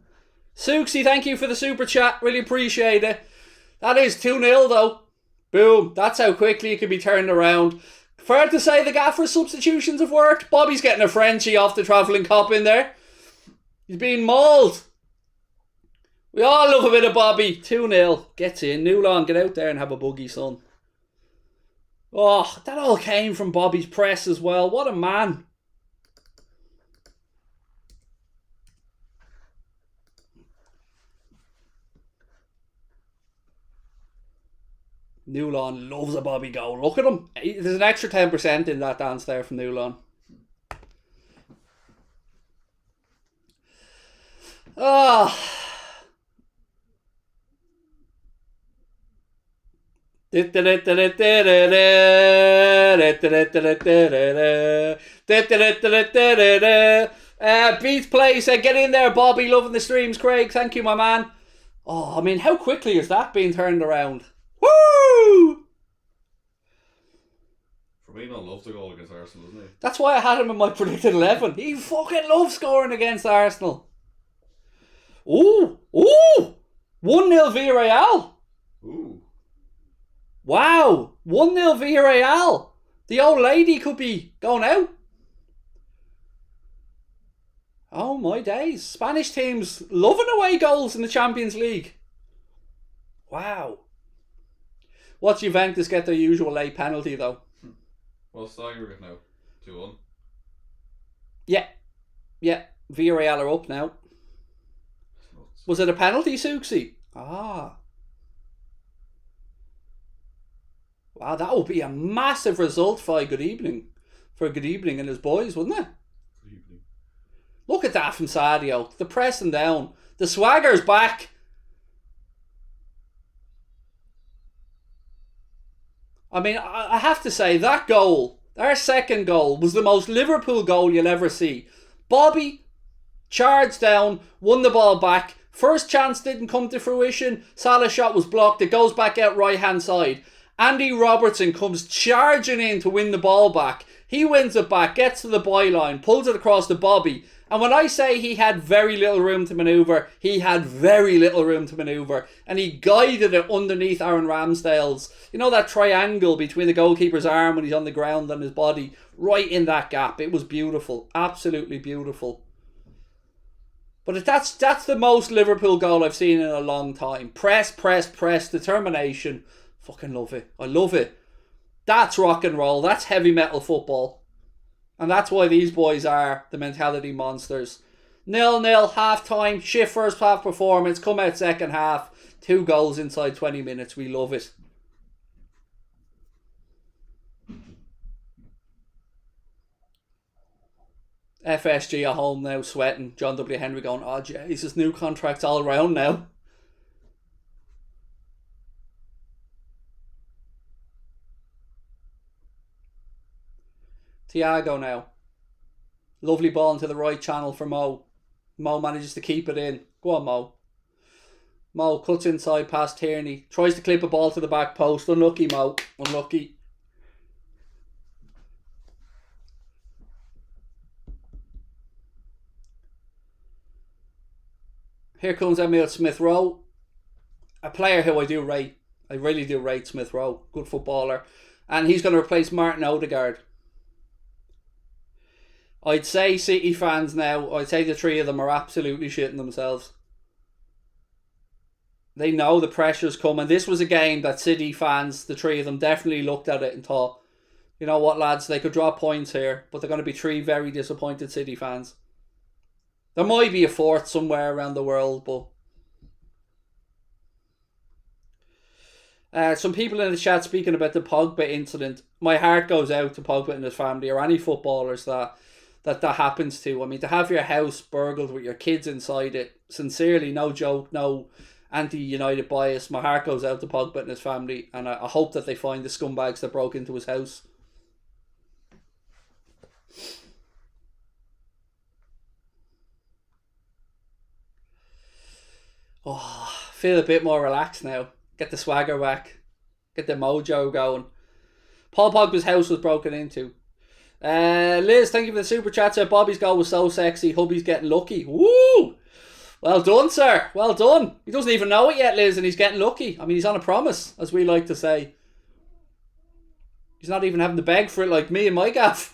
Suxy, thank you for the super chat. Really appreciate it. That is 2-0 though. Boom. That's how quickly it can be turned around. Fair to say the gaffer's substitutions have worked. Bobby's getting a Frenchie off the travelling cop in there. He's being mauled. We all love a bit of Bobby. 2-0. Gets in. Newlon, get out there and have a buggy, son. Oh, that all came from Bobby's press as well. What a man. Newlon loves a Bobby goal. Look at him. There's an extra 10% in that dance there from Newlon. Ah. Beats play said, get in there, Bobby. Loving the streams, Craig. Thank you, my man. Oh, I mean, how quickly is that being turned around? Woo! Firmino loves the goal against Arsenal, doesn't he? That's why I had him in my predicted 11. He fucking loves scoring against Arsenal. Ooh! Ooh! 1-0 Villarreal. Ooh. Wow! 1-0 Villarreal. The old lady could be going out. Oh my days. Spanish teams loving away goals in the Champions League. Wow. What's Juventus get their usual late penalty though? What's the aggregate now? 2-1. Yeah. Villarreal are up now. Was it a penalty, Suxy? Ah. Wow, that would be a massive result for Good Evening and his boys, wouldn't it? Good evening. Look at that from Sadio. The pressing down. The swagger's back. I mean, I have to say, that goal, our second goal, was the most Liverpool goal you'll ever see. Bobby charged down, won the ball back. First chance didn't come to fruition. Salah's shot was blocked. It goes back out right hand side. Andy Robertson comes charging in to win the ball back. He wins it back, gets to the byline, pulls it across to Bobby. And when I say he had very little room to manoeuvre, he had very little room to manoeuvre. And he guided it underneath Aaron Ramsdale's, you know, that triangle between the goalkeeper's arm when he's on the ground and his body, right in that gap. It was beautiful. Absolutely beautiful. But that's the most Liverpool goal I've seen in a long time. Press, determination. Fucking love it. I love it. That's rock and roll. That's heavy metal football. And that's why these boys are the mentality monsters. 0-0, half time, shift first half performance, come out second half, 2 goals inside 20 minutes. We love it. FSG at home now, sweating. John W. Henry going, oh Jesus, new contracts all around now. Thiago now. Lovely ball into the right channel for Mo. Mo manages to keep it in. Go on, Mo. Mo cuts inside past Tierney. Tries to clip a ball to the back post. Unlucky, Mo. Unlucky. Here comes Emile Smith-Rowe. A player who I do rate. I really do rate Smith-Rowe. Good footballer. And he's going to replace Martin Odegaard. I'd say City fans now, I'd say the three of them are absolutely shitting themselves. They know the pressure's coming. This was a game that City fans, the three of them, definitely looked at it and thought, you know what, lads, they could drop points here, but they're going to be three very disappointed City fans. There might be a fourth somewhere around the world, but some people in the chat speaking about the Pogba incident. My heart goes out to Pogba and his family, or any footballers that happens to. I mean, to have your house burgled with your kids inside it, sincerely, no joke, no anti-United bias. My heart goes out to Pogba and his family, and I hope that they find the scumbags that broke into his house. Oh, feel a bit more relaxed now. Get the swagger back. Get the mojo going. Paul Pogba's house was broken into. Liz, thank you for the super chat. Said Bobby's goal was so sexy. Hubby's getting lucky. Woo! Well done, sir. Well done. He doesn't even know it yet, Liz, and he's getting lucky. I mean, he's on a promise, as we like to say. He's not even having to beg for it like me and my gaff.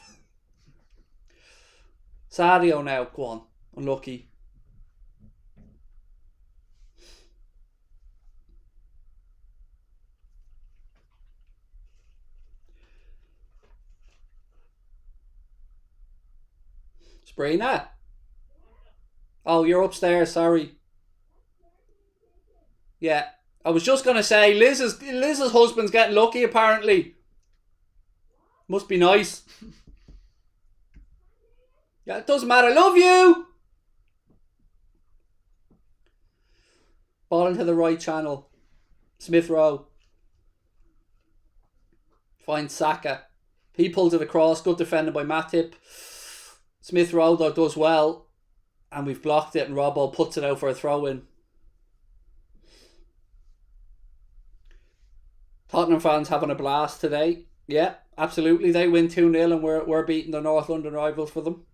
Sadio now. Go on. Unlucky. Sprina? Oh, you're upstairs, sorry. Yeah. I was just going to say, Liz's husband's getting lucky, apparently. Must be nice. Yeah, it doesn't matter. Love you! Ball into the right channel. Smith-Rowe. Finds Saka. He pulls it across. Good defended by Matip. Smith-Rowe, though, does well. And we've blocked it, and Robbo puts it out for a throw-in. Tottenham fans having a blast today. Yeah, absolutely. They win 2-0 and we're beating the North London rivals for them.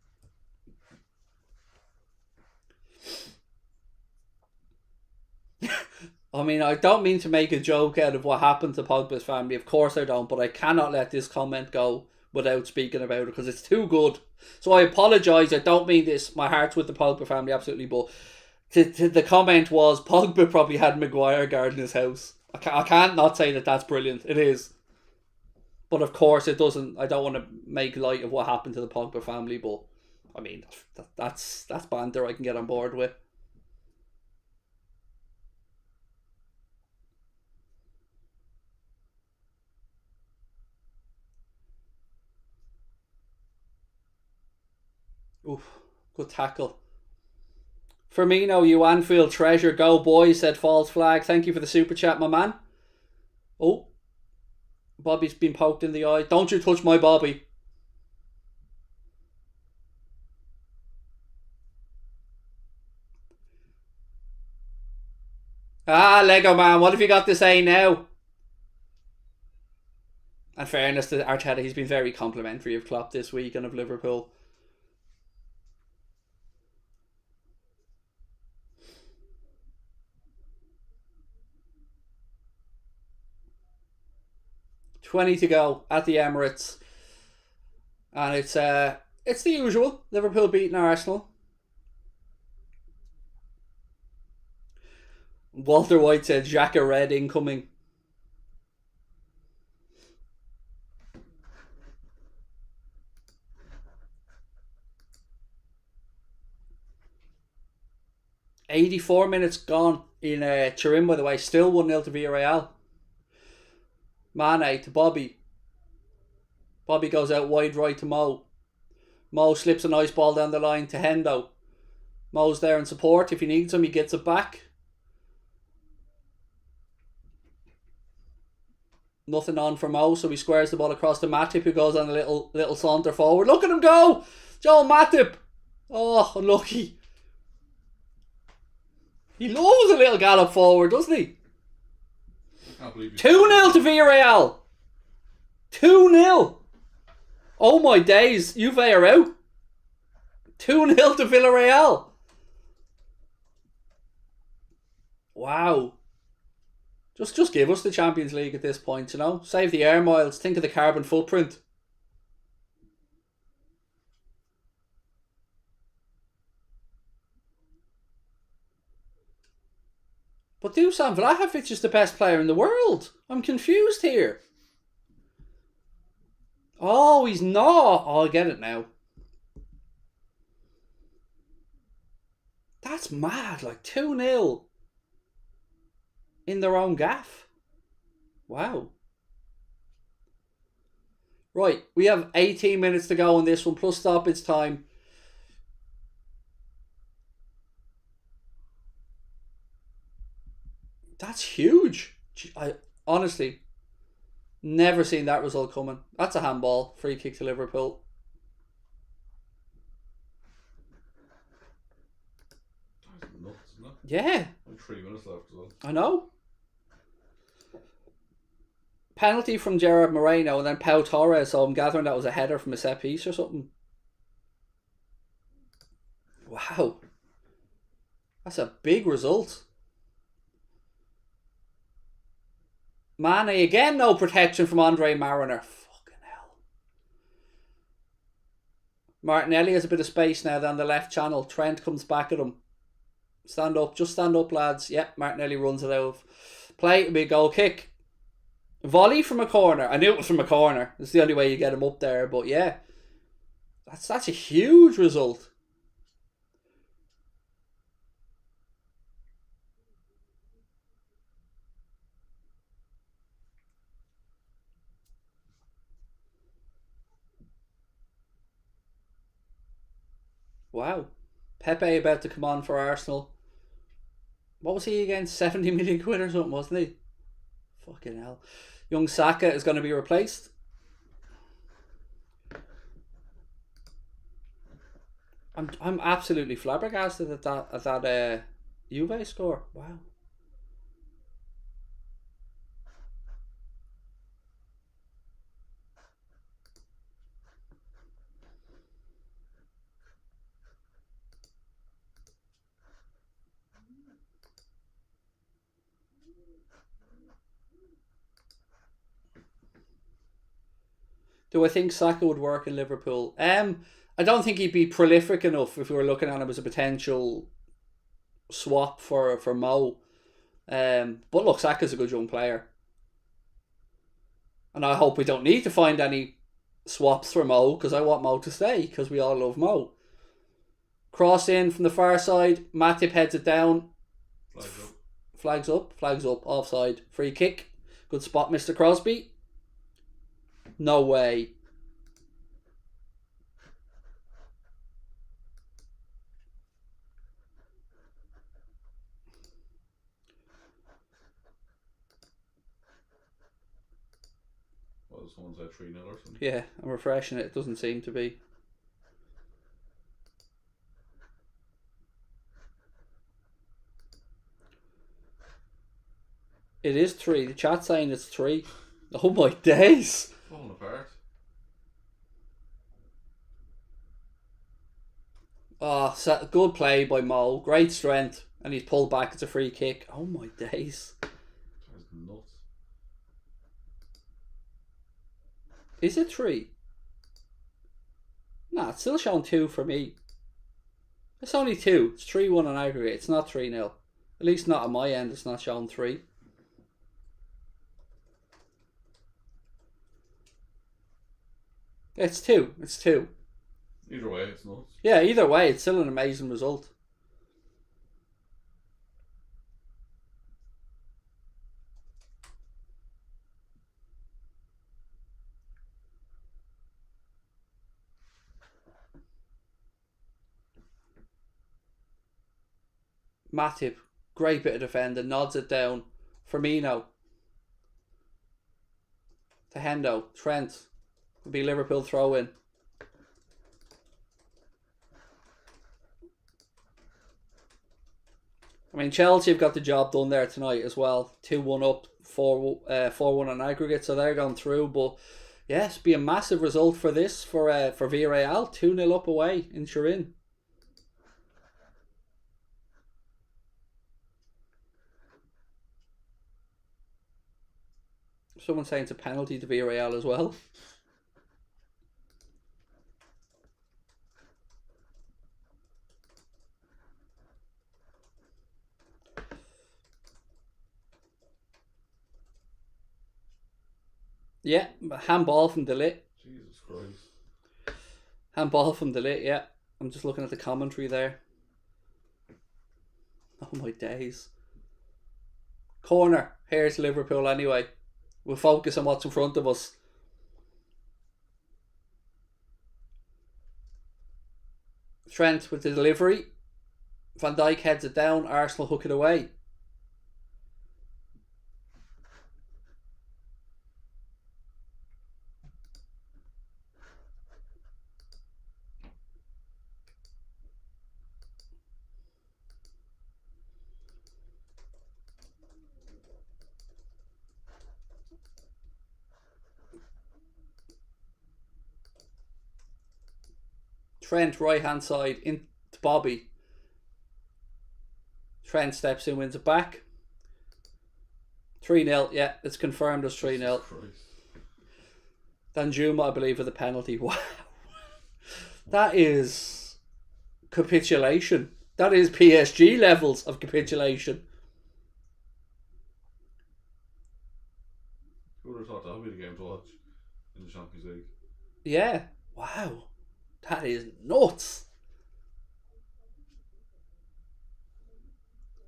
I mean, I don't mean to make a joke out of what happened to Pogba's family. Of course I don't, but I cannot let this comment go without speaking about it because it's too good. So I apologise. I don't mean this. My heart's with the Pogba family, absolutely. But the comment was Pogba probably had Maguire guarding his house. I can't not say that that's brilliant. It is. But of course it doesn't. I don't want to make light of what happened to the Pogba family. But I mean, that's banter I can get on board with. Oof, good tackle. Firmino, you Anfield treasure. Go boys, said False Flag. Thank you for the super chat, my man. Oh, Bobby's been poked in the eye. Don't you touch my Bobby. Ah, Lego man, what have you got to say now? In fairness to Arteta, he's been very complimentary of Klopp this week and of Liverpool. $20 to go at the Emirates, and it's the usual. Liverpool beating Arsenal. Walter White said Xhaka red incoming. "84 minutes gone in Turin, by the way. Still 1-0 to Villarreal. Mane to Bobby. Bobby goes out wide right to Mo. Mo slips a nice ball down the line to Hendo. Mo's there in support. If he needs him, he gets it back. Nothing on for Mo, so he squares the ball across to Matip, who goes on a little saunter forward. Look at him go! Joel Matip! Oh, unlucky. He loves a little gallop forward, doesn't he? 2-0 to Villarreal. 2-0. Oh my days, Juve are out. 2-0 to Villarreal. Wow. Just give us the Champions League at this point, you know? Save the air miles. Think of the carbon footprint. But Dusan Vlahovic is the best player in the world. I'm confused here. Oh, he's not. Oh, I get it now. That's mad. Like 2-0 in their own gaff. Wow. Right, we have 18 minutes to go on this one, plus stoppage time. That's huge. I honestly never seen that result coming. That's a handball. Free kick to Liverpool. That's nuts, isn't it? Yeah. Like 3 minutes left as well. I know. Penalty from Gerard Moreno and then Pau Torres, so I'm gathering that was a header from a set piece or something. Wow. That's a big result. Mane again, no protection from Andre Mariner. Fucking hell. Martinelli has a bit of space now down the left channel. Trent comes back at him. Stand up, just stand up, lads. Yep, Martinelli runs it out of play. It'll be a goal kick. Volley from a corner. I knew it was from a corner. It's the only way you get him up there, but yeah. That's a huge result. Wow. Pepe about to come on for Arsenal. What was he again? 70 million quid or something, wasn't he? Fucking hell. Young Saka is going to be replaced. I'm absolutely flabbergasted at that Juve score. Wow. Do I think Saka would work in Liverpool? I don't think he'd be prolific enough if we were looking at him as a potential swap for Mo. But look, Saka's a good young player. And I hope we don't need to find any swaps for Mo, because I want Mo to stay, because we all love Mo. Cross in from the far side. Matip heads it down. Flags up. Offside. Free kick. Good spot, Mr. Crosby. No way. Well, someone said 3-0 or something. Yeah, I'm refreshing it. It doesn't seem to be. It is 3. The chat's saying it's 3. Oh my days. Falling apart. Oh, good play by Mo. Great strength. And he's pulled back. It's a free kick. Oh my days. That's nuts. Is it 3? Nah, it's still showing 2 for me. It's only 2. It's 3-1 on aggregate. It's not 3-0. At least not on my end. It's not showing 3. It's 2. It's 2. Either way, it's nuts. Yeah, either way, it's still an amazing result. Matip, great bit of defending, nods it down. Firmino. To Hendo. Trent. Will be Liverpool throw in. I mean, Chelsea have got the job done there tonight as well. 2-1 up, 4-1 on aggregate, so they're going through. But yes, be a massive result for this for Villarreal. 2-0 up away in Turin. Someone saying it's a penalty to Villarreal as well. Yeah, handball from Delit. Jesus Christ. Handball from Delit, yeah. I'm just looking at the commentary there. Oh my days. Corner. Here's Liverpool anyway. We'll focus on what's in front of us. Trent with the delivery. Van Dijk heads it down. Arsenal hook it away. Trent, right hand side, into Bobby. Trent steps in, wins it back. 3-0, yeah, it's confirmed as 3-0. Danjuma, I believe, for the penalty. Wow. That is capitulation. That is PSG levels of capitulation. Who would have thought that would be the game to watch in the Champions League? Yeah, wow. That is nuts.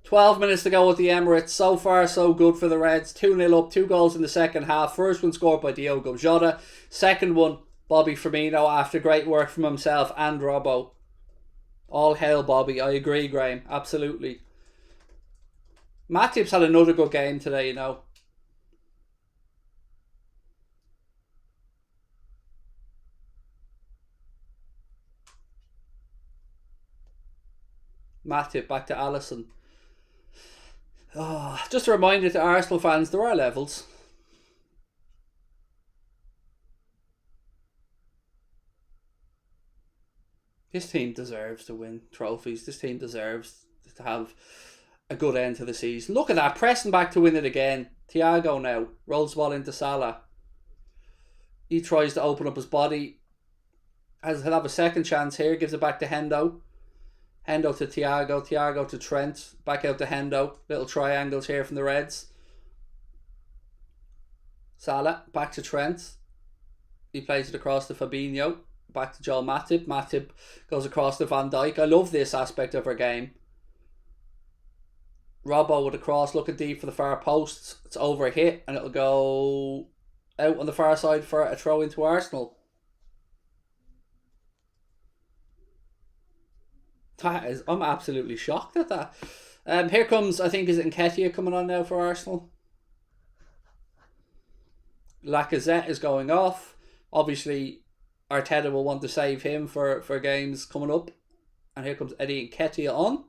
12 minutes to go with the Emirates. So far, so good for the Reds. 2-0 up, 2 goals in the second half. First one scored by Diogo Jota. Second one, Bobby Firmino, after great work from himself and Robbo. All hail Bobby. I agree, Graham. Absolutely. Matip's had another good game today, you know. Matip back to Alisson. Oh, just a reminder to Arsenal fans, there are levels. This team deserves to win trophies. This team deserves to have a good end to the season. Look at that, pressing back to win it again. Thiago now rolls the ball into Salah. He tries to open up his body. He'll have a second chance here. Gives it back to Hendo. Hendo to Thiago. Thiago to Trent. Back out to Hendo. Little triangles here from the Reds. Salah. Back to Trent. He plays it across to Fabinho. Back to Joel Matip. Matip goes across to Van Dijk. I love this aspect of our game. Robbo with a cross looking deep for the far post. It's over a hit and it'll go out on the far side for a throw into Arsenal. That is, I'm absolutely shocked at that. Here comes, I think, is it Nketiah coming on now for Arsenal? Lacazette is going off. Obviously, Arteta will want to save him for games coming up. And here comes Eddie Nketiah on.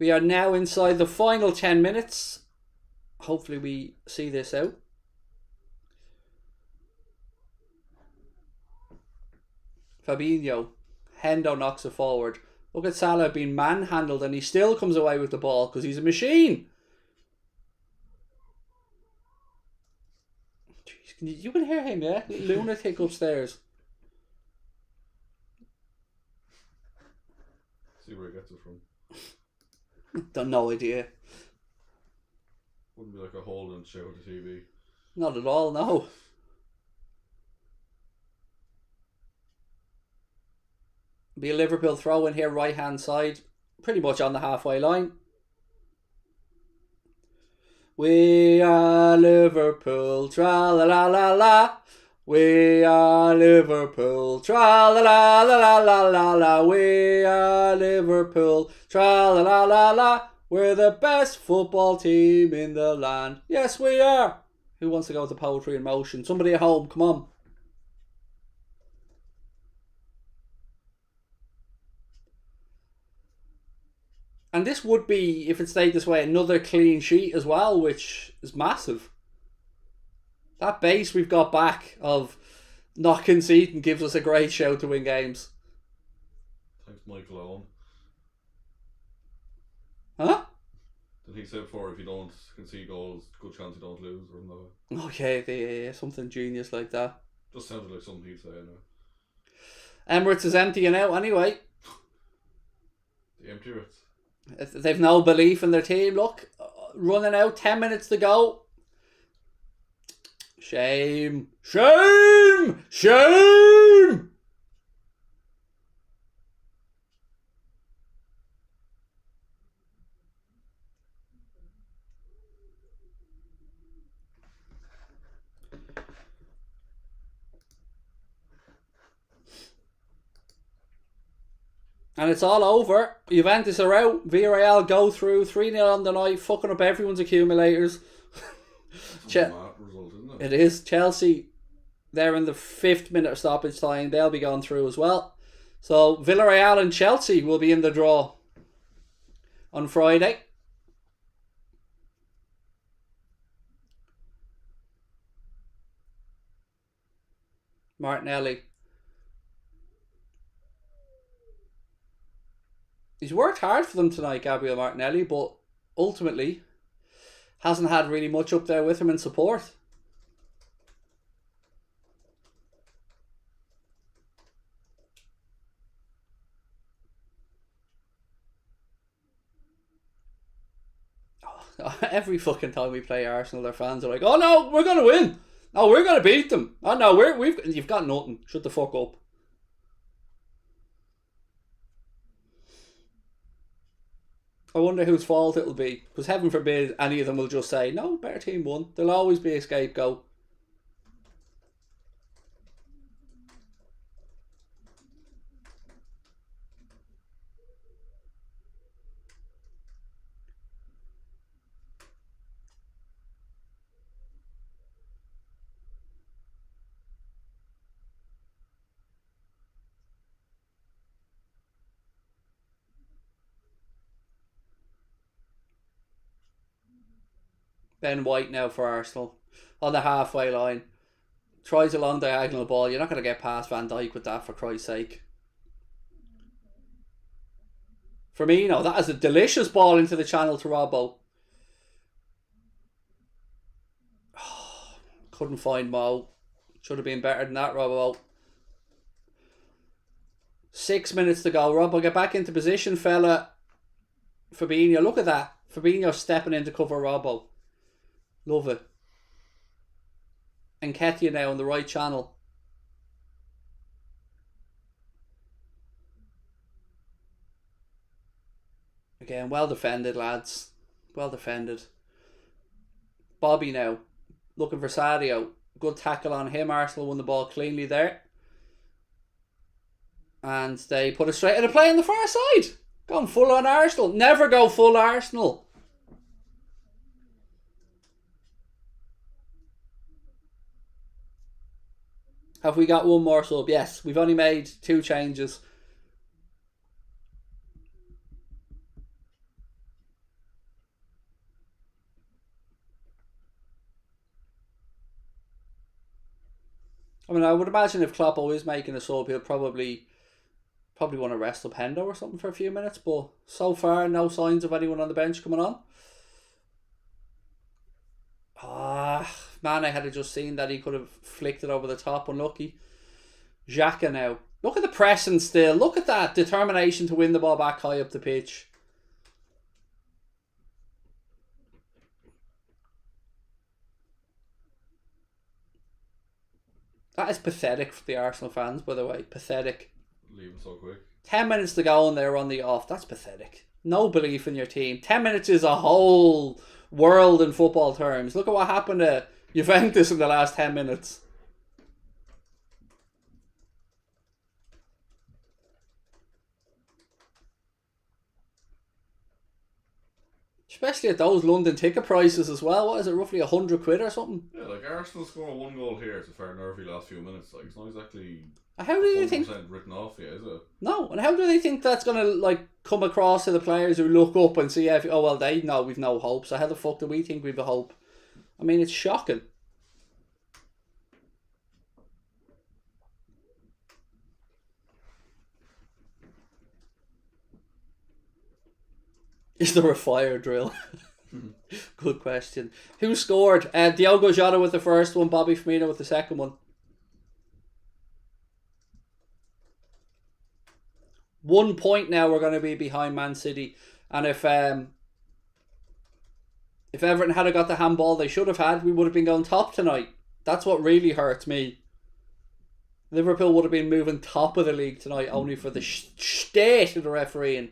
We are now inside the final 10 minutes. Hopefully we see this out. Fabinho. Hendo knocks it forward. Look at Salah being manhandled and he still comes away with the ball because he's a machine. Jeez, you can hear him, yeah? Lunatic upstairs. See where he gets it from. Done no idea. Wouldn't be like a Houlden show on the TV. Not at all, no. Be a Liverpool throw in here, right hand side. Pretty much on the halfway line. We are Liverpool, tra la la la la. We are Liverpool, tra la la la la la la. We are Liverpool, tra la la la la. We're the best football team in the land. Yes, we are. Who wants to go with the poetry in motion? Somebody at home, come on. And this would be, if it stayed this way, another clean sheet as well, which is massive. That base we've got back of not conceding gives us a great show to win games. Thanks, Michael Owen. Huh? Did he say before, if you don't concede goals, good chance you don't lose, or no? Okay, something genius like that. Just sounded like something he'd say anyway. Emirates is emptying out anyway. The Emirats. They've no belief in their team. Look, running out, 10 minutes to go. Shame. Shame! Shame! And it's all over. Juventus are out. Villarreal go through 3-0 on the night, fucking up everyone's accumulators. Mad result, isn't it? It is. Chelsea, they're in the 5th minute of stoppage time. They'll be gone through as well. So Villarreal and Chelsea will be in the draw on Friday. Martinelli. He's worked hard for them tonight, Gabriel Martinelli, but ultimately hasn't had really much up there with him in support. Every fucking time we play Arsenal, their fans are like, "Oh no, we're gonna win. No, we're gonna beat them. Oh no, you've got nothing. Shut the fuck up." I wonder whose fault it'll be, because heaven forbid any of them will just say, "No, better team won." There'll always be a scapegoat. Ben White now for Arsenal on the halfway line. Tries a long diagonal ball. You're not going to get past Van Dijk with that, for Christ's sake. Firmino, that is a delicious ball into the channel to Robbo. Oh, couldn't find Mo. Should have been better than that, Robbo. 6 minutes to go. Robbo, get back into position, fella. Fabinho, look at that. Fabinho stepping in to cover Robbo. Love it. And Nketiah now on the right channel. Again, well defended, lads. Well defended. Bobby now. Looking for Sadio. Good tackle on him. Arsenal won the ball cleanly there. And they put it straight into play on the far side. Going full on Arsenal. Never go full Arsenal. Have we got one more sub? Yes, we've only made 2 changes. I mean, I would imagine if Kloppo is making a sub, he'll probably want to rest up Hendo or something for a few minutes. But so far, no signs of anyone on the bench coming on. Man, I had just seen that he could have flicked it over the top. Unlucky. Xhaka now. Look at the pressing still. Look at that determination to win the ball back high up the pitch. That is pathetic for the Arsenal fans, by the way. Pathetic. Leaving so quick. 10 minutes to go and they're on the off. That's pathetic. No belief in your team. 10 minutes is a whole world in football terms. Look at what happened to Juventus in the last 10 minutes. Especially at those London ticket prices as well. What is it, roughly 100 quid or something? Yeah, like Arsenal score 1 goal here. It's a fair nervy last few minutes. Like, it's not exactly how do you think written off yet, is it? No, and how do they think that's going to like come across to the players who look up and see, oh well, they know we've no hope, so how the fuck do we think we've a hope? I mean, it's shocking. Is there a fire drill? Good question. Who scored? Diogo Jota with the first one, Bobby Firmino with the second one. 1 point now we're going to be behind Man City. And if Everton had got the handball they should have had, we would have been going top tonight. That's what really hurts me. Liverpool would have been moving top of the league tonight only for the state of the refereeing.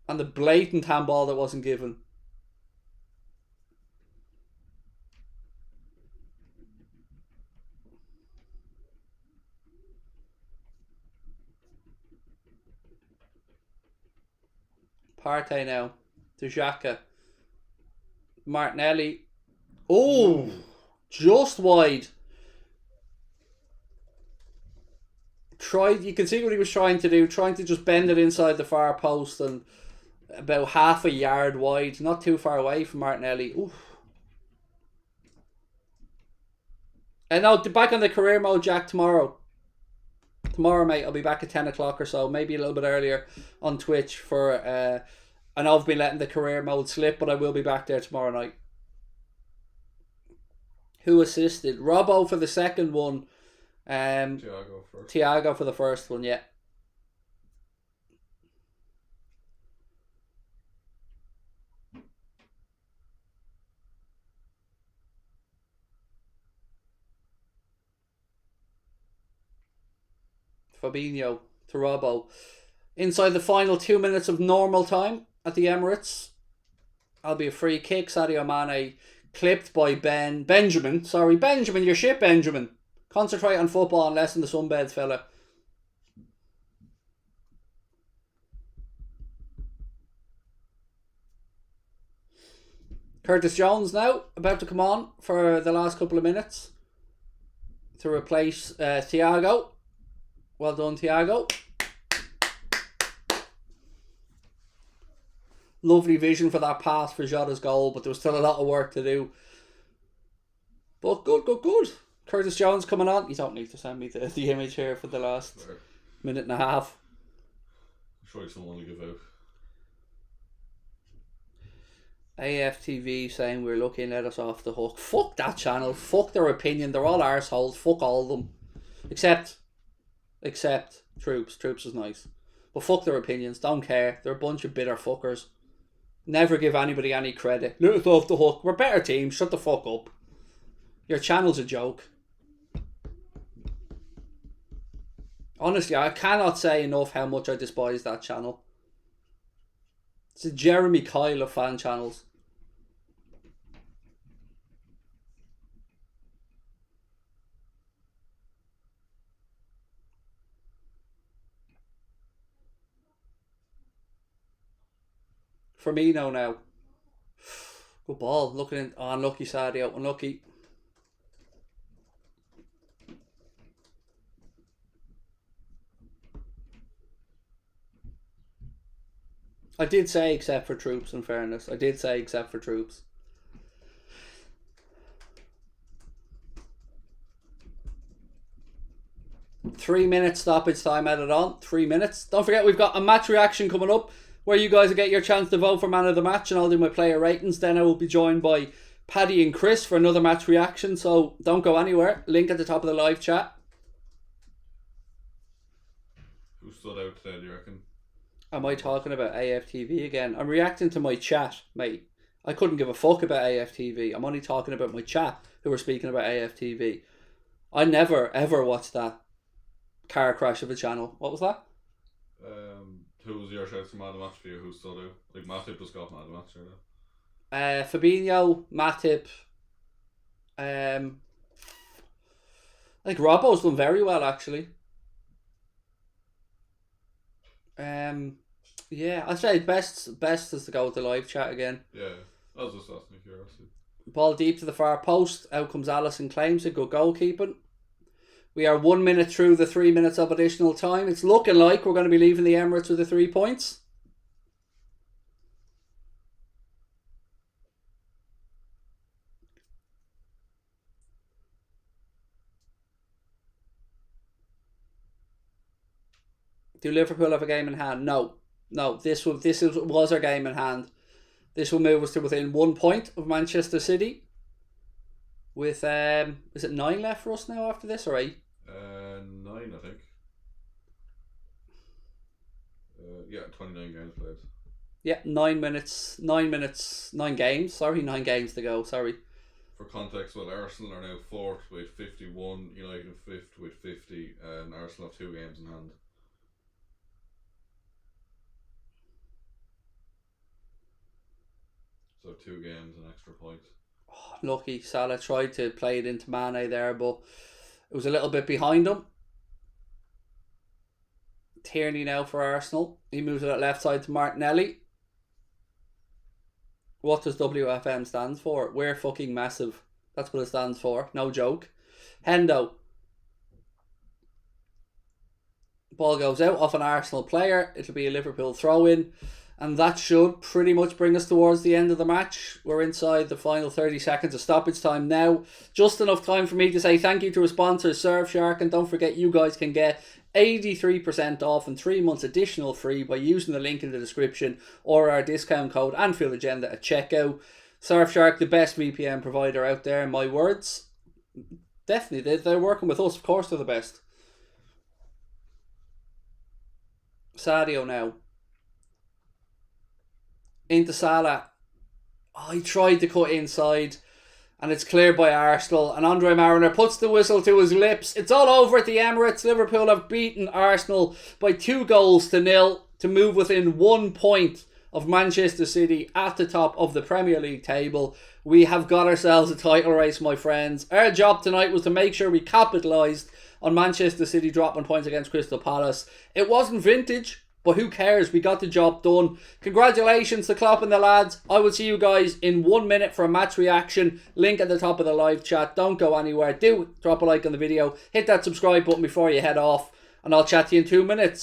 And the blatant handball that wasn't given. Partey now. To Xhaka. Martinelli. Oh! Just wide. You can see what he was trying to do. Trying to just bend it inside the far post and about half a yard wide. Not too far away from Martinelli. Oof. And now back on the career mode, Jack, tomorrow. Tomorrow, mate, I'll be back at 10 o'clock or so. Maybe a little bit earlier on Twitch for... I know I've been letting the career mode slip, but I will be back there tomorrow night. Who assisted? Robbo for the second one. Thiago for the first one, yeah. Fabinho to Robbo. Inside the final 2 minutes of normal time at the Emirates. That'll be a free kick. Sadio Mane clipped by Benjamin. Sorry, Benjamin, you're shit, Benjamin. Concentrate on football and less in the sunbeds, fella. Curtis Jones now, about to come on for the last couple of minutes to replace Thiago. Well done, Thiago. Lovely vision for that pass for Jota's goal, but there was still a lot of work to do. But good. Curtis Jones coming on. You don't need to send me the image here for the last minute and a half. I'm sure someone will give out. AFTV saying we're lucky, let us off the hook. Fuck that channel. Fuck their opinion. They're all arseholes. Fuck all of them. Except Troops. Troops is nice. But fuck their opinions. Don't care. They're a bunch of bitter fuckers. Never give anybody any credit. Let us off the hook. We're better team. Shut the fuck up. Your channel's a joke. Honestly, I cannot say enough how much I despise that channel. It's a Jeremy Kyle of fan channels. Firmino now. Good ball. Looking in. Oh, unlucky Sadio. Unlucky. I did say except for Troops, in fairness. I did say except for Troops. Three-minute stoppage time added on. 3 minutes. Don't forget, we've got a match reaction coming up where you guys will get your chance to vote for man of the match, and I'll do my player ratings. Then I will be joined by Paddy and Chris for another match reaction, so don't go anywhere. Link at the top of the live chat. Who stood out today, do you reckon? Am I talking about AFTV again? I'm reacting to my chat, mate. I couldn't give a fuck about AFTV. I'm only talking about my chat who were speaking about AFTV. I never, ever watched that car crash of a channel. What was that? Who was your shout for man of the match for you? Who stood out? Like Matip just got man of the match, or Fabinho, Matip. I think Robbo's done very well, actually. Yeah, I'd say best is to go with the live chat again. Yeah, I was just asking curiosity. Ball deep to the far post. Out comes Alisson, claims it. Good goalkeeping. We are 1 minute through the 3 minutes of additional time. It's looking like we're going to be leaving the Emirates with the 3 points. Do Liverpool have a game in hand? No. No, was our game in hand. This will move us to within 1 point of Manchester City. With is it 9 left for us now after this, or 8? 9, I think. Yeah, 29 games played. Yeah, 9 minutes, 9 games. Sorry, 9 games to go. Sorry. For context, well, Arsenal are now 4th with 51, United 5th with 50, and Arsenal have 2 games in hand. So 2 games, an extra point. Oh, lucky Salah tried to play it into Mane there, but it was a little bit behind him. Tierney now for Arsenal. He moves it at left side to Martinelli. What does WFM stand for? We're fucking massive. That's what it stands for. No joke. Hendo. Ball goes out off an Arsenal player. It'll be a Liverpool throw-in. And that should pretty much bring us towards the end of the match. We're inside the final 30 seconds of stoppage time now. Just enough time for me to say thank you to our sponsors, Surfshark. And don't forget, you guys can get 83% off and 3 months additional free by using the link in the description or our discount code Anfield Agenda at checkout. Surfshark, the best VPN provider out there, in my words. Definitely, they're working with us. Of course they're the best. Sadio now. Into Salah. Oh, he tried to cut inside. And it's cleared by Arsenal. And Andre Mariner puts the whistle to his lips. It's all over at the Emirates. Liverpool have beaten Arsenal by 2-0 to move within 1 point of Manchester City at the top of the Premier League table. We have got ourselves a title race, my friends. Our job tonight was to make sure we capitalised on Manchester City dropping points against Crystal Palace. It wasn't vintage, but who cares? We got the job done. Congratulations to Klopp and the lads. I will see you guys in 1 minute for a match reaction. Link at the top of the live chat. Don't go anywhere. Do drop a like on the video. Hit that subscribe button before you head off. And I'll chat to you in 2 minutes.